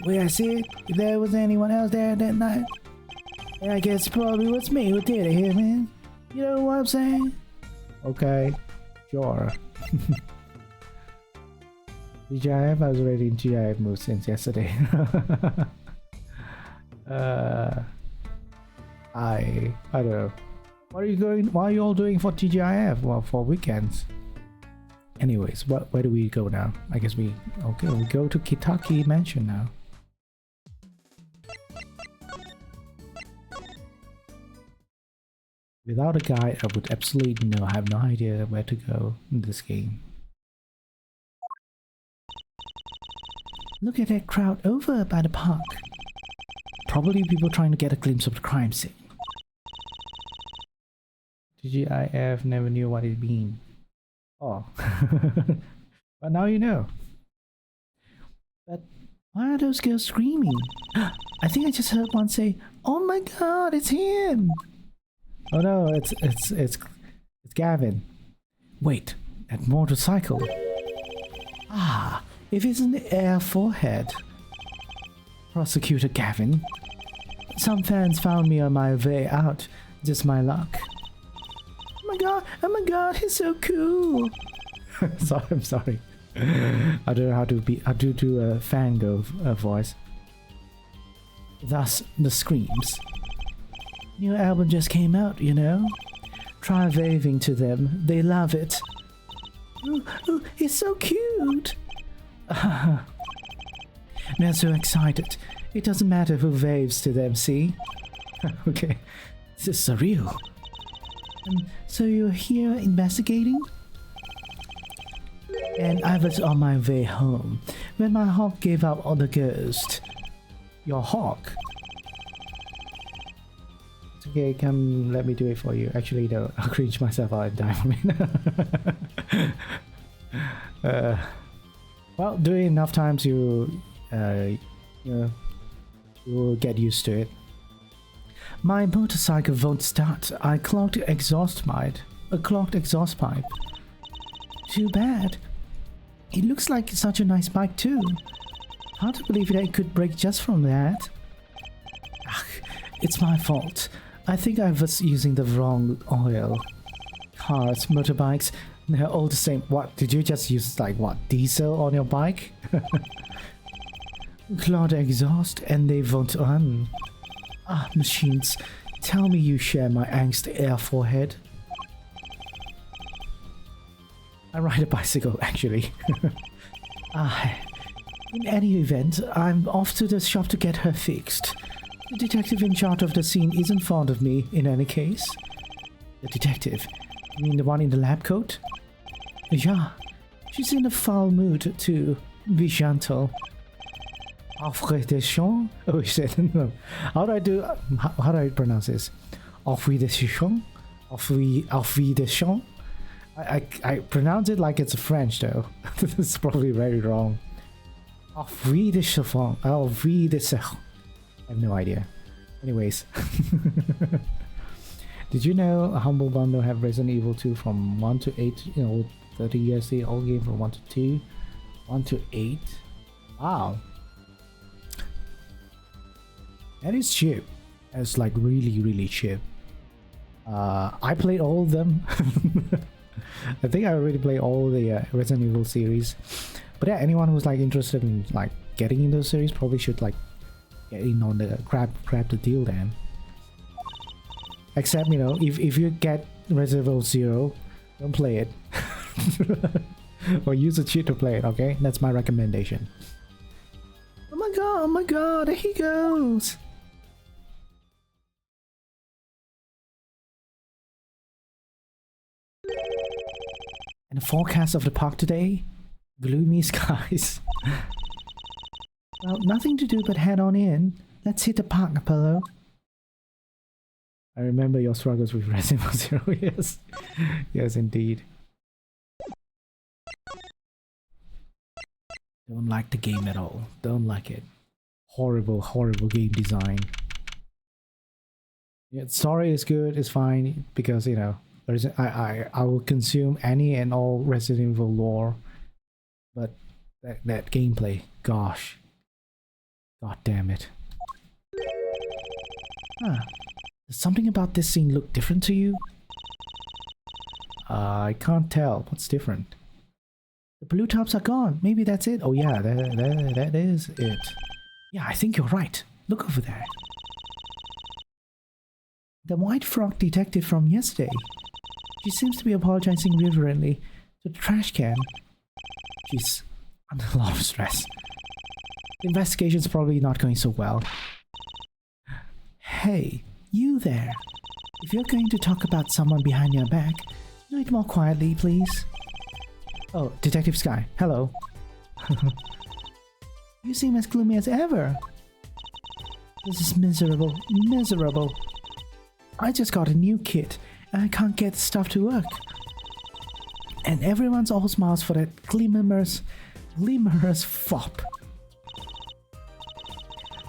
Where I see it, if there was anyone else there that night, I guess it probably was me who did it here, man. You know what I'm saying? Okay, sure. TGIF, I was already in TGIF mode since yesterday. I don't know. What are you going? What are you all doing for TGIF? Well, for weekends. Anyways, where do we go now? I guess we go to Kitaki Mansion now. Without a guide, I would absolutely have no idea where to go in this game. Look at that crowd over by the park. Probably people trying to get a glimpse of the crime scene. TGIF, never knew what it means. Oh. But now you know. But why are those girls screaming? I think I just heard one say, "Oh my god, it's him!" Oh no, it's Gavin. Wait, that motorcycle. Ah, if it's an air forehead. Prosecutor Gavin. Some fans found me on my way out. Just my luck. Oh my god, he's so cool. I'm sorry. I don't know how to do a Fango voice. Thus, the screams. New album just came out, you know? Try waving to them. They love it. Ooh, he's so cute. They're so excited. It doesn't matter who waves to them, see? Okay. This is surreal. So you're here investigating? And I was on my way home when my hawk gave up on the ghost. Your hawk? It's okay, come let me do it for you. Actually, no, I'll cringe myself out in time. Well, doing enough times you will get used to it. My motorcycle won't start. I clogged exhaust pipe. A clogged exhaust pipe. Too bad. It looks like such a nice bike too. Hard to believe that it could break just from that. Ugh, it's my fault. I think I was using the wrong oil. Cars, motorbikes, they're all the same. What, did you just use like what, diesel on your bike? Clogged exhaust and they won't run. Ah, machines, tell me you share my angst, air forehead. I ride a bicycle, actually. In any event, I'm off to the shop to get her fixed. The detective in charge of the scene isn't fond of me, in any case. The detective? You mean the one in the lab coat? Yeah, she's in a foul mood too. Be gentle. Offre des champs? Oh shit, no. How do I pronounce this? Offre des champs? Offre des champs? I pronounce it like it's French though. This is probably very wrong. Offre des champs. Offre des champs. I have no idea. Anyways. Did you know Humble Bundle have Resident Evil 2 from 1 to 8? You know, 30 USD, all game from 1 to 2. 1 to 8? Wow. And it's cheap. It's like really cheap. I played all of them. I think I already played all the Resident Evil series. But yeah, anyone who's like interested in like getting into the series probably should like get in on the grab the deal then. Except, you know, if you get Resident Evil 0, don't play it. Or use a cheat to play it, okay? That's my recommendation. Oh my god, there he goes! And the forecast of the park today? Gloomy skies. Well, nothing to do but head on in. Let's hit the park, Apollo. I remember your struggles with Resident Evil 0, yes. Yes, indeed. Don't like the game at all. Don't like it. Horrible game design. Yeah, story is good, it's fine, because, you know, I will consume any and all Resident Evil lore. But that gameplay, gosh. God damn it. Huh. Does something about this scene look different to you? I can't tell. What's different? The blue tops are gone. Maybe that's it. Oh yeah, that is it. Yeah, I think you're right. Look over there. The white frog detective from yesterday. She seems to be apologizing reverently to the trash can. She's under a lot of stress. The investigation's probably not going so well. Hey, you there. If you're going to talk about someone behind your back, do it more quietly, please. Oh, Detective Sky. Hello. You seem as gloomy as ever. This is miserable. Miserable. I just got a new kit and I can't get stuff to work. And everyone's all smiles for that glimmerous fop.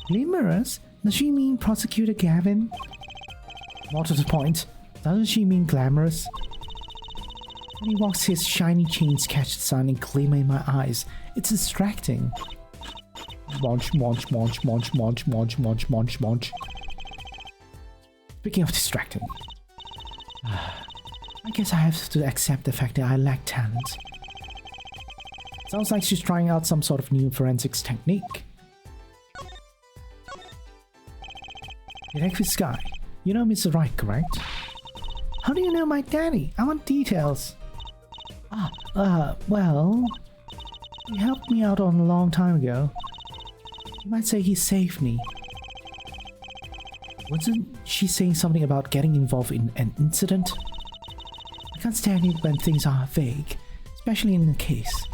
Glimmerous? Does she mean Prosecutor Gavin? More to the point, doesn't she mean glamorous? When he walks, his shiny chains catch the sun and gleam in my eyes. It's distracting. Munch. Speaking of distracting, I guess I have to accept the fact that I lack talent. Sounds like she's trying out some sort of new forensics technique. Detective Sky, you know Mr. Wright, correct? How do you know my daddy? I want details. Well, he helped me out on a long time ago. You might say he saved me. Wasn't she saying something about getting involved in an incident? I can't stand it when things are vague, especially in a case.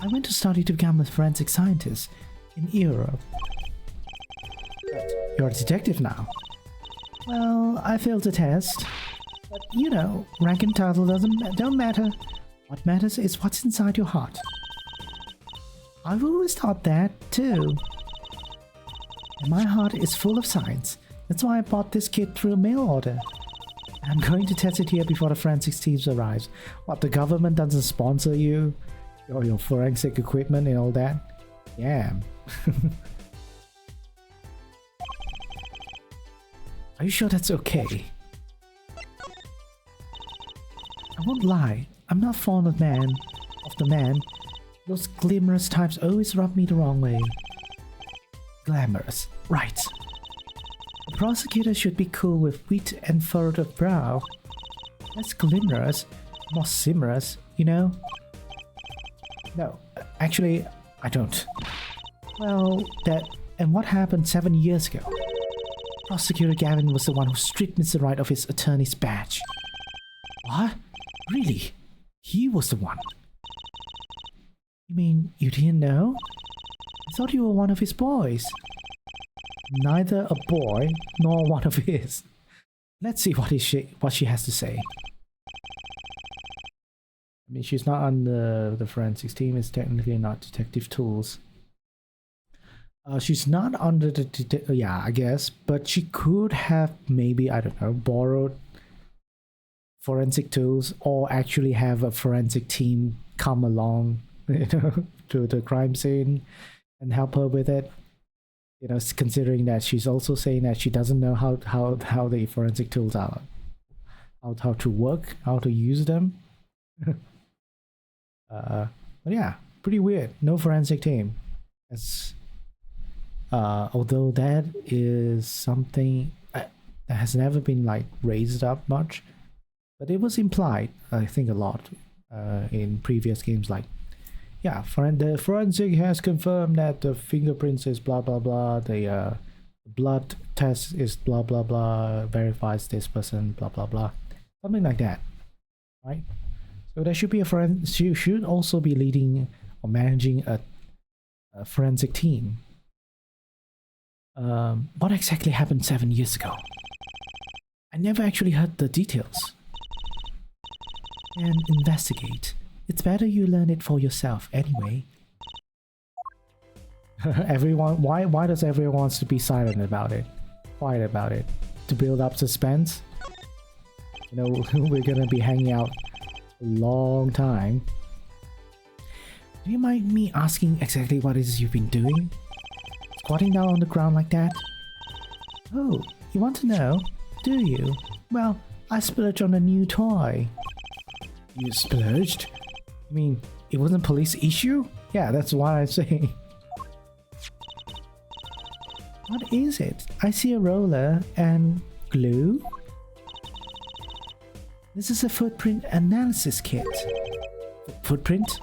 I went to study to become a forensic scientist in Europe. But you're a detective now. Well, I failed the test. But you know, rank and title don't matter. What matters is what's inside your heart. I've always thought that too. And my heart is full of science. That's why I bought this kit through a mail order. I'm going to test it here before the forensics teams arrives. What, the government doesn't sponsor you? Your forensic equipment and all that? Yeah. Are you sure that's okay? I won't lie, I'm not fond of the man. Those glamorous types always rub me the wrong way. Glamorous, right. The prosecutor should be cool with wheat and furrowed brow. Less glamorous, more simorous, you know? No, actually, I don't. Well, and what happened 7 years ago? Prosecutor Gavin was the one who stripped Mr. Wright of his attorney's badge. What? Really? He was the one? You mean you didn't know? I thought you were one of his boys. Neither a boy nor one of his. Let's see what she has to say. I mean, she's not on the forensics team. It's technically not detective tools. She's not under the yeah, I guess, but she could have maybe, I don't know, borrowed forensic tools or actually have a forensic team come along, you know, to the crime scene and help her with it. You know, considering that she's also saying that she doesn't know how the forensic tools are, how to work, how to use them. But yeah, pretty weird. No forensic team. As although that is something that has never been like raised up much, but it was implied, I think, a lot in previous games. Like, yeah, the forensic has confirmed that the fingerprints is blah blah blah. The blood test is blah blah blah. Verifies this person, blah blah blah. Something like that, right? So there should be a she should also be leading or managing a forensic team. What exactly happened 7 years ago? I never actually heard the details. And investigate. It's better you learn it for yourself anyway. Everyone, why does everyone wants to be silent about it? Quiet about it? To build up suspense? You know, we're gonna be hanging out a long time. Do you mind me asking exactly what it is you've been doing? Squatting down on the ground like that? Oh, you want to know? Do you? Well, I splurged on a new toy. You splurged? I mean, it wasn't police issue? Yeah, that's what I'm saying. What is it? I see a roller and glue. This is a footprint analysis kit. Footprint?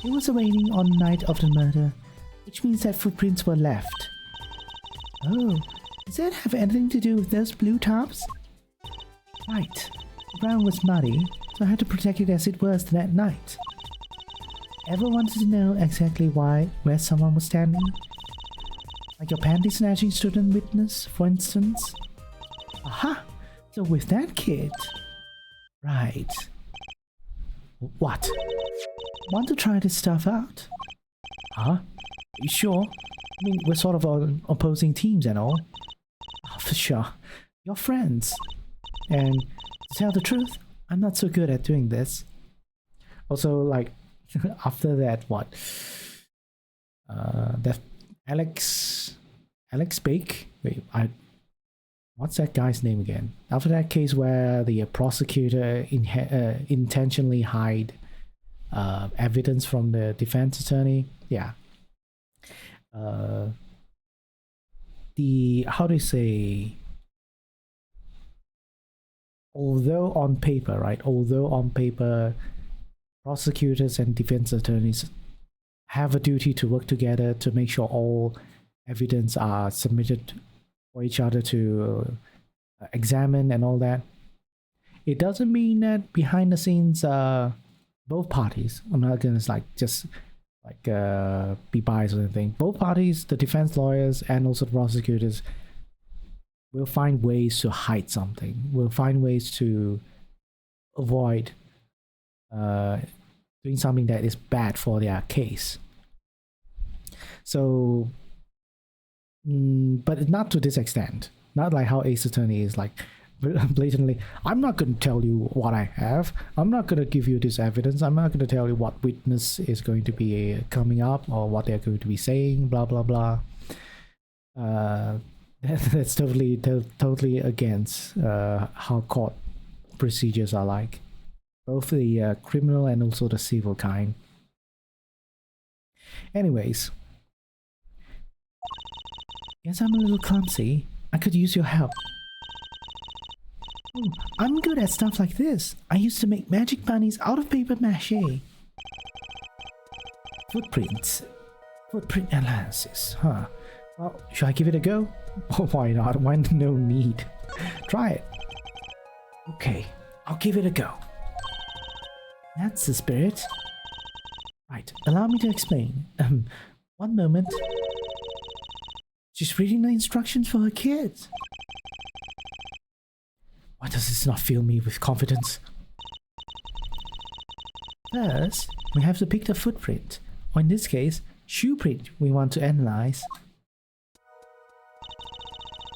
It was awaiting on the night of the murder, which means that footprints were left. Oh, does that have anything to do with those blue tops? Right. The ground was muddy, so I had to protect it as it was that night. Ever wanted to know exactly where someone was standing? Like your panty snatching student witness, for instance? Aha! So with that kid... Right. What? Want to try this stuff out? Huh? You sure? I mean, we're sort of on opposing teams and all. Oh, for sure. You're friends. And to tell the truth, I'm not so good at doing this. Also, like, after that, what? That Alex Bake? Wait, what's that guy's name again? After that case where the prosecutor intentionally hide evidence from the defense attorney, yeah. How do you say? Although on paper, right? Although on paper, prosecutors and defense attorneys have a duty to work together to make sure all evidence are submitted for each other to examine and all that. It doesn't mean that behind the scenes, both parties, I'm not gonna be biased or anything. Both parties, the defense lawyers and also the prosecutors, will find ways to hide something. Will find ways to avoid doing something that is bad for their case. So, but not to this extent. Not like how Ace Attorney is like blatantly, I'm not going to tell you what I have. I'm not going to give you this evidence. I'm not going to tell you what witness is going to be coming up or what they're going to be saying, blah, blah, blah. That's totally against how court procedures are like. Both the criminal and also the civil kind. Anyways. Guess I'm a little clumsy. I could use your help. I'm good at stuff like this. I used to make magic bunnies out of paper mache. Footprints. Footprint analysis, huh? Well, should I give it a go? Oh, why not? Why no need? Try it. Okay, I'll give it a go. That's the spirit. Right, allow me to explain. One moment. She's reading the instructions for her kids. Why does this not fill me with confidence? First, we have to pick the footprint, or in this case, shoe print we want to analyze.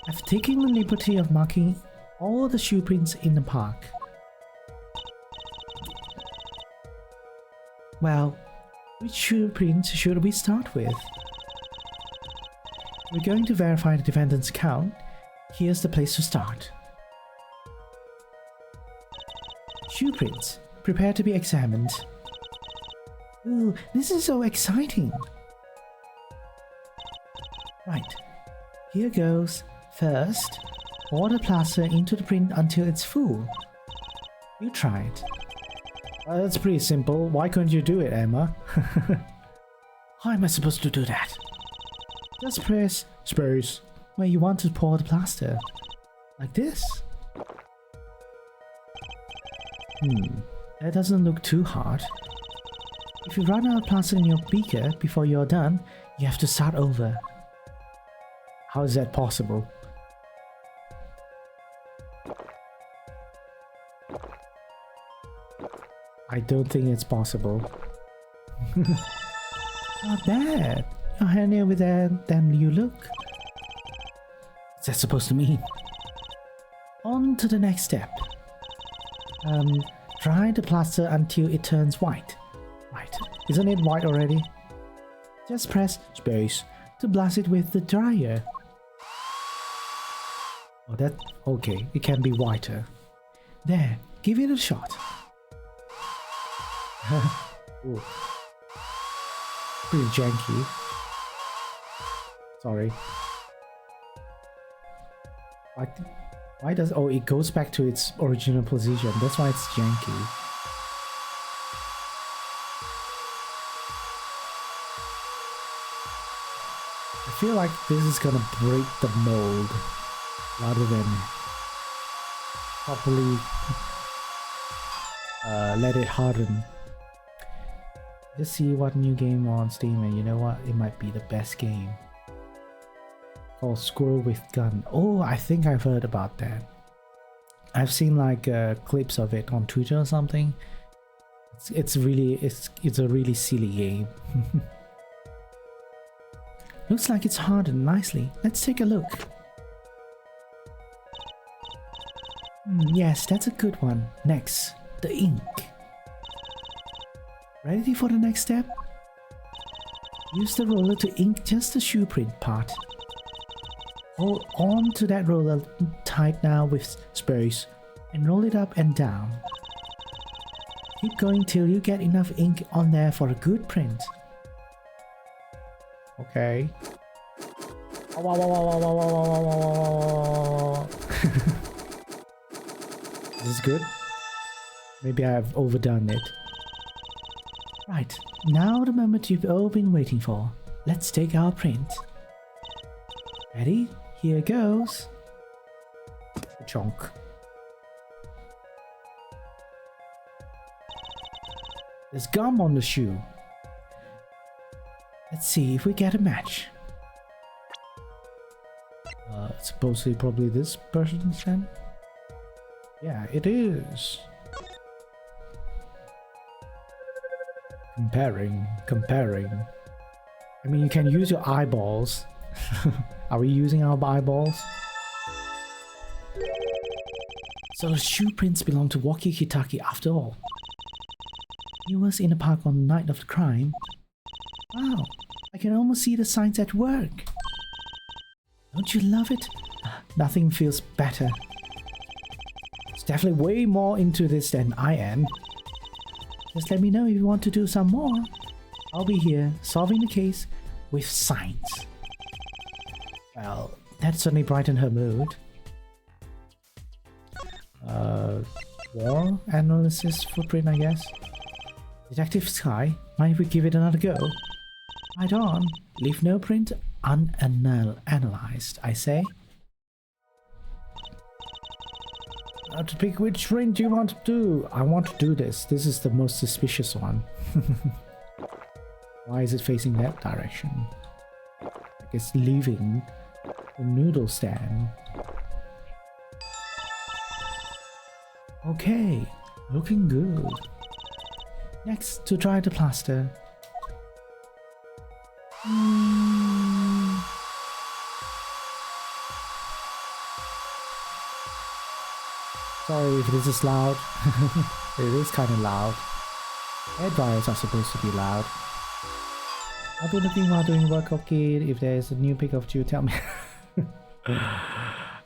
I've taken the liberty of marking all the shoe prints in the park. Well, which shoe print should we start with? We're going to verify the defendant's account. Here's the place to start. Shoe prints. Prepare to be examined. Ooh, this is so exciting. Right. Here goes. First, pour the plaster into the print until it's full. You try it. That's pretty simple. Why couldn't you do it, Emma? How am I supposed to do that? Just press space where you want to pour the plaster. Like this. That doesn't look too hard. If you run out of plaster in your beaker before you're done, you have to start over. How is that possible? I don't think it's possible. Not bad. You're handier with that than you look. What's that supposed to mean? On to the next step. Dry the plaster until it turns white. Right. Isn't it white already? Just press space to blast it with the dryer. Oh, that... okay. It can be whiter. There. Give it a shot. Ooh. Pretty janky. Sorry. Why does... oh, it goes back to its original position. That's why it's janky. I feel like this is gonna break the mold rather than properly let it harden. Just see what new game on Steam, and you know what? It might be the best game. Called Squirrel with Gun. Oh, I think I've heard about that. I've seen like clips of it on Twitter or something. It's a really silly game. Looks like it's hardened nicely. Let's take a look. Yes, that's a good one. Next, the ink. Ready for the next step? Use the roller to ink just the shoe print part. Hold on to that roller tight now with space and roll it up and down. Keep going till you get enough ink on there for a good print. Okay. This is good. Maybe I've overdone it. Right, now the moment you've all been waiting for. Let's take our print. Ready? Here goes. Chonk. There's gum on the shoe. Let's see if we get a match. Supposedly probably this person's hand? Yeah, it is. Comparing. I mean, you can use your eyeballs. Are we using our eyeballs? So the shoe prints belong to Waki Kitaki after all. He was in the park on the night of the crime. Wow, I can almost see the signs at work. Don't you love it? Nothing feels better. It's definitely way more into this than I am. Just let me know if you want to do some more. I'll be here solving the case with science. Well, that certainly brightened her mood. War analysis footprint, I guess. Detective Sky, mind if we give it another go? Right on. Leave no print unanalyzed, I say. Now to pick which print you want to do. I want to do this. This is the most suspicious one. Why is it facing that direction? I guess leaving the noodle stand. Okay, looking good. Next, to dry the plaster. Sorry if this is loud. It is kind of loud. Hair dryers are supposed to be loud. I'll be looking while doing work, okay? If there's a new pick of you, tell me.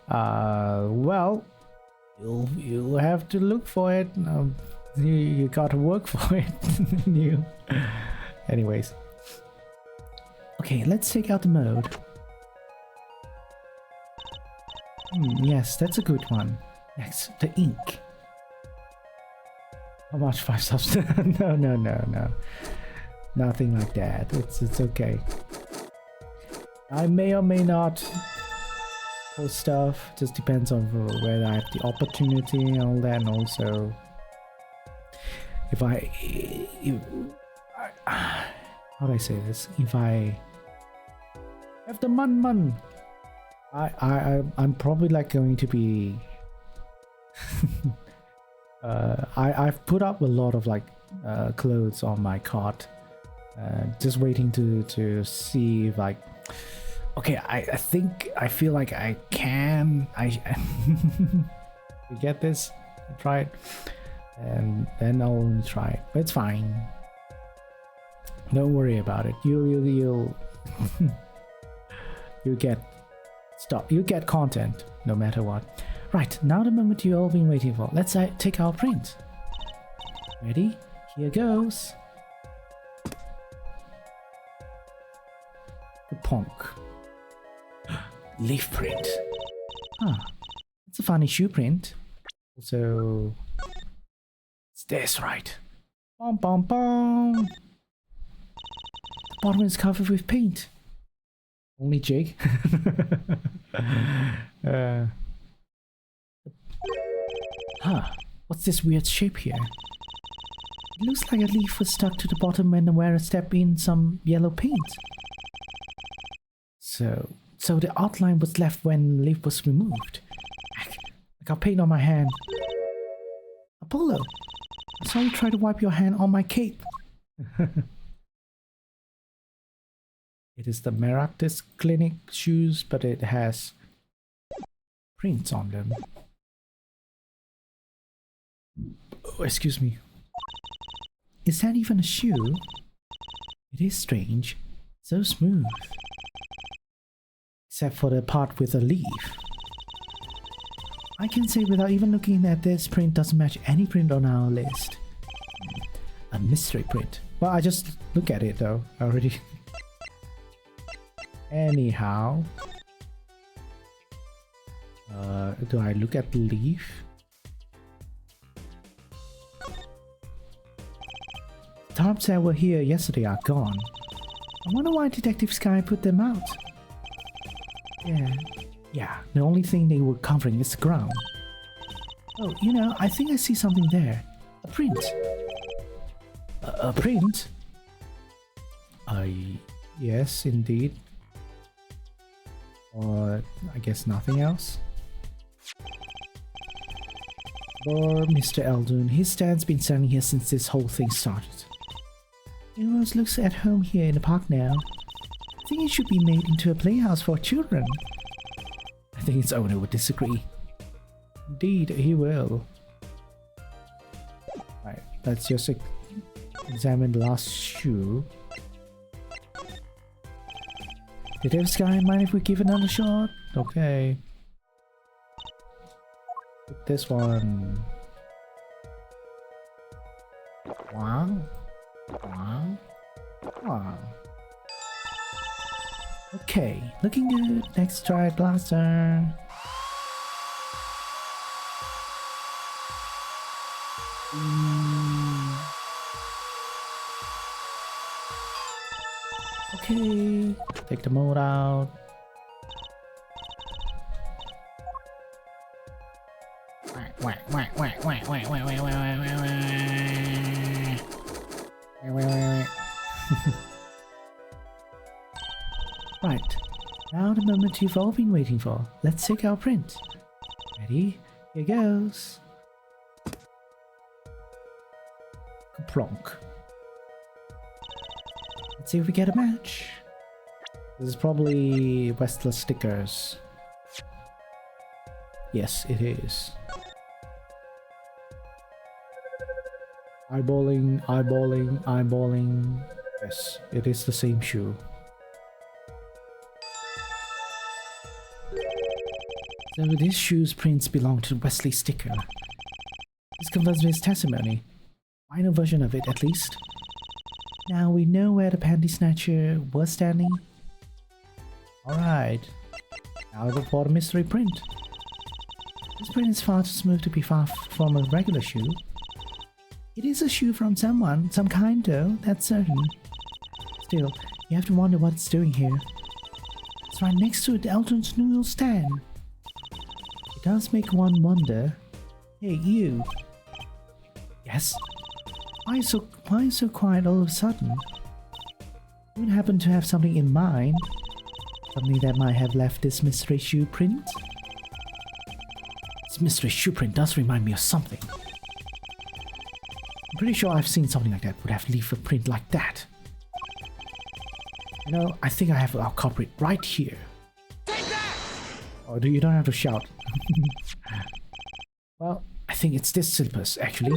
Well, you'll have to look for it. You gotta work for it. you. Anyways. Okay, let's take out the mode. Yes, that's a good one. Next, the ink. How much? 5 subs? No. Nothing like that. It's okay. I may or may not post stuff. Just depends on whether I have the opportunity and all that, and also if how do I say this? If I have the man, I'm probably like going to be. I've put up a lot of like clothes on my cart, just waiting to see if like, okay, I think I feel like I can we get this, try it, and then I'll try it. But it's fine. Don't worry about it. You'll you get stuff. You get content no matter what. Right, now the moment you've all been waiting for. Let's take our print. Ready? Here goes. The Ponk. Leaf print. Huh. It's a funny shoe print. Also, it's this, right? Bom bom bom. The bottom is covered with paint. Only Jake. Huh, what's this weird shape here? It looks like a leaf was stuck to the bottom when the wearer stepped in some yellow paint. So the outline was left when the leaf was removed. I got paint on my hand. Apollo, I saw you try to wipe your hand on my cape. It is the Maractus Clinic shoes, but it has prints on them. Oh, excuse me. Is that even a shoe? It is strange. So smooth. Except for the part with a leaf. I can say without even looking that this print doesn't match any print on our list. A mystery print. Well, I just look at it though. Already. Anyhow. Do I look at the leaf? Tarps that were here yesterday are gone. I wonder why Detective Sky put them out. Yeah, the only thing they were covering is the ground. Oh, you know, I think I see something there. A print. A print? Yes, indeed. Or I guess nothing else. Or Mr. Eldoon, his dad's been standing here since this whole thing started. He almost looks at home here in the park now. I think it should be made into a playhouse for children. I think its owner would disagree. Indeed, he will. Right, let's just examine the last shoe. Detective Sky, mind if we give another shot? Okay. Pick this one. Wow. Okay, looking good. Next try blaster. Okay, take the mode out. Right, now the moment you've all been waiting for. Let's take our print. Ready? Here goes. Plonk. Let's see if we get a match. This is probably Westler stickers. Yes, it is. Eyeballing. Yes, it is the same shoe. So these shoes prints belong to Wesley Sticker. This confirms his testimony. Final version of it, at least. Now we know where the panty snatcher was standing. Alright. Now for the mystery print. This print is far too smooth to be far from a regular shoe. It is a shoe from someone, some kind though, that's certain. Still, you have to wonder what it's doing here. It's right next to Elton's noodle stand. It does make one wonder. Hey, you. Yes? Why so quiet all of a sudden? You happen to have something in mind? Something that might have left this mystery shoe print? This mystery shoe print does remind me of something. I'm pretty sure I've seen something like that would have left a print like that. You know, I think I have our culprit right here. Take that! Oh, you don't have to shout. Well, I think it's this slippers, actually.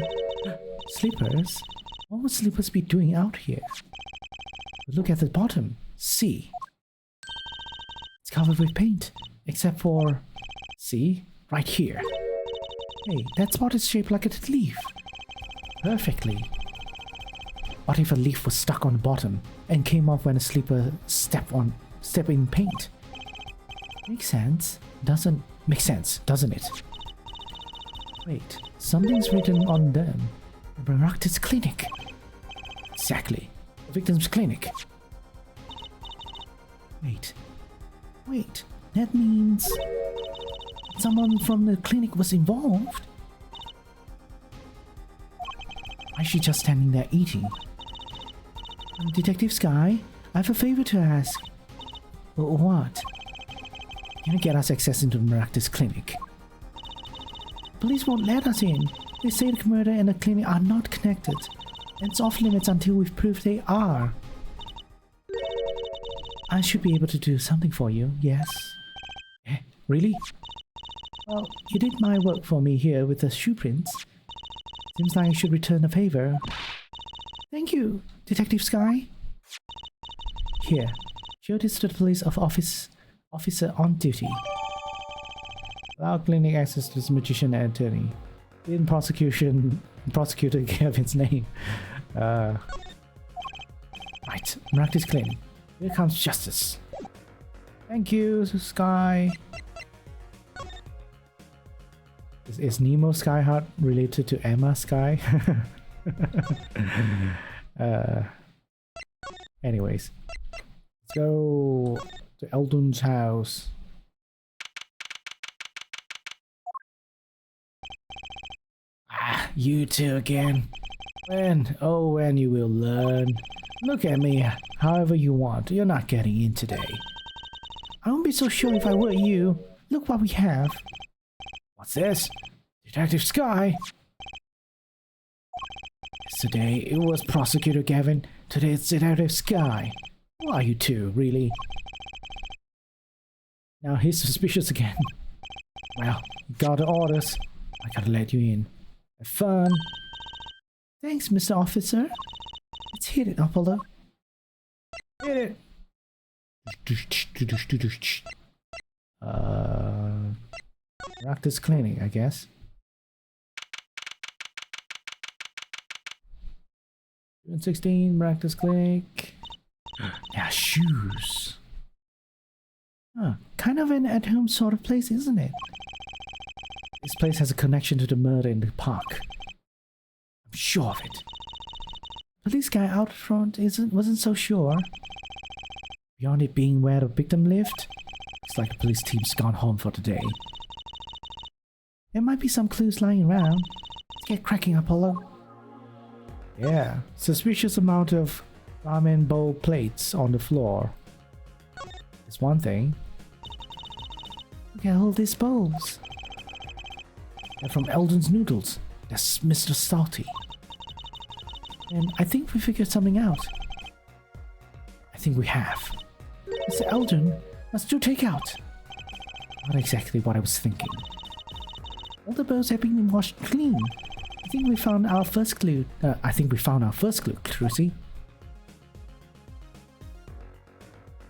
Slippers? What would slippers be doing out here? Look at the bottom. See? It's covered with paint, except for... See? Right here. Hey, that spot is shaped like a leaf. Perfectly. What if a leaf was stuck on the bottom and came off when a slipper step in paint? Makes sense. Make sense, doesn't it? Wait, something's written on them. The Maractus Clinic. Exactly. The victim's clinic. Wait, that means someone from the clinic was involved? Why is she just standing there eating? Detective Sky, I have a favor to ask. What? Can you get us access into the Maractus Clinic? Police won't let us in. They say the murder and the clinic are not connected. And it's off limits until we've proved they are. I should be able to do something for you, yes. Eh, really? Well, you did my work for me here with the shoe prints. Seems like I should return the favor. Thank you, Detective Sky. Here, show this to the police officer on duty. Allow clinic access to this magician and attorney. In prosecutor Kevin's name. Right, Maractus Clinic. Here comes justice. Thank you, Sky. Is Nemo Skyheart related to Emma Sky? Anyways, let's go to Eldon's house. Ah, you two again. When? Oh, when you will learn. Look at me however you want. You're not getting in today. I won't be so sure if I were you. Look what we have. What's this? Detective Sky? Yesterday it was Prosecutor Gavin. Today it's Detective Sky. Who are you two, really? Now he's suspicious again. Well, you got the orders. I gotta let you in. Have fun. Thanks, Mr. Officer. Let's hit it, Apollo. Hit it! Maractus Clinic, I guess. 16, Maractus Clinic. Yeah, shoes. Huh, kind of an at-home sort of place, isn't it? This place has a connection to the murder in the park. I'm sure of it. Police guy out front wasn't so sure. Beyond it being where the victim lived, looks like the police team's gone home for the day. There might be some clues lying around. Let's get cracking, Apollo. Yeah, suspicious amount of ramen bowl plates on the floor. It's one thing. Look at all these bowls. They're from Eldon's Noodles. That's Mr. Salty. And I think we figured something out. I think we have. Mr. Eldon, let's do takeout. Not exactly what I was thinking. All the bowls have been washed clean. I think we found our first clue. Trucy.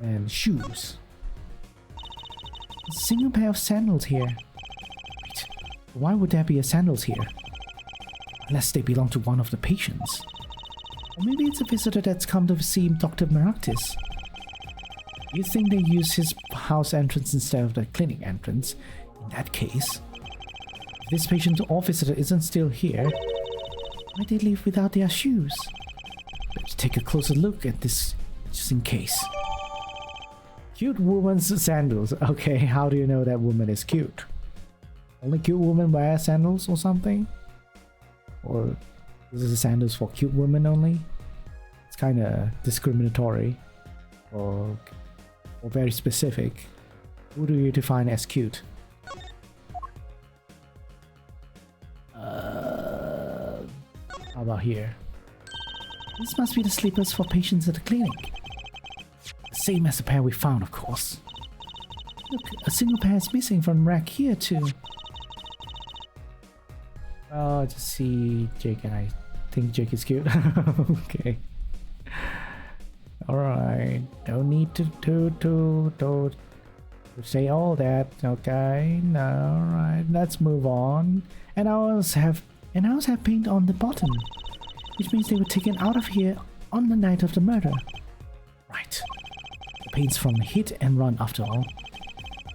And shoes. A single pair of sandals here. Wait, why would there be a sandals here? Unless they belong to one of the patients. Or maybe it's a visitor that's come to see Dr. Maractus. You think they use his house entrance instead of the clinic entrance? In that case, if this patient or visitor isn't still here, why they leave without their shoes? Let's take a closer look at this, just in case. Cute woman's sandals. Okay, how do you know that woman is cute? Only cute women wear sandals or something? Or this is sandals for cute women only? It's kind of discriminatory or very specific. Who do you define as cute? How about here? This must be the slippers for patients at the clinic. Same as the pair we found, of course. Look, a single pair is missing from rack here too. Oh, I just see Jake and I think Jake is cute. Okay. Alright. Don't need to say all that, okay? No, alright, let's move on. And ours have paint on the bottom, which means they were taken out of here on the night of the murder. Right. The paint's from hit and run after all.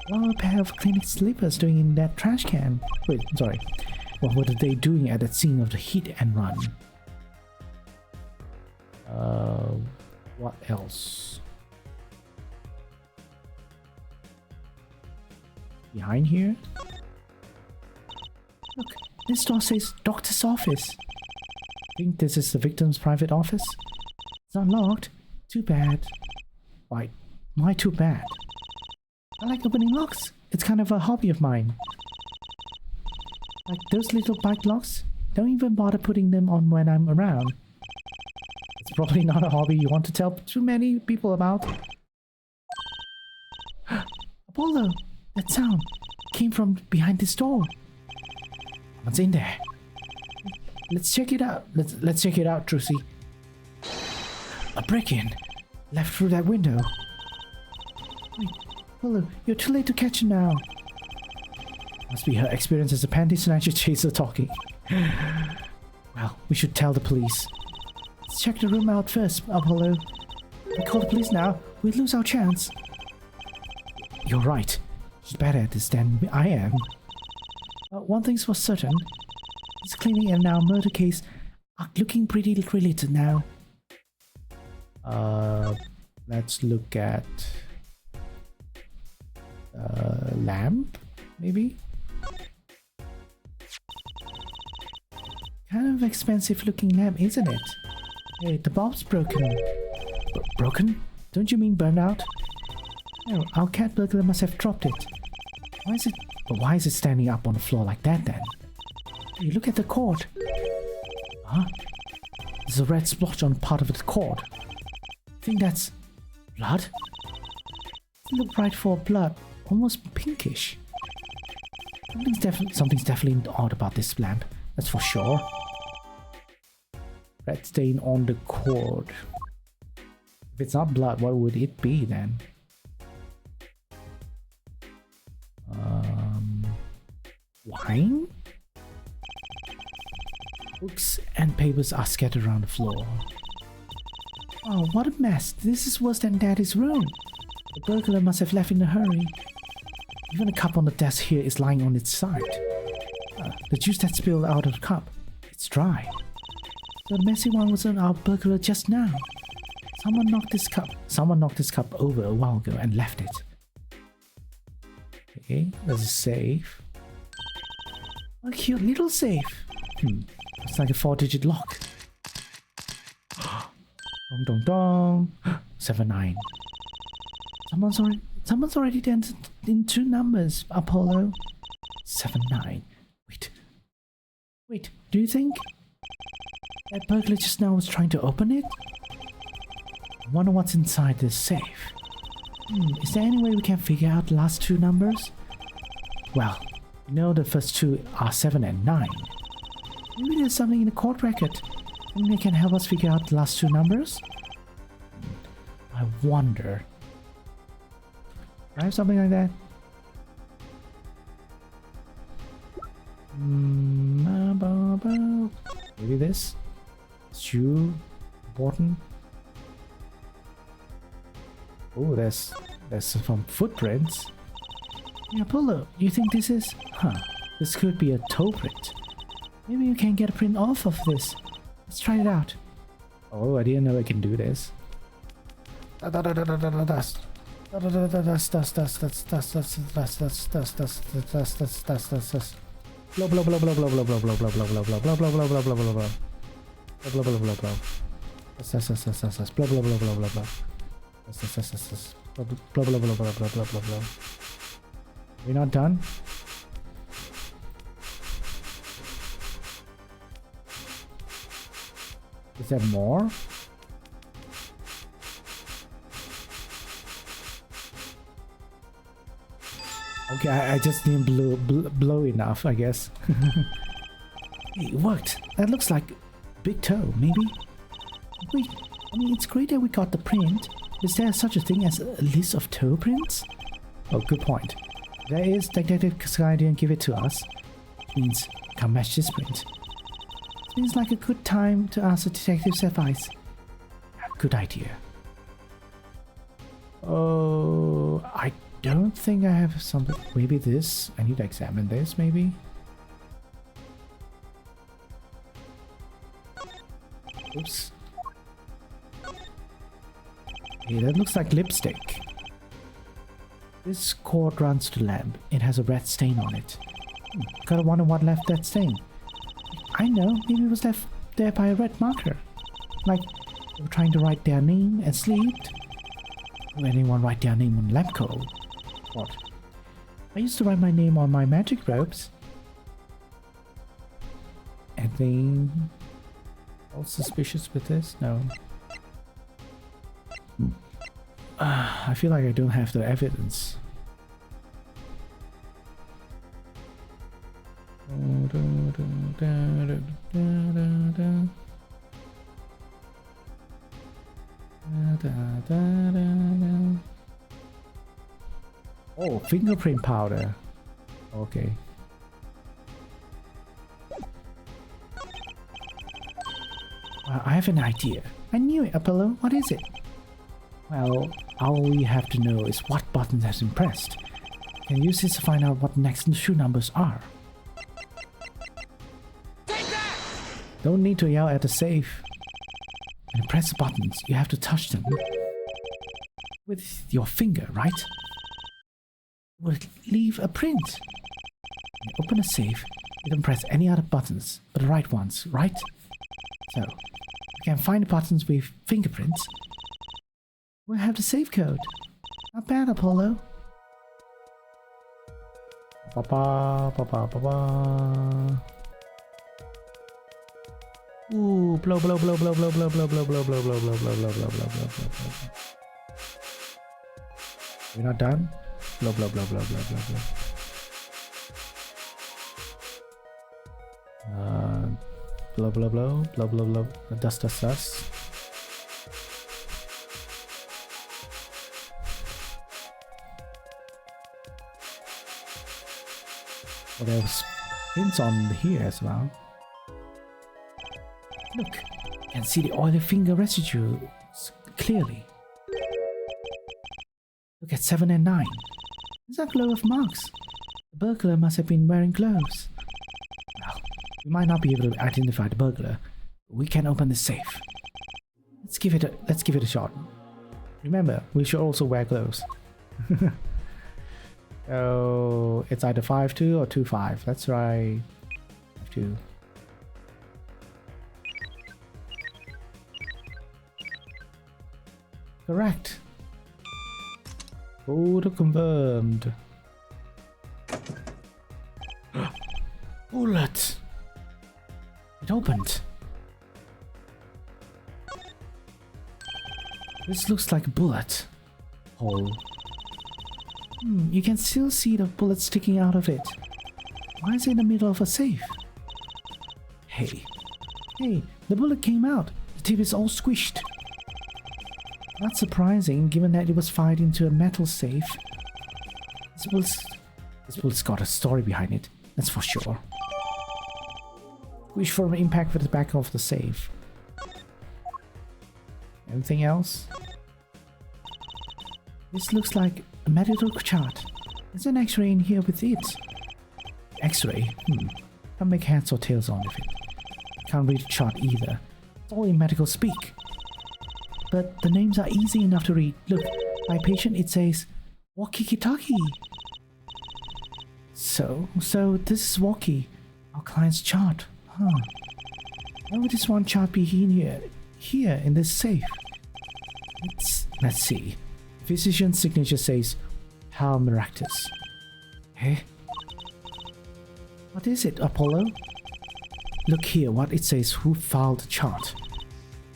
What were a pair of clinic slippers doing in that trash can? Wait, sorry. What were they doing at that scene of the hit and run? What else? Behind here? Look, this door says doctor's office. Think this is the victim's private office? It's unlocked. Too bad. Why too bad? I like opening locks. It's kind of a hobby of mine. Like those little bike locks, don't even bother putting them on when I'm around. It's probably not a hobby you want to tell too many people about. Apollo, that sound came from behind this door. What's in there? Let's check it out. Let's check it out, Trucy. A break-in left through that window. Wait, Apollo, you're too late to catch him now. Must be her experience as a panty snatcher chaser talking. Well, we should tell the police. Let's check the room out first, Apollo. If we call the police now, we'd lose our chance. You're right. She's better at this than I am. One thing's for certain. This clinic and our murder case are looking pretty related now. Let's look at... lamp, maybe? Kind of expensive looking lamp, isn't it? Hey, the bulb's broken. Broken? Don't you mean burned out? No, our cat burglar must have dropped it. Why is it standing up on the floor like that then? Hey, look at the cord. Huh? There's a red splotch on part of the cord. I think that's blood? It looked right for blood, almost pinkish. Something's definitely odd about this lamp, that's for sure. Red stain on the cord. If it's not blood, what would it be then? Wine? Books and papers are scattered around the floor. Oh, what a mess. This is worse than Daddy's room. The burglar must have left in a hurry. Even the cup on the desk here is lying on its side. The juice that spilled out of the cup, it's dry. So the messy one was on our burglar just now. Someone knocked this cup over a while ago and left it. Okay, there's a safe. A cute little safe. It's like a 4-digit lock. Dong dong dong. 79. Someone's already entered in 2 numbers, Apollo. 79. Wait, do you think that burglar just now was trying to open it? I wonder what's inside this safe. Is there any way we can figure out the last 2 numbers? Well, you know the first 2 are 7 and 9. Maybe there's something in the court record. Maybe they can help us figure out the last 2 numbers? I wonder. I have something like that. Maybe this. Shoe. Important. Oh, there's some footprints. Yeah, Apollo, you think this is? Huh. This could be a toe print. Maybe you can get a print off of this. Let's try it out. Oh, I didn't know I can do this. Dust. Blow, blow, blow, blow, blow, blow, blow, blow, blow, blow, blow, blow, blow, blow, blow, blow, blow, blow, blow, blow. Blah blah blah blah blah. Blah blah blah blah blah blah. Blah blah blah blah blah blah blah blah. We're not done. Is there more? Okay, I just didn't blow enough, I guess. Hey, it worked. That looks like big toe, maybe? Wait, I mean, it's great that we got the print. Is there such a thing as a list of toe prints? Oh, good point. There is. Detective Sky didn't give it to us. It means, come match this print. Seems like a good time to ask the detective's advice. Good idea. Oh, I don't think I have something. Maybe this. I need to examine this, maybe. Oops. Hey, that looks like lipstick. This cord runs to the lamp. It has a red stain on it. Gotta wonder what left that stain. I know, maybe it was left there by a red marker. Like they were trying to write their name and slept. Will anyone write their name on lamp coal? What? I used to write my name on my magic ropes. Anything else suspicious with this? No. I feel like I don't have the evidence. Oh, fingerprint powder. Okay. I have an idea. I knew it, Apollo. What is it? Well, all we have to know is what button has been pressed. We can use this to find out what the next shoe numbers are. Don't need to yell at the safe. When you press the buttons, you have to touch them with your finger, right? It will leave a print. When you open a safe, you don't press any other buttons but the right ones, right? So, we can find the buttons with fingerprints. We'll have the safe code. Not bad, Apollo. Ooh, blow, blow, blow, blow, blow, blow, blow, blow, blow, blow, blow, blow, blow, blow, blow, blow, blow, blow. We're not done. Blow, blow, blow, blow, blow, blow, blow. Blow, blow, blow, blow, blow, blow. Dust, dust, dust. Oh, there's prints on here as well. Look, you can see the oily finger residue clearly. Look at 7 and 9. There's a glow of marks. The burglar must have been wearing gloves. Well, we might not be able to identify the burglar, but we can open the safe. Let's give it a shot. Remember, we should also wear gloves. So it's either 5-2 or 2-5. That's right. 5-2. Correct. Order confirmed. Bullet. It opened. This looks like a bullet hole. You can still see the bullet sticking out of it. Why is it in the middle of a safe? Hey, the bullet came out. The tip is all squished. Not surprising, given that it was fired into a metal safe. This bull's got a story behind it, that's for sure. Wish for an impact with the back of the safe. Anything else? This looks like a medical chart. There's an x-ray in here with it. X-ray? Can't make heads or tails on of it. Can't read the chart either. It's all in medical speak. But the names are easy enough to read. Look, by patient it says Walkie Kitaki. So this is Walkie, our client's chart. Huh. Why would this one chart be here in this safe? Let's see. The physician's signature says Hal Maractus. Eh? What is it, Apollo? Look here, what it says, who filed the chart.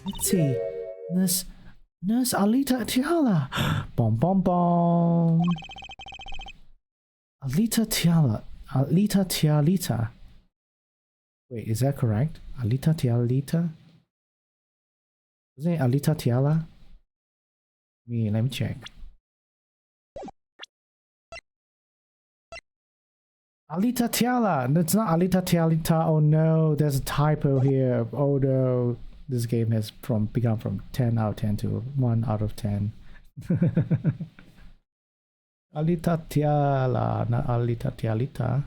Let's see. Nurse Alita Tiala. Bom bom bom. Alita Tialita. Wait, is that correct? Alita Tialita? Isn't it Alita Tiala? Let me check. Alita Tiala! That's not Alita Tialita. Oh no, there's a typo here. Oh no. This game has become from 10 out of 10 to 1 out of 10. Alita Tiala, not Alita Tialita.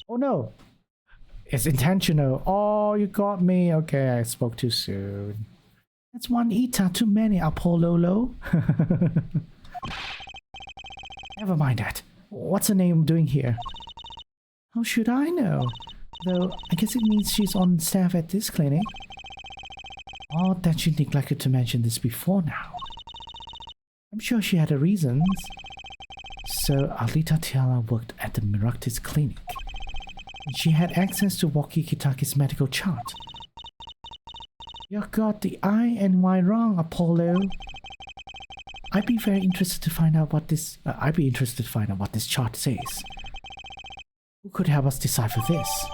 Oh no! It's intentional. Oh, you got me. Okay, I spoke too soon. That's one Ita too many, Apollo. Never mind that. What's her name doing here? How should I know? Though, I guess it means she's on staff at this clinic. Odd that she neglected to mention this before now. I'm sure she had her reasons. So, Alita Tiala worked at the Maractus clinic. And she had access to Walkie Kitaki's medical chart. You got the I and Y wrong, Apollo. I'd be interested to find out what this chart says. Who could help us decipher this?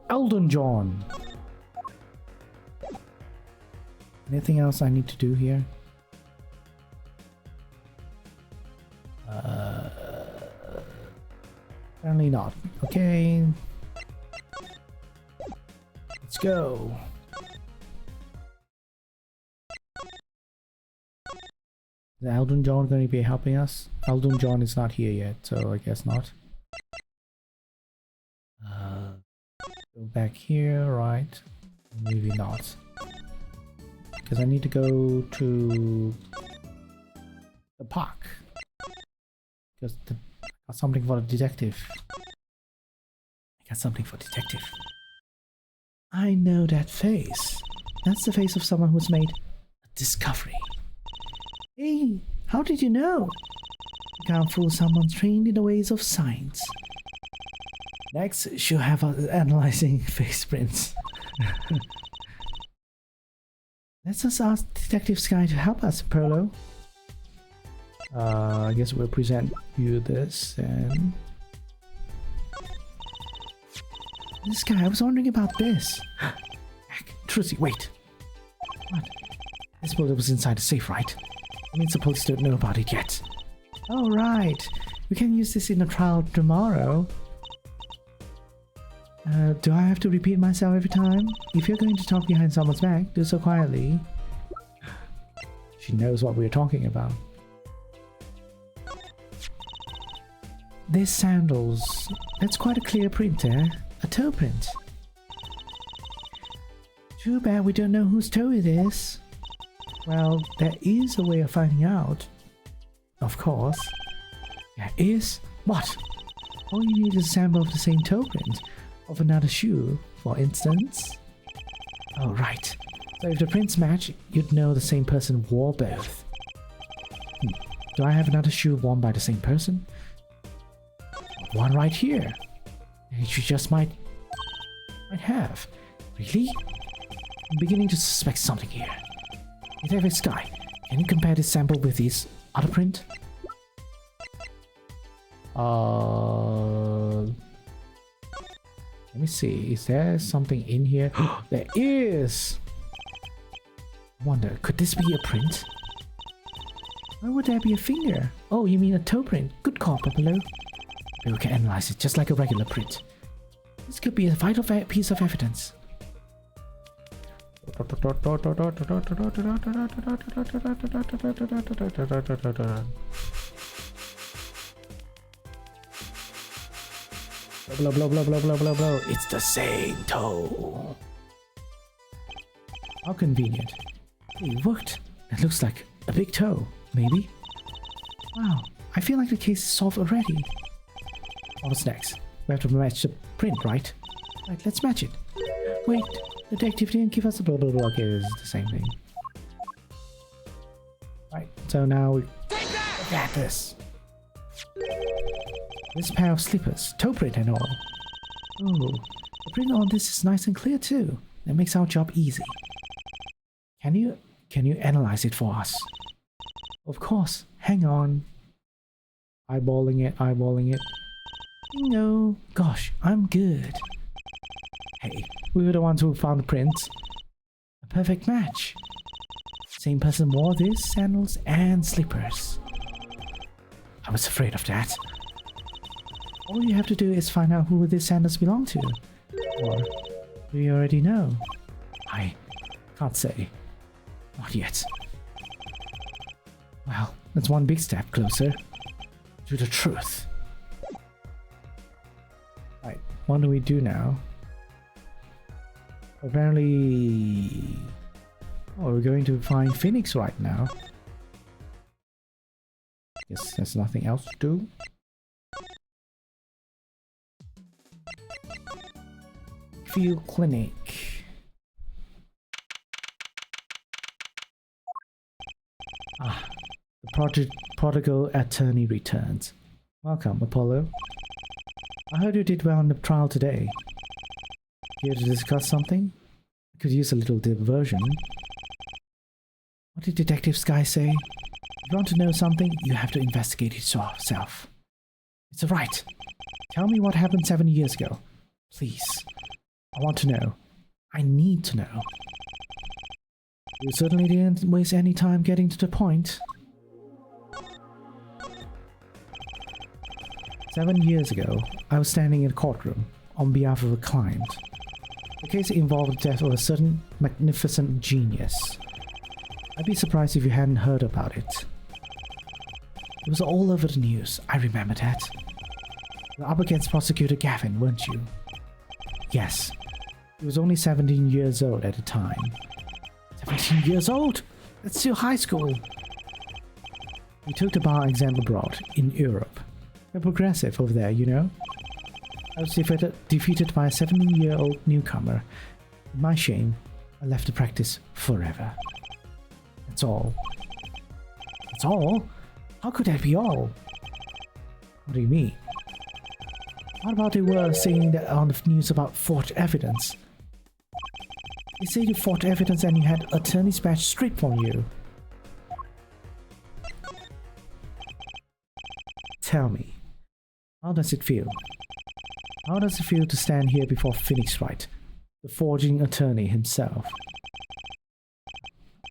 Elton John. Anything else I need to do here? Apparently not. Okay. Let's go. Is Elton John going to be helping us? Elton John is not here yet, so I guess not. Go back here, right? Maybe not. Because I need to go to the park. Because I got something for the detective. I know that face. That's the face of someone who's made a discovery. Hey, how did you know? You can't fool someone trained in the ways of science. Next, she'll have us analyzing face prints. Let's just ask Detective Sky to help us, Perlo. I guess we'll present you this and... This guy, I was wondering about this. Trucy, wait. What? This bullet was inside the safe, right? It means the police don't know about it yet. Oh, right. We can use this in a trial tomorrow. Do I have to repeat myself every time? If you're going to talk behind someone's back, do so quietly. She knows what we're talking about. There's sandals. That's quite a clear print, eh? A toe print. Too bad we don't know whose toe it is. Well, there is a way of finding out. Of course. There is? What? All you need is a sample of the same toe print of another shoe, for instance. Oh, right. So if the prints match, you'd know the same person wore both. Do I have another shoe worn by the same person? One right here. And you just might have. Really? I'm beginning to suspect something here. Detective Sky, can you compare this sample with this other print? Let me see. Is there something in here? There is! I wonder, could this be a print? Why would there be a finger? Oh, you mean a toe print? Good call, Papalo. We can analyze it just like a regular print. This could be a vital piece of evidence. Blah blah blah blah blah blah blah. It's the same toe. How convenient. It worked. It looks like a big toe, maybe. Wow, I feel like the case is solved already. What's next? We have to match the print, right? Right, let's match it. Wait, detective didn't give us a blah blah blah. Okay, it's the same thing. Right, so now we look at this. This pair of slippers, toe print and all. Oh, the print on this is nice and clear too. That makes our job easy. Can you analyze it for us? Of course. Hang on. Eyeballing it, eyeballing it. Bingo. Gosh, I'm good. Hey, we were the ones who found the prints. A perfect match. Same person wore this, sandals and slippers. I was afraid of that. All you have to do is find out who these sandals belong to. Or do you already know? I can't say. Not yet. Well, that's one big step closer to the truth. Right, what do we do now? Apparently... Oh, we're going to find Phoenix right now. Guess there's nothing else to do. Field Clinic. Ah, the prodigal attorney returns. Welcome, Apollo. I heard you did well in the trial today. Here to discuss something? I could use a little diversion. What did Detective Sky say? If you want to know something, you have to investigate it yourself. It's a right. Tell me what happened 7 years ago. Please. I want to know. I need to know. You certainly didn't waste any time getting to the point. 7 years ago, I was standing in a courtroom on behalf of a client. The case involved the death of a certain magnificent genius. I'd be surprised if you hadn't heard about it. It was all over the news, I remember that. You were up against Prosecutor Gavin, weren't you? Yes. He was only 17 years old at the time. 17 years old? That's still high school. He took the bar exam abroad, in Europe. They're progressive over there, you know? I was defeated by a 17-year-old newcomer. My shame, I left the practice forever. That's all. That's all? How could that be all? What do you mean? What about they were saying that on the news about forged evidence? They say you forged evidence and you had attorney's badge stripped from you. Tell me, how does it feel? How does it feel to stand here before Phoenix Wright, the forging attorney himself?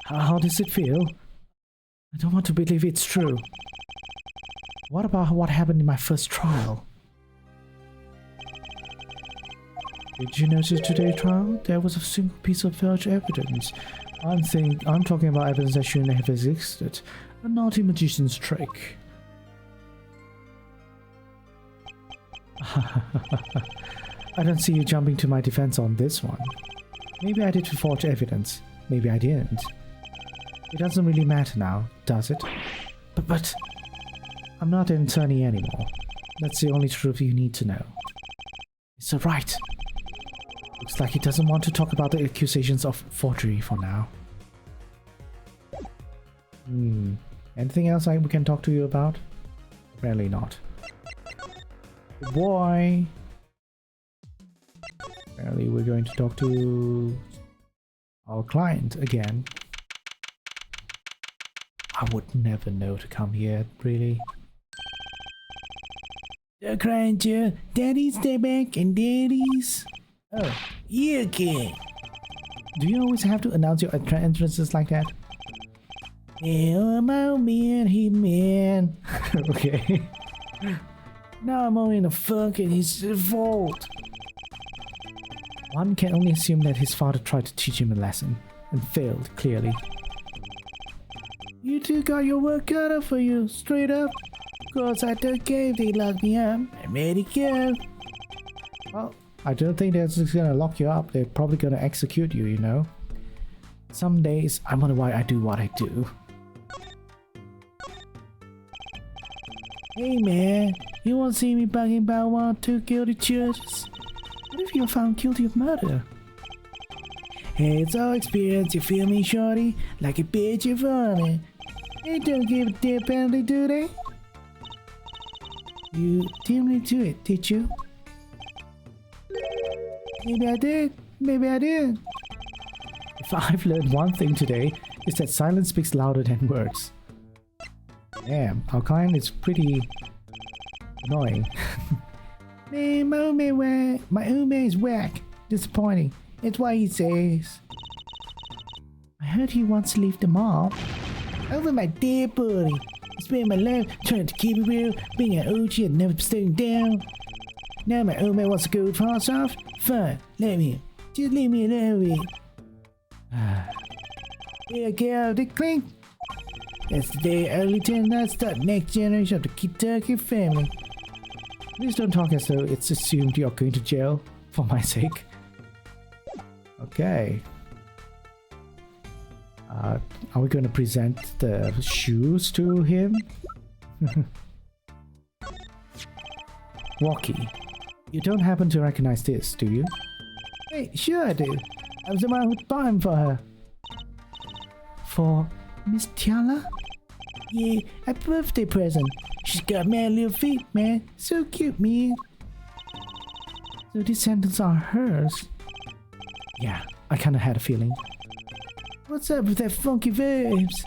How does it feel? I don't want to believe it's true. What about what happened in my first trial? Did you notice today's trial? There was a single piece of forged evidence. I'm talking about evidence that shouldn't have existed. A naughty magician's trick. I don't see you jumping to my defense on this one. Maybe I did forge evidence. Maybe I didn't. It doesn't really matter now, does it? But I'm not an attorney anymore. That's the only truth you need to know. It's a right. Looks like he doesn't want to talk about the accusations of forgery for now. Anything else we can talk to you about? Apparently not. Good boy! Apparently we're going to talk to our client again. I would never know to come here, really. The Granger, Daddy's the back and Daddy's. Oh, you again. Do you always have to announce your entrances like that? Yeah, my old man, he man. Okay. Now I'm only in the fucking his fault. One can only assume that his father tried to teach him a lesson and failed, clearly. You two got your work cut out for you, straight up. Of course, I took cave, they locked me up. I'm ready to go. Well, I don't think they're just gonna lock you up. They're probably gonna execute you, you know? Some days, I wonder why I do what I do. Hey man, you won't see me bugging about one or two guilty judges. What if you're found guilty of murder? Hey, it's all experience, you feel me, shorty? Like a bitch, you're funny. They don't give a damn penalty, do they? You didn't really do it, did you? Maybe I did. Maybe I did. If I've learned one thing today, it's that silence speaks louder than words. Damn, our client is pretty annoying. Man, my ume is whack. Disappointing. It's what he says. I heard he wants to leave the mob. Over my dead body. I spent my life trying to keep it real, being an OG and never staying down. Now my old man wants to go with hearts off? Fine, let me. Just leave me alone with it. Here I go, the clink. That's the day early 10 nights start next generation of the Kentucky family. Please don't talk as though it's assumed you're going to jail, for my sake. Okay. Are we going to present the shoes to him? Walkie. You don't happen to recognize this, do you? Hey, sure I do. I was the one who bought him for her. For Miss Tiala? Yeah, a birthday present. She's got mad little feet, man. So cute, man. So these sandals are hers? Yeah, I kinda had a feeling. What's up with that funky vibes?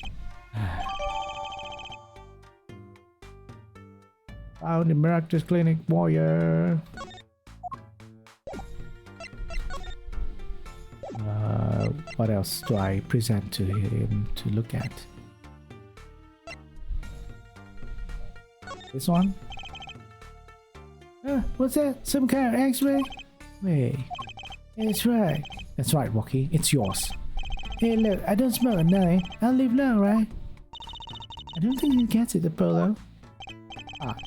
Found in Miraculous Clinic, warrior. What else do I present to him to look at? This one? What's that? Some kind of x-ray? Wait. That's right. That's right, Walkie. It's yours. Hey, look, I don't smoke at night. I'll leave now, right? I don't think he gets it, Apollo.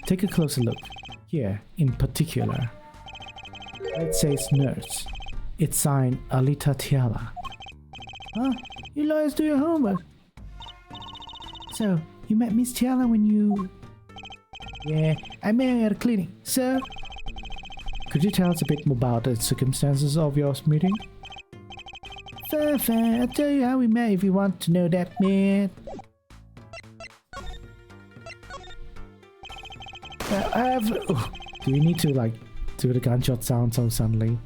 Take a closer look. Here, in particular. It says nurse. It's signed Alita Tiala. Huh? You lawyers do your homework. So, you met Miss Tiala when you... Yeah, I met her at a clinic. So... Could you tell us a bit more about the circumstances of your meeting? Fair. I'll tell you how we met if you want to know that, man. Do you need to, like, do the gunshot sound so suddenly?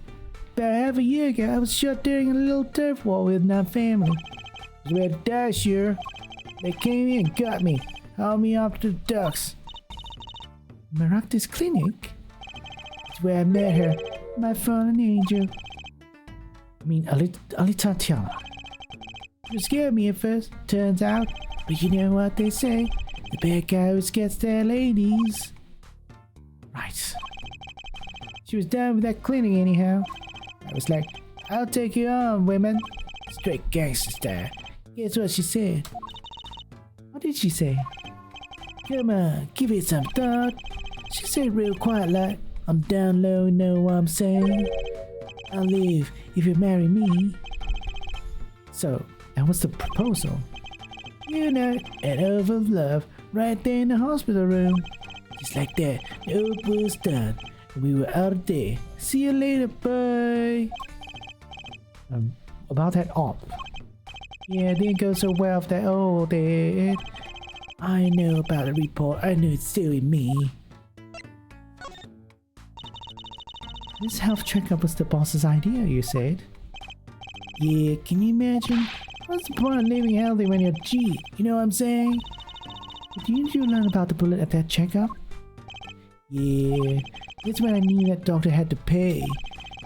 About half a year ago, I was shot during a little turf war with my family. I was ready to die, sure. They came in and got me, hauled me off to the docks. Maractus Clinic? It's where I met her, my fallen angel. I mean, Alita Tiala. You scared me at first, turns out. But you know what they say, the bad guy always gets their ladies. Right. She was done with that clinic anyhow. I was like, I'll take you on, women. Straight gangster style. Guess what she said? What did she say? Come on, give it some thought. She said real quiet like, I'm down low, know what I'm saying? I'll leave if you marry me. So, that was the proposal. You know, an oath of love right there in the hospital room. Just like that, the oath was done. We were out of there. See you later, bye. About that op. Yeah, it didn't go so well with that old dad. I know about the report. I know it's still in me. This health checkup was the boss's idea, you said? Yeah, can you imagine? What's the point of living healthy when you're G? You know what I'm saying? Didn't you learn about the bullet at that checkup? Yeah, that's when I knew that doctor had to pay.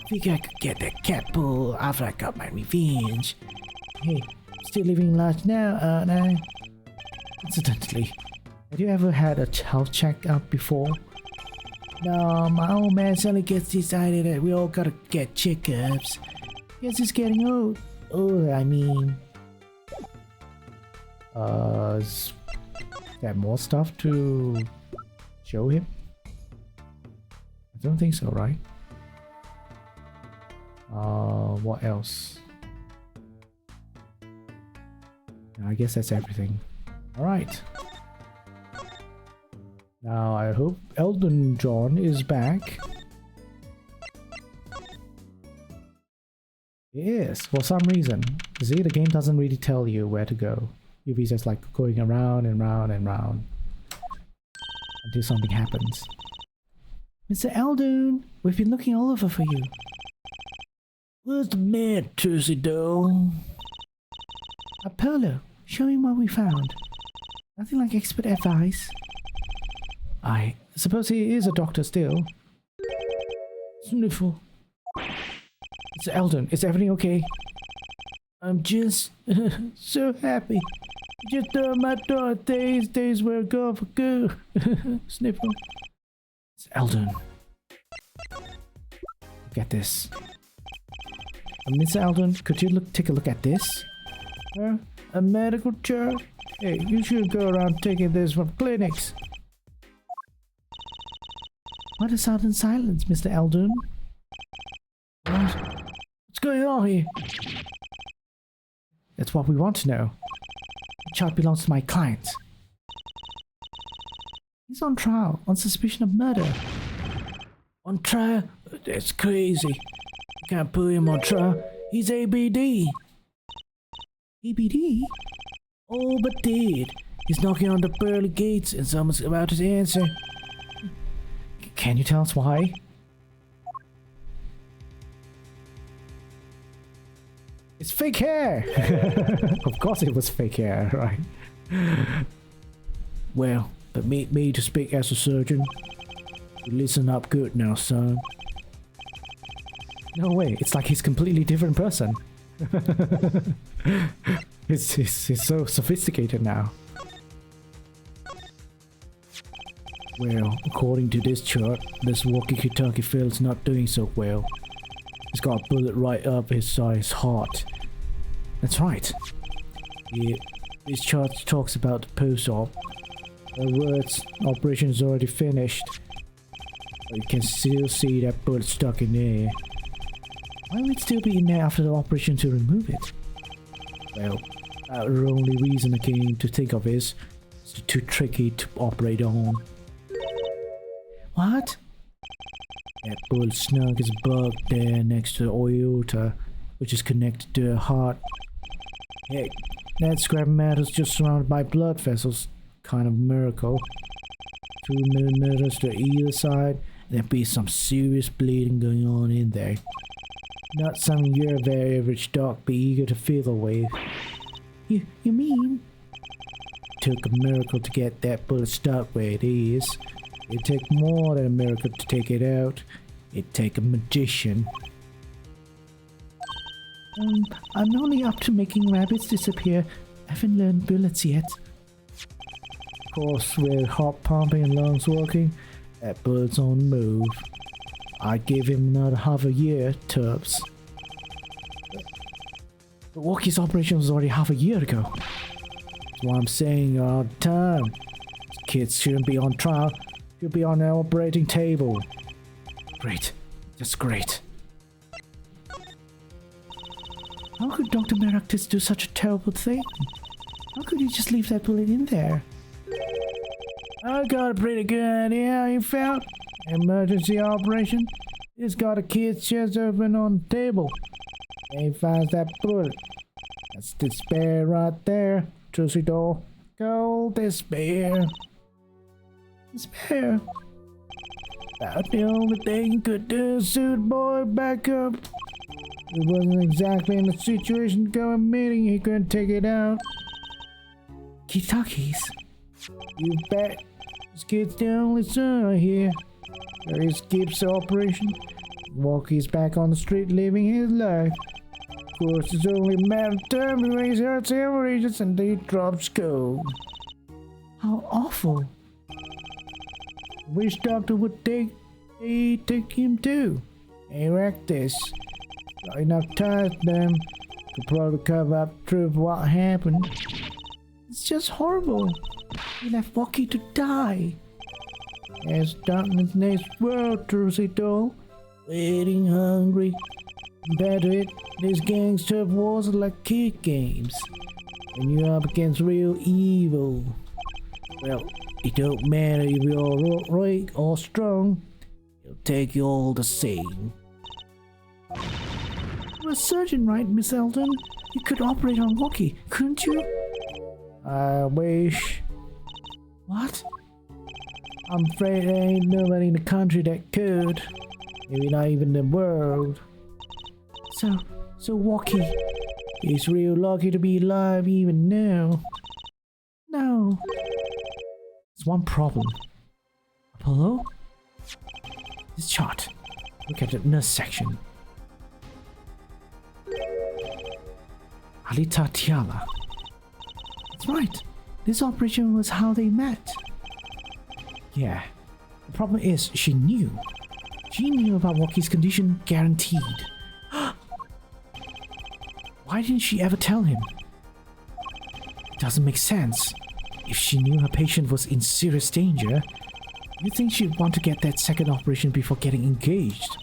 Figured I could get that cat bull after I got my revenge. Hey, still living large now, aren't I? Incidentally, have you ever had a health checkup before? No, my old man suddenly gets decided that we all gotta get checkups. Guess he's getting old. Oh, I mean... is there more stuff to show him? I don't think so, right? What else? I guess that's everything. Alright. Now I hope Elton John is back. Yes, for some reason. See, the game doesn't really tell you where to go. You'll be just like going around and round and round until something happens. Mr. Eldon, we've been looking all over for you. What's the matter, Tuxedo? Apollo, show me what we found. Nothing like expert advice. I suppose he is a doctor still. Sniffle. Mr. Eldon, is everything okay? I'm just so happy. Just my thought days were gone for good. Sniffle. Mr. Eldon. Look at this. Mr. Eldon, could you take a look at this? A medical chart? Hey, you should go around taking this from clinics. What a sudden silence, Mr. Eldon. What? What's going on here? That's what we want to know. The chart belongs to my client. He's on trial on suspicion of murder. On trial? That's crazy. You can't put him on trial. He's ABD. ABD? Oh, but did. He's knocking on the pearly gates and someone's about to answer. Can you tell us why? It's fake hair! Of course it was fake hair, right? Well, permit me to speak as a surgeon. You listen up good now, son. No way, it's like he's a completely different person. He's so sophisticated now. Well, according to this chart, this walkie-talkie fella's not doing so well. He's got a bullet right up his heart. That's right. Yeah, this chart talks about the post-op. The words, operation is already finished. But you can still see that bullet stuck in there. Why would it still be in there after the operation to remove it? Well, the only reason I came to think of is it's too tricky to operate on. What? That bullet snug is bugged there next to the aorta, which is connected to the heart. Heck, that scrap metal's just surrounded by blood vessels. Kind of miracle. 2 millimeters to either side, there'd be some serious bleeding going on in there. Not something your very average doc be eager to fiddle with. You mean? It took a miracle to get that bullet stuck where it is. It'd take more than a miracle to take it out. It'd take a magician. I'm only up to making rabbits disappear. I haven't learned bullets yet. Of course, with heart pumping and lungs working, that bullet's on the move. I'd give him another half a year, Tubbs. But Walkie's operation was already half a year ago. That's what I'm saying all the time. These kids shouldn't be on trial. Should be on the operating table. Great. Just great. How could Dr. Meraktis do such a terrible thing? How could he just leave that bullet in there? I got a pretty good idea how you felt. Emergency operation. Just got a kid's chest open on the table. He finds that bullet. That's despair right there, Tuxedo. Cold despair. Despair. About the only thing he could do is suit boy back up. He wasn't exactly in a situation to go a meeting, he couldn't take it out. Walkie-talkies? You bet. This kid's the only son I hear. There he skips the operation. Walkie's back on the street living his life. Of course, it's only a matter of time before he starts hemorrhages and he drops cold. How awful. Wish doctor would take him too. Hey, Rectus. Got enough time for them to probably cover up the truth of what happened. It's just horrible. He left Wocky to die. As darkness next world, Trucy doll. Waiting hungry. Compared to it, these gangster wars are like kid games. When you're up against real evil. Well, it don't matter if you're weak or strong. It'll take you all the same. You're a surgeon, right, Miss Elton? You could operate on Wocky, couldn't you? I wish. What? I'm afraid there ain't nobody in the country that could. Maybe not even the world. So Wocky is real lucky to be alive even now. No. There's one problem. Apollo? This chart. Look at the nurse section. Alita Tiala. That's right. This operation was how they met. Yeah. The problem is she knew. She knew about Wocky's condition, guaranteed. Why didn't she ever tell him? It doesn't make sense. If she knew her patient was in serious danger, you'd think she'd want to get that second operation before getting engaged.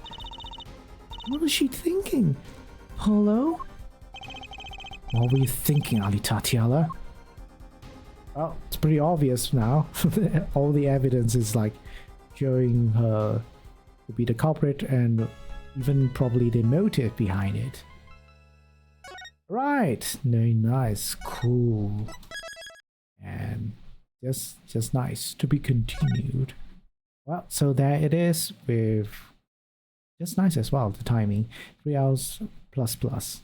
What was she thinking? Polo? What were you thinking, Alita Tiala? Well, it's pretty obvious now. All the evidence is like showing her to be the culprit and even probably the motive behind it. Right, very nice, cool, and just nice to be continued. Well, so there it is with just nice as well. The timing, 3 hours plus. So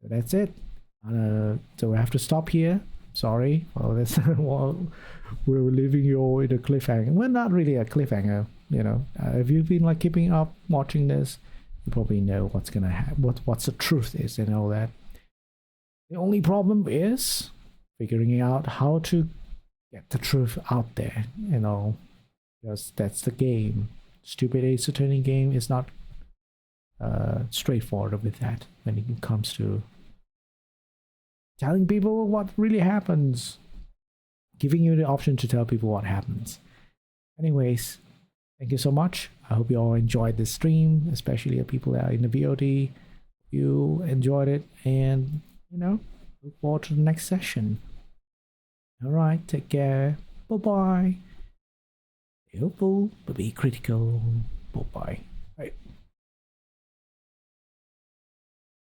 that's it. So we have to stop here. Sorry. Well, that's well, we're leaving you all in a cliffhanger. Well, not really a cliffhanger. You know, if you've been like keeping up watching this, you probably know what's gonna happen, what's the truth is, and all that. The only problem is figuring out how to get the truth out there, you know, because that's the game. Stupid Ace Attorney game is not straightforward with that when it comes to telling people what really happens, giving you the option to tell people what happens. Anyways, thank you so much. I hope you all enjoyed this stream, especially the people that are in the VOD. You enjoyed it, and you know, look forward to the next session. Alright, take care. Bye bye. Be hopeful, but be critical. Bye bye.